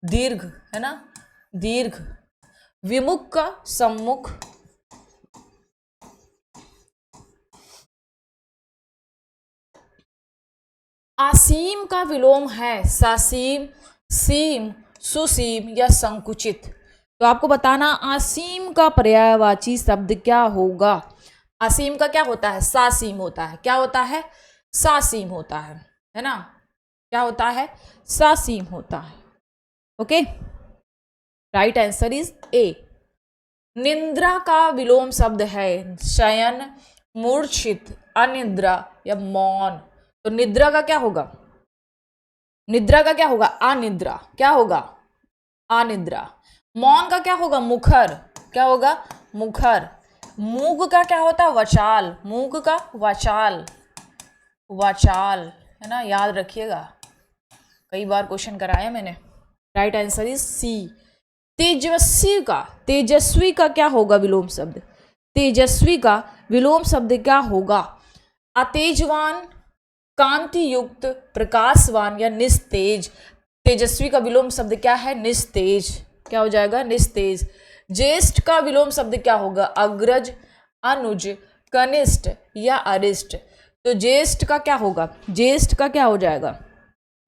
दीर्घ, है ना, दीर्घ। विमुख का सम्मुख। असीम का विलोम है ससीम, सीम, सुसीम या संकुचित। तो आपको बताना असीम का पर्यायवाची शब्द क्या होगा। असीम का क्या होता है, सासीम होता है, क्या होता है, सासीम होता है ना, क्या होता है, सासीम होता है। Okay, right answer is A. निंद्रा का विलोम शब्द है शयन, मूर्छित, अनिद्रा या मौन। तो निद्रा का क्या होगा, निद्रा का क्या होगा, अनिद्रा, क्या होगा, अनिद्रा। मौन का क्या होगा, मुखर, क्या होगा, मुखर। मूक का क्या होता है, वचाल, मूक का वचाल, वाचाल, है ना, याद रखिएगा, कई बार क्वेश्चन कराया मैंने। Right answer is C. तेजस्वी का क्या होगा विलोम शब्द, तेजस्वी का विलोम शब्द क्या होगा, अतेजवान, कांति युक्त, प्रकाशवान या निस्तेज। तेजस्वी का विलोम शब्द क्या है, निस्तेज, क्या हो जाएगा, निस्तेज। ज्येष्ठ का विलोम शब्द क्या होगा, अग्रज, अनुज, कनिष्ठ या अरिष्ट। तो ज्येष्ठ का क्या होगा, ज्येष्ठ का क्या हो जाएगा,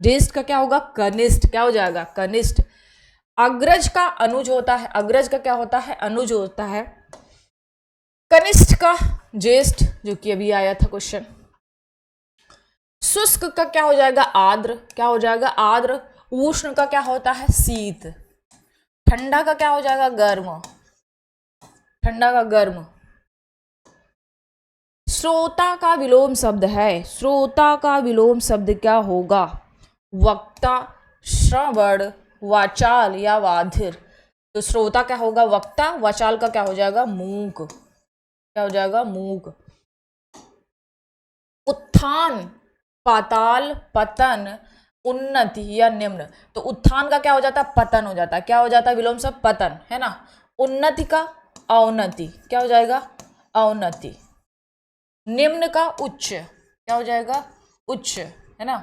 ज्येष्ठ का क्या होगा, कनिष्ठ, क्या हो जाएगा, कनिष्ठ। अग्रज का अनुज होता है, अग्रज का क्या होता है, अनुज होता है। कनिष्ठ का ज्येष्ठ, जो कि अभी आया था क्वेश्चन। शुष्क का क्या हो जाएगा, आर्द्र, क्या हो जाएगा, आर्द्र। उष्ण का क्या होता है, शीत। ठंडा का क्या हो जाएगा, गर्म, ठंडा का गर्म। श्रोता का विलोम शब्द है, श्रोता का विलोम शब्द क्या होगा, वक्ता, श्रवण, वाचाल या वाधिर। तो श्रोता क्या होगा, वक्ता, वाचाल का क्या हो जाएगा, मूक, क्या हो जाएगा, मूक। उत्थान, पाताल, पतन, उन्नति या निम्न। तो उत्थान का क्या हो जाता है, पतन हो जाता है, क्या हो जाता है, विलोम शब्द पतन, है ना। उन्नति का अवनति, क्या हो जाएगा, अवनति। निम्न का उच्च, क्या हो जाएगा, उच्च, है ना।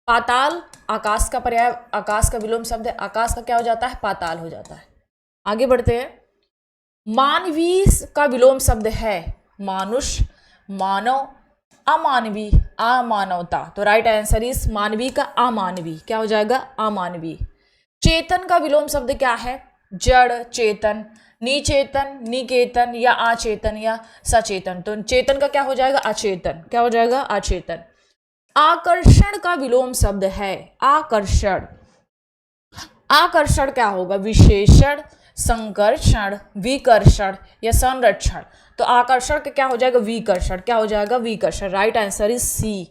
पाताल आकाश का पर्याय, आकाश का विलोम शब्द है, आकाश का क्या हो जाता है, पाताल हो जाता है। आगे बढ़ते हैं। मानवीय का विलोम शब्द है मानुष, मानव, अमानवीय, अमानवता। तो राइट आंसर इज मानवीय का अमानवीय, क्या हो जाएगा, अमानवीय। चेतन का विलोम शब्द क्या है, जड़, चेतन, निचेतन, निकेतन या अचेतन या सचेतन। तो चेतन का क्या हो जाएगा, अचेतन, क्या हो जाएगा, अचेतन। आकर्षण का विलोम शब्द है आकर्षण। आकर्षण क्या होगा, विशेषण, संकर्षण, विकर्षण या संरक्षण। तो आकर्षण का क्या हो जाएगा, विकर्षण, क्या हो जाएगा, विकर्षण। Right answer is C.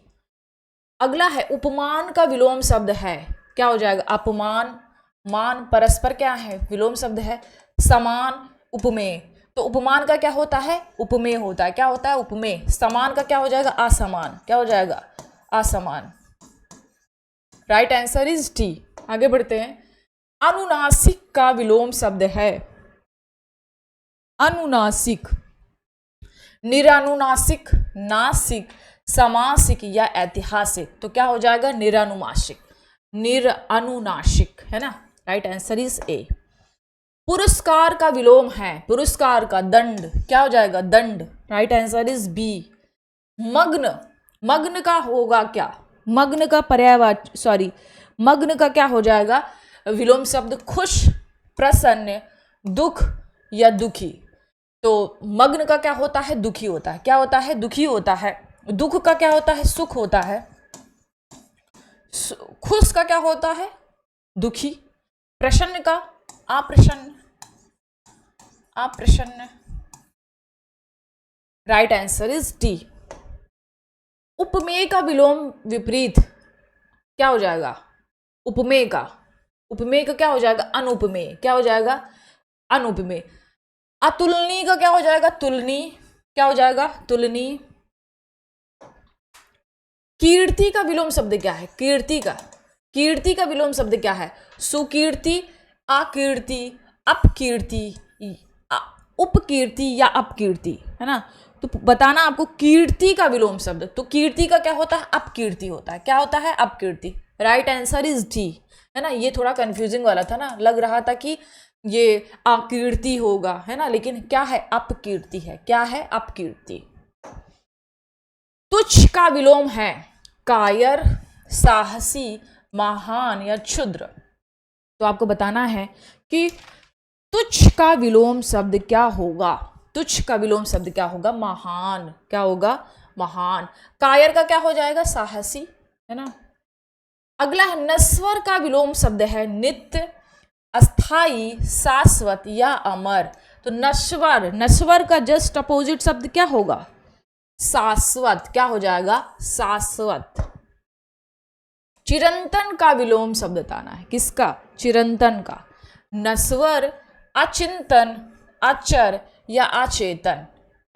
अगला है उपमान का विलोम शब्द है, क्या हो जाएगा, अपमान, मान परस्पर क्या है, विलोम शब्द है, समान, उपमेय। तो उपमान का क्या होता है, उपमेय होता है, क्या होता है, उपमेय। समान का क्या हो जाएगा, असमान, क्या हो जाएगा, असमान। Right answer is D. आगे बढ़ते हैं। अनुनासिक का विलोम शब्द है अनुनासिक, निरानुनासिक, नासिक, समासिक या ऐतिहासिक। तो क्या हो जाएगा, निरानुनासिक, निरानुनासिक, है ना। राइट आंसर इज ए। पुरस्कार का विलोम है, पुरस्कार का दंड, क्या हो जाएगा, दंड। Right answer is B. मग्न, मग्न का होगा क्या, मग्न का पर्यायवाची, सॉरी, मग्न का क्या हो जाएगा विलोम शब्द, खुश, प्रसन्न, दुख या दुखी। तो मग्न का क्या होता है, दुखी होता है, क्या होता है, दुखी होता है। दुख का क्या होता है, सुख होता है। खुश का क्या होता है, दुखी। प्रसन्न का अप्रसन्न, अप्रसन्न। Right answer is D. उपमेय का विलोम विपरीत क्या हो जाएगा, उपमेय का, उपमेय का क्या हो जाएगा, अनुपमेय, क्या हो जाएगा, अनुपमेय। अतुलनीय का क्या हो जाएगा, तुलनीय, क्या हो जाएगा, तुलनीय। कीर्ति का विलोम शब्द क्या है, कीर्ति का, कीर्ति का विलोम शब्द क्या है, सुकीर्ति, अकीर्ति, अपकीर्ति, उपकीर्ति या अपकीर्ति, है ना। तो बताना आपको कीर्ति का विलोम शब्द। तो कीर्ति का क्या होता है, अपकीर्ति होता है, क्या होता है, अपकीर्ति। राइट आंसर इज डी, है ना। ये थोड़ा कंफ्यूजिंग वाला था ना, लग रहा था कि ये अकीर्ति होगा, है ना, लेकिन क्या है, अपकीर्ति है, क्या है, अपकीर्ति। तुच्छ का विलोम है कायर, साहसी, महान या क्षुद्र। तो आपको बताना है कि तुच्छ का विलोम शब्द क्या होगा, तुच्छ का विलोम शब्द क्या होगा, महान, क्या होगा, महान। कायर का क्या हो जाएगा, साहसी, है ना। अगला है नश्वर का विलोम शब्द है नित्य, अस्थाई, शाश्वत या अमर। तो नश्वर, नश्वर का जस्ट अपोजिट शब्द क्या होगा, शाश्वत, क्या हो जाएगा, शाश्वत। चिरंतन का विलोम शब्द बताना है, किसका, चिरंतन का। नश्वर, अचिंतन, अचर या अचेतन।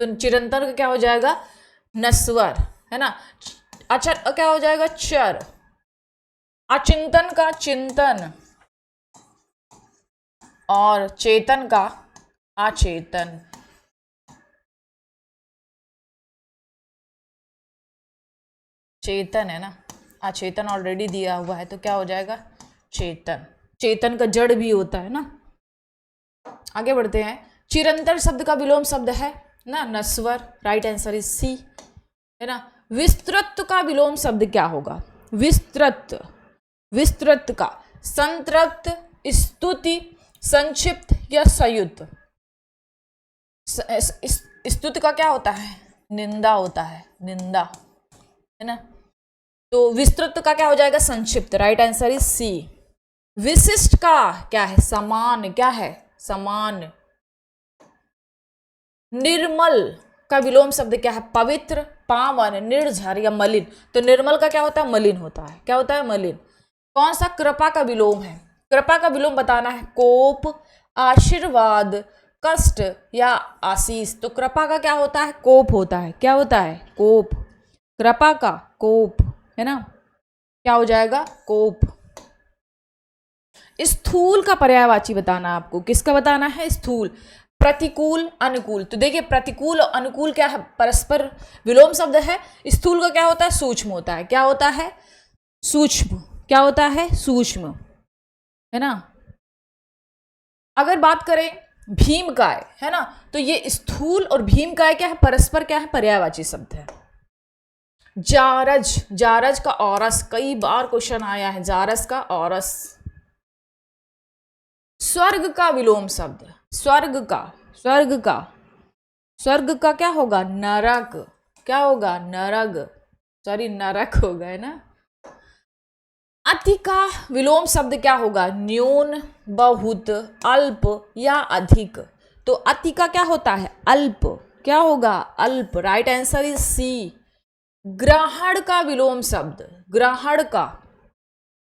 तो चिरंतन का क्या हो जाएगा, नश्वर, है ना। अचर क्या हो जाएगा, चर। अचिंतन का चिंतन और चेतन का अचेतन। चेतन है ना, अचेतन ऑलरेडी दिया हुआ है, तो क्या हो जाएगा, चेतन। चेतन का जड़ भी होता है ना। आगे बढ़ते हैं। चिरंतन शब्द का विलोम शब्द है ना नश्वर। राइट आंसर इज सी, है ना। विस्तृत का विलोम शब्द क्या होगा, विस्तृत, विस्तृत का संतृप्त, स्तुति, संक्षिप्त या संयुक्त। स्तुति का क्या होता है, निंदा होता है, निंदा, है ना। तो विस्तृत का क्या हो जाएगा, संक्षिप्त। Right answer is C. विशिष्ट का क्या है, समान, क्या है, समान। निर्मल का विलोम शब्द क्या है, पवित्र, पावन, निर्झर या मलिन। तो निर्मल का क्या होता है, मलिन होता है, क्या होता है, मलिन। कौन सा कृपा का विलोम है, कृपा का विलोम बताना है, कोप, आशीर्वाद, कष्ट या आशीष। तो कृपा का क्या होता है, कोप होता है, क्या होता है, कोप। कृपा का कोप, है ना, क्या हो जाएगा, कोप। स्थूल का पर्यायवाची बताना आपको, किसका बताना है, स्थूल। प्रतिकूल, अनुकूल। तो देखिए प्रतिकूल और अनुकूल क्या है, परस्पर विलोम शब्द है। स्थूल का क्या होता है, सूक्ष्म होता है, क्या होता है, सूक्ष्म, क्या होता है? सूक्ष्म, है ना। अगर बात करें भीमकाय, है ना, तो ये स्थूल और भीमकाय क्या है? परस्पर क्या है? पर्यायवाची शब्द है। जारज, जारज का औरस, कई बार क्वेश्चन आया है, जारस का औरस। स्वर्ग का विलोम शब्द, स्वर्ग का, स्वर्ग का, स्वर्ग का क्या होगा? नरक, क्या होगा? नरक, सॉरी नरक होगा, है ना। अति का विलोम शब्द क्या होगा? न्यून, बहुत, अल्प या अधिक। तो अति का क्या होता है? अल्प, क्या होगा? अल्प। Right answer is C. ग्रहण का विलोम शब्द, ग्रहण का,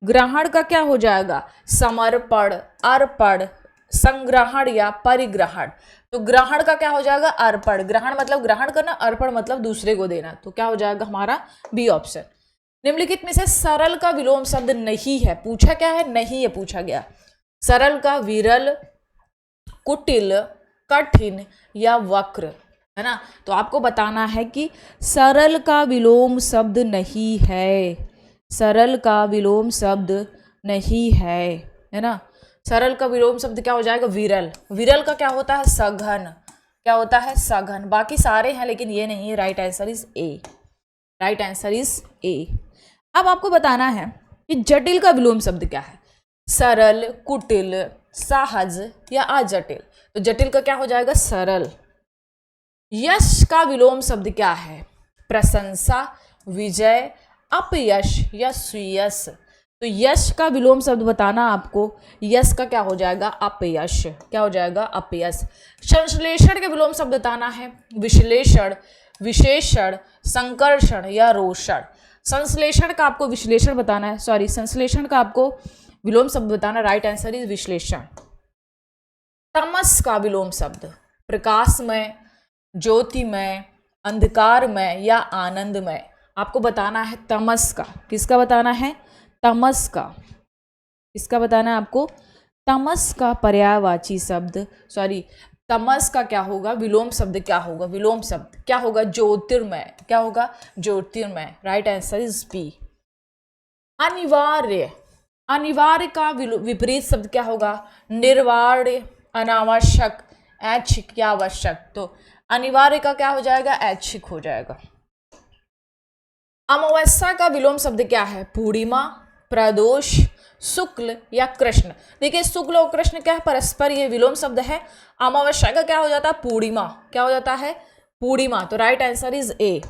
ग्रहण का क्या हो जाएगा? समर्पण, अर्पण, संग्रहण या परिग्रहण। तो ग्रहण का क्या हो जाएगा? अर्पण। ग्रहण मतलब ग्रहण करना, अर्पण मतलब दूसरे को देना। तो क्या हो जाएगा हमारा? B option. निम्नलिखित में से सरल का विलोम शब्द नहीं है। पूछा क्या है? नहीं है पूछा गया। सरल का विरल, कुटिल, कठिन या वक्र, है ना। तो आपको बताना है कि सरल का विलोम शब्द नहीं है, सरल का विलोम शब्द नहीं है ना। सरल का विलोम शब्द क्या हो जाएगा? विरल। विरल का क्या होता है? सघन, क्या होता है? सघन। बाकी सारे हैं लेकिन ये नहीं है। Right answer is A, right answer is ए। अब आपको बताना है कि जटिल का विलोम शब्द क्या है? सरल, कुटिल, सहज या अजटिल। तो जटिल का क्या हो जाएगा? सरल। यश का विलोम शब्द क्या है? प्रशंसा, विजय, अपयश या सुयश। तो यश का विलोम शब्द बताना आपको। यश का क्या हो जाएगा? अपयश, क्या हो जाएगा? अपयश। संश्लेषण के विलोम शब्द बताना है। विश्लेषण, विशेषण, संकर्षण या रोषण। संश्लेषण का आपको विश्लेषण बताना है, सॉरी संश्लेषण का आपको विलोम शब्द बताना। राइट आंसर इज विश्लेषण। तमस का विलोम शब्द प्रकाशमय, ज्योतिमय, अंधकारमय या आनंदमय। आपको बताना है तमस का। किसका बताना है? तमस का। किसका बताना है आपको? तमस का पर्यायवाची शब्द, सॉरी तमस का क्या होगा? विलोम शब्द क्या होगा? विलोम शब्द क्या होगा? ज्योतिर्मय, क्या होगा? ज्योतिर्मय। Right answer is B. अनिवार्य, अनिवार्य का विपरीत शब्द क्या होगा? निर्वार्य, अनावश्यक, ऐच्छिक या आवश्यक। तो अनिवार्य का क्या हो जाएगा? ऐच्छिक हो जाएगा। अमावस्या का विलोम शब्द क्या है? पूर्णिमा, प्रदोष, शुक्ल या कृष्ण। देखिए शुक्ल और कृष्ण क्या है? परस्पर ये विलोम शब्द है। अमावस्या का क्या हो जाता है? पूर्णिमा, क्या हो जाता है? पूर्णिमा। तो राइट आंसर इज ए।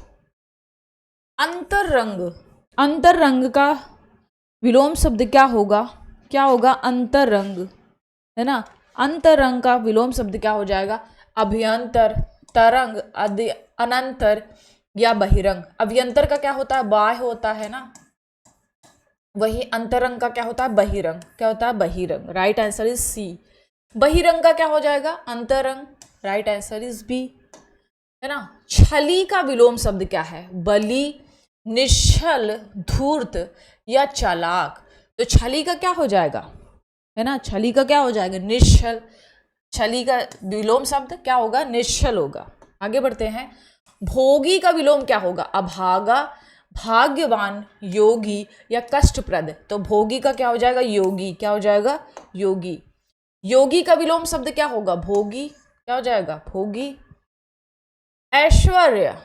अंतरंग, अंतरंग का विलोम शब्द क्या होगा? क्या होगा? अंतरंग, है ना। अंतरंग का विलोम शब्द क्या हो जाएगा? अभ्यंतर, तरंग, अनंतर या बहिरंग। अभ्यंतर का क्या होता है? बाह्य होता है ना। वही अंतरंग का क्या होता है? बहिरंग, क्या होता है? बहिरंग। Right answer is C. बहिरंग का क्या हो जाएगा? अंतरंग। राइट आंसर इज बी, है ना। छली का विलोम शब्द क्या है? बली, निश्चल, धूर्त या चालाक। तो छली का क्या हो जाएगा? है ना, छली का क्या हो जाएगा? निश्चल। छली का विलोम शब्द क्या होगा? निश्चल होगा। आगे बढ़ते हैं। भोगी का विलोम क्या होगा? अभागा, भाग्यवान, योगी या कष्टप्रद। तो भोगी का क्या हो जाएगा? योगी, क्या हो जाएगा? योगी। योगी का विलोम शब्द क्या होगा? भोगी, क्या हो जाएगा? भोगी। ऐश्वर्य,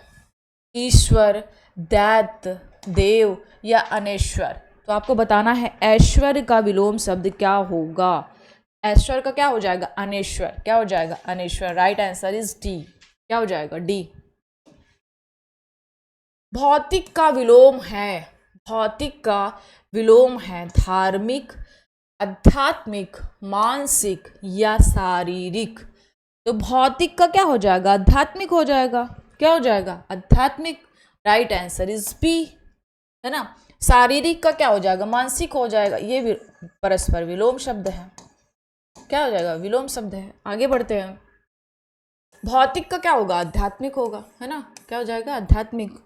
ईश्वर, दैत्य, देव या अनेश्वर। तो आपको बताना है ऐश्वर्य का विलोम शब्द क्या होगा? ऐश्वर्य का क्या हो जाएगा? अनेश्वर, क्या हो जाएगा? अनेश्वर। राइट आंसर इज डी, क्या हो जाएगा? डी। भौतिक का विलोम है, भौतिक का विलोम है धार्मिक, आध्यात्मिक, मानसिक या शारीरिक। तो भौतिक का क्या हो जाएगा? आध्यात्मिक हो जाएगा, क्या हो जाएगा? आध्यात्मिक। राइट आंसर इज बी, है ना। शारीरिक का क्या हो जाएगा? मानसिक हो जाएगा। ये परस्पर विलोम शब्द है, क्या हो जाएगा? विलोम शब्द है। आगे बढ़ते हैं। भौतिक का क्या होगा? आध्यात्मिक होगा, है ना। क्या हो जाएगा? आध्यात्मिक।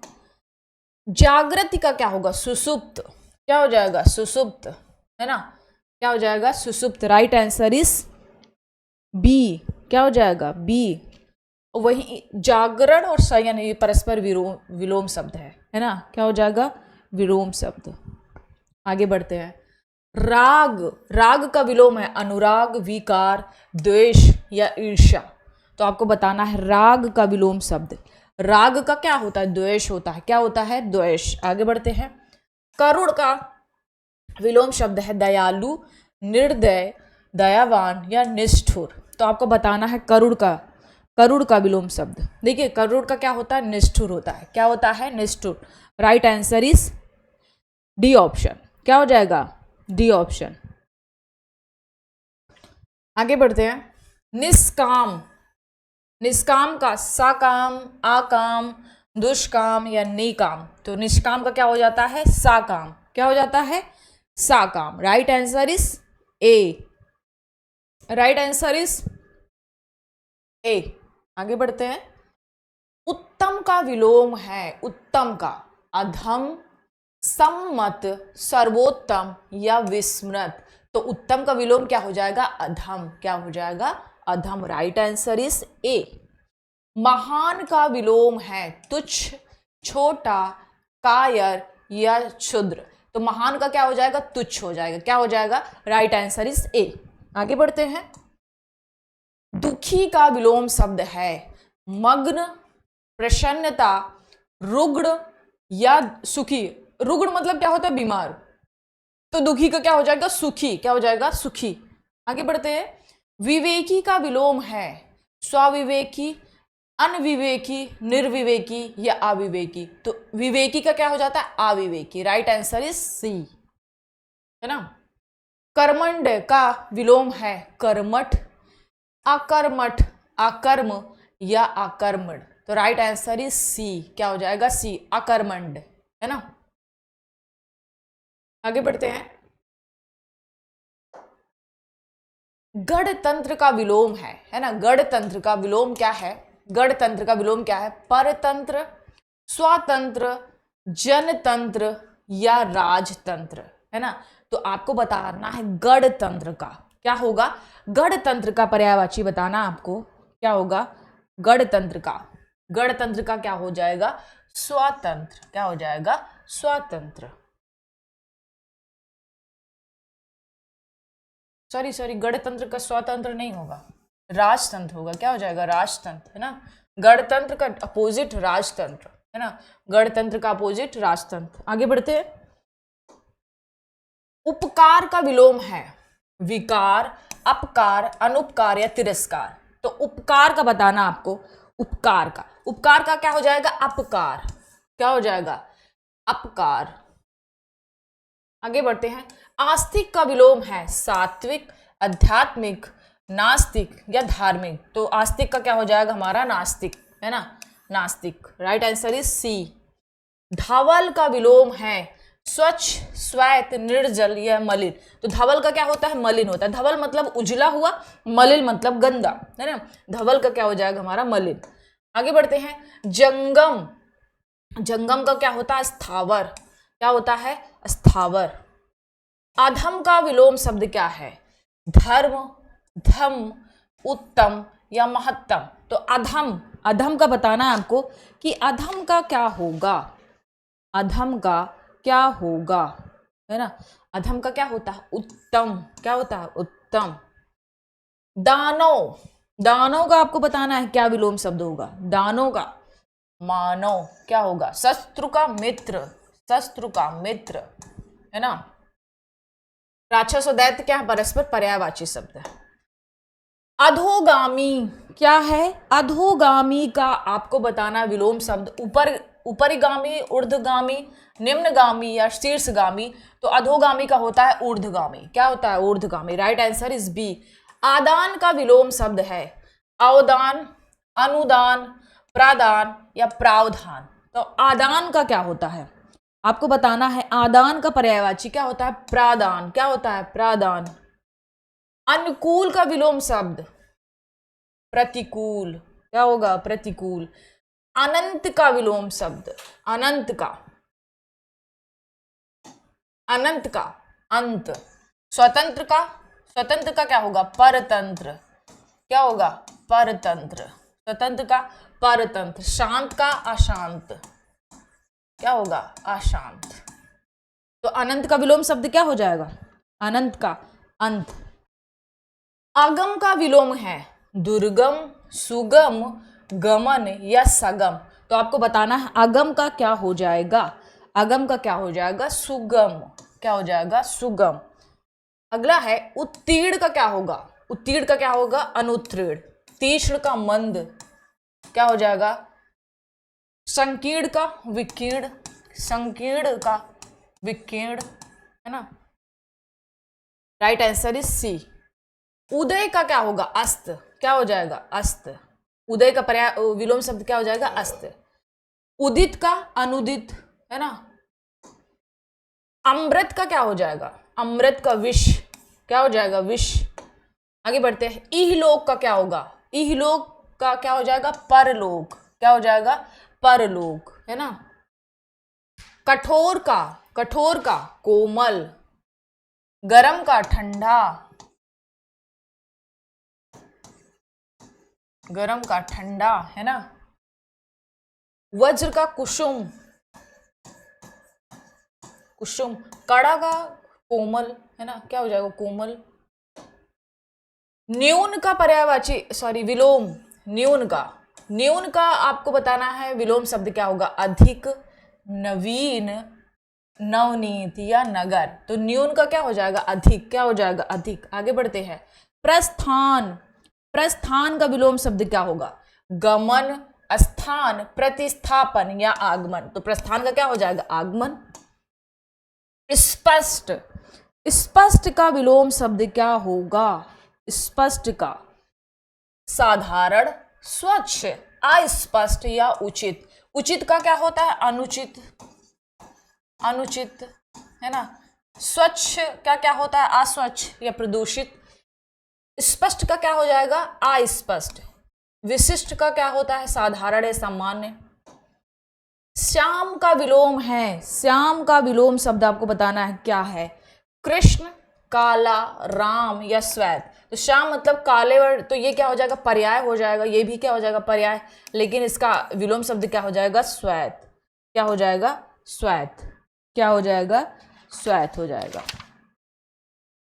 जागृति का क्या होगा? सुसुप्त, क्या हो जाएगा? सुसुप्त, है ना। क्या हो जाएगा? सुसुप्त। राइट आंसर इज बी, क्या हो जाएगा? बी। वही जागरण और शयन ये परस्पर विलोम शब्द है ना। क्या हो जाएगा? विलोम शब्द। आगे बढ़ते हैं। राग, राग का विलोम है अनुराग, विकार, द्वेष या ईर्ष्या। तो आपको बताना है राग का विलोम शब्द। राग का क्या होता है? द्वेष होता है। क्या होता है? द्वेष। आगे बढ़ते हैं। करुण का विलोम शब्द है दयालु, निर्दय, दयावान या निष्ठुर। तो आपको बताना है करुण का विलोम शब्द। देखिए करुण का क्या होता है? निष्ठुर होता है। क्या होता है? निष्ठुर। Right answer is D option. क्या हो जाएगा? D option. आगे बढ़ते हैं। निष्काम, निष्काम का साकाम, आकाम, दुष्काम या निकाम। तो निष्काम का क्या हो जाता है? साकाम। क्या हो जाता है? साकाम। Right answer is A. Right answer is A. आगे बढ़ते हैं। उत्तम का विलोम है, उत्तम का अधम, सम्मत, सर्वोत्तम या विस्मृत। तो उत्तम का विलोम क्या हो जाएगा? अधम। क्या हो जाएगा? अधम। राइट आंसर इज ए। महान का विलोम है तुच्छ, छोटा, कायर या क्षुद्र। तो महान का क्या हो जाएगा? तुच्छ हो जाएगा। क्या हो जाएगा? Right answer is A. आगे बढ़ते हैं। दुखी का विलोम शब्द है मग्न, प्रसन्नता, रुग्ण या सुखी। रुग्ण मतलब क्या होता है? बीमार। तो दुखी का क्या हो जाएगा? सुखी। क्या हो जाएगा? सुखी। आगे बढ़ते हैं। विवेकी का विलोम है स्वाविवेकी, अनविवेकी, निर्विवेकी या अविवेकी। तो विवेकी का क्या हो जाता है? अविवेकी। राइट आंसर इज सी, है ना। कर्मंड का विलोम है कर्मठ, अकर्मठ, अकर्म या अकर्मण। तो राइट आंसर इज सी। क्या हो जाएगा? सी, अकर्मंड, है ना। आगे बढ़ते हैं। गणतंत्र का विलोम है ना। गणतंत्र का विलोम क्या है? गणतंत्र का विलोम क्या है? परतंत्र, स्वतंत्र, जनतंत्र या राजतंत्र, है ना। तो आपको बताना है गणतंत्र का क्या होगा? गणतंत्र का पर्यायवाची बताना आपको क्या होगा? गणतंत्र का, गणतंत्र का क्या हो जाएगा? स्वतंत्र। क्या हो जाएगा? स्वतंत्र। सॉरी, गणतंत्र का स्वतंत्र नहीं होगा, राजतंत्र होगा। क्या हो जाएगा? राजतंत्र, है ना। गणतंत्र का अपोजिट राजतंत्र, है ना। गणतंत्र का अपोजिट राजतंत्र। आगे बढ़ते हैं। उपकार का विलोम है विकार, अपकार, अनुपकार या तिरस्कार। तो उपकार का बताना आपको। उपकार का क्या हो जाएगा? अपकार। क्या हो जाएगा? अपकार। आगे बढ़ते हैं। आस्तिक का विलोम है सात्विक, आध्यात्मिक, नास्तिक या धार्मिक। तो आस्तिक का क्या हो जाएगा? हमारा नास्तिक, है ना। नास्तिक। Right answer is C. धवल का विलोम है स्वच्छ, श्वेत, निर्जल या मलिन। तो धवल का क्या होता है? मलिन होता है। धवल मतलब उजला हुआ, मलिन मतलब गंदा, है ना। धवल का क्या हो जाएगा? हमारा मलिन। आगे बढ़ते हैं। जंगम, जंगम का क्या होता है? स्थावर। क्या होता है? स्थावर। अधम का विलोम शब्द क्या है? धर्म, धम, उत्तम या महत्तम। तो अधम, अधम का बताना है आपको कि अधम का क्या होगा? अधम का क्या होगा, है ना। अधम का क्या होता है? उत्तम। क्या होता है? उत्तम। दानव, दानव का आपको बताना है क्या विलोम शब्द होगा? दानव का मानव। क्या होगा? शत्रु का मित्र, शत्रु का मित्र, है ना। राक्षस और दैत्य क्या है? परस्पर पर्यायवाची शब्द है। अधोगामी क्या है? अधोगामी का आपको बताना विलोम शब्द ऊपरीगामी, ऊर्ध्वगामी, निम्नगामी या शीर्षगामी। तो अधोगामी का होता है ऊर्ध्वगामी। क्या होता है? ऊर्ध्वगामी। Right answer is B. आदान का विलोम शब्द है अवदान, अनुदान, प्रादान या प्रावधान। तो आदान का क्या होता है? आपको बताना है। आदान का पर्यायवाची क्या होता है? प्रादान। क्या होता है? प्रादान। अनुकूल का विलोम शब्द प्रतिकूल। क्या होगा? प्रतिकूल। अनंत का विलोम शब्द अनंत का, अनंत का अंत। स्वतंत्र का, स्वतंत्र का क्या होगा? परतंत्र। क्या होगा? परतंत्र। स्वतंत्र का परतंत्र। शांत का अशांत। क्या होगा? अशांत। तो अनंत का विलोम शब्द क्या हो जाएगा? अनंत का अंत। आगम का विलोम है दुर्गम, सुगम, गमन या सगम। तो आपको बताना है आगम का क्या हो जाएगा। आगम का क्या हो जाएगा? सुगम। क्या हो जाएगा? सुगम। अगला है उत्तीर्ण का क्या होगा? उत्तीर्ण का क्या होगा? अनुत्तीर्ण। तीक्ष्ण का मंद। क्या हो जाएगा? संकीर्ण का विकीर्ण। संकीर्ण का विकीर्ण, है ना। Right answer is C. उदय का क्या होगा? अस्त। क्या हो जाएगा? अस्त। उदय का पर्याय विलोम शब्द क्या हो जाएगा? अस्त। उदित का अनुदित, है ना। अमृत का क्या हो जाएगा? अमृत का विष। क्या हो जाएगा? विष। आगे बढ़ते हैं। इहलोक का क्या होगा? इहलोक का क्या हो जाएगा? परलोक। क्या हो जाएगा? परलोक, है ना। कठोर का कोमल। गरम का ठंडा। गरम का ठंडा, है ना। वज्र का कुसुम। कुसुम। कड़ा का कोमल, है ना। क्या हो जाएगा? कोमल। न्यून का पर्यायवाची विलोम। न्यून का आपको बताना है विलोम शब्द क्या होगा? अधिक, नवीन, नवनीत या नगर। तो न्यून का क्या हो जाएगा? अधिक। क्या हो जाएगा? अधिक। आगे बढ़ते हैं। प्रस्थान का विलोम शब्द क्या होगा? गमन, स्थान, प्रतिस्थापन या आगमन। तो प्रस्थान का क्या हो जाएगा? आगमन। स्पष्ट का विलोम शब्द क्या होगा? स्पष्ट का साधारण, स्वच्छ, अस्पष्ट या उचित। उचित का क्या होता है? अनुचित। अनुचित, है ना। स्वच्छ का क्या होता है? अस्वच्छ या प्रदूषित। स्पष्ट का क्या हो जाएगा? अस्पष्ट। विशिष्ट का क्या होता है? साधारण या सामान्य। श्याम का विलोम है। श्याम का विलोम शब्द आपको बताना है क्या है? कृष्ण, काला, राम या श्वेत। तो श्याम मतलब काले वर्ण, तो ये क्या हो जाएगा? पर्याय हो जाएगा। ये भी क्या हो जाएगा? पर्याय। लेकिन इसका विलोम शब्द क्या हो जाएगा? श्वेत। क्या हो जाएगा? श्वेत। क्या हो जाएगा? श्वेत हो जाएगा।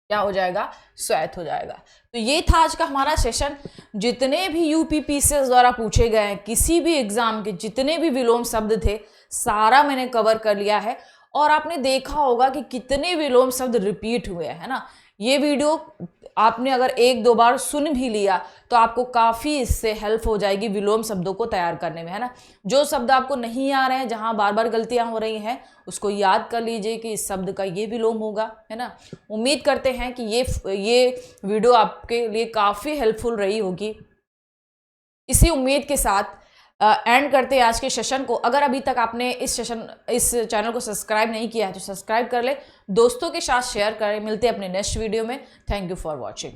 क्या हो जाएगा? श्वेत हो जाएगा। तो ये था आज का हमारा सेशन। जितने भी यूपीपीसीएस द्वारा पूछे गए हैं किसी भी एग्जाम के जितने भी विलोम शब्द थे सारा मैंने कवर कर लिया है। और आपने देखा होगा कि कितने विलोम शब्द रिपीट हुए हैं, है ना। ये वीडियो आपने अगर एक दो बार सुन भी लिया तो आपको काफ़ी इससे हेल्प हो जाएगी विलोम शब्दों को तैयार करने में, है ना। जो शब्द आपको नहीं आ रहे हैं, जहां बार बार गलतियां हो रही हैं, उसको याद कर लीजिए कि इस शब्द का ये विलोम होगा, है ना। उम्मीद करते हैं कि ये वीडियो आपके लिए काफ़ी हेल्पफुल रही होगी। इसी उम्मीद के साथ एंड करते हैं आज के सेशन को। अगर अभी तक आपने इस चैनल को सब्सक्राइब नहीं किया है तो सब्सक्राइब कर ले, दोस्तों के साथ शेयर करें। मिलते हैं अपने नेक्स्ट वीडियो में। Thank you for watching.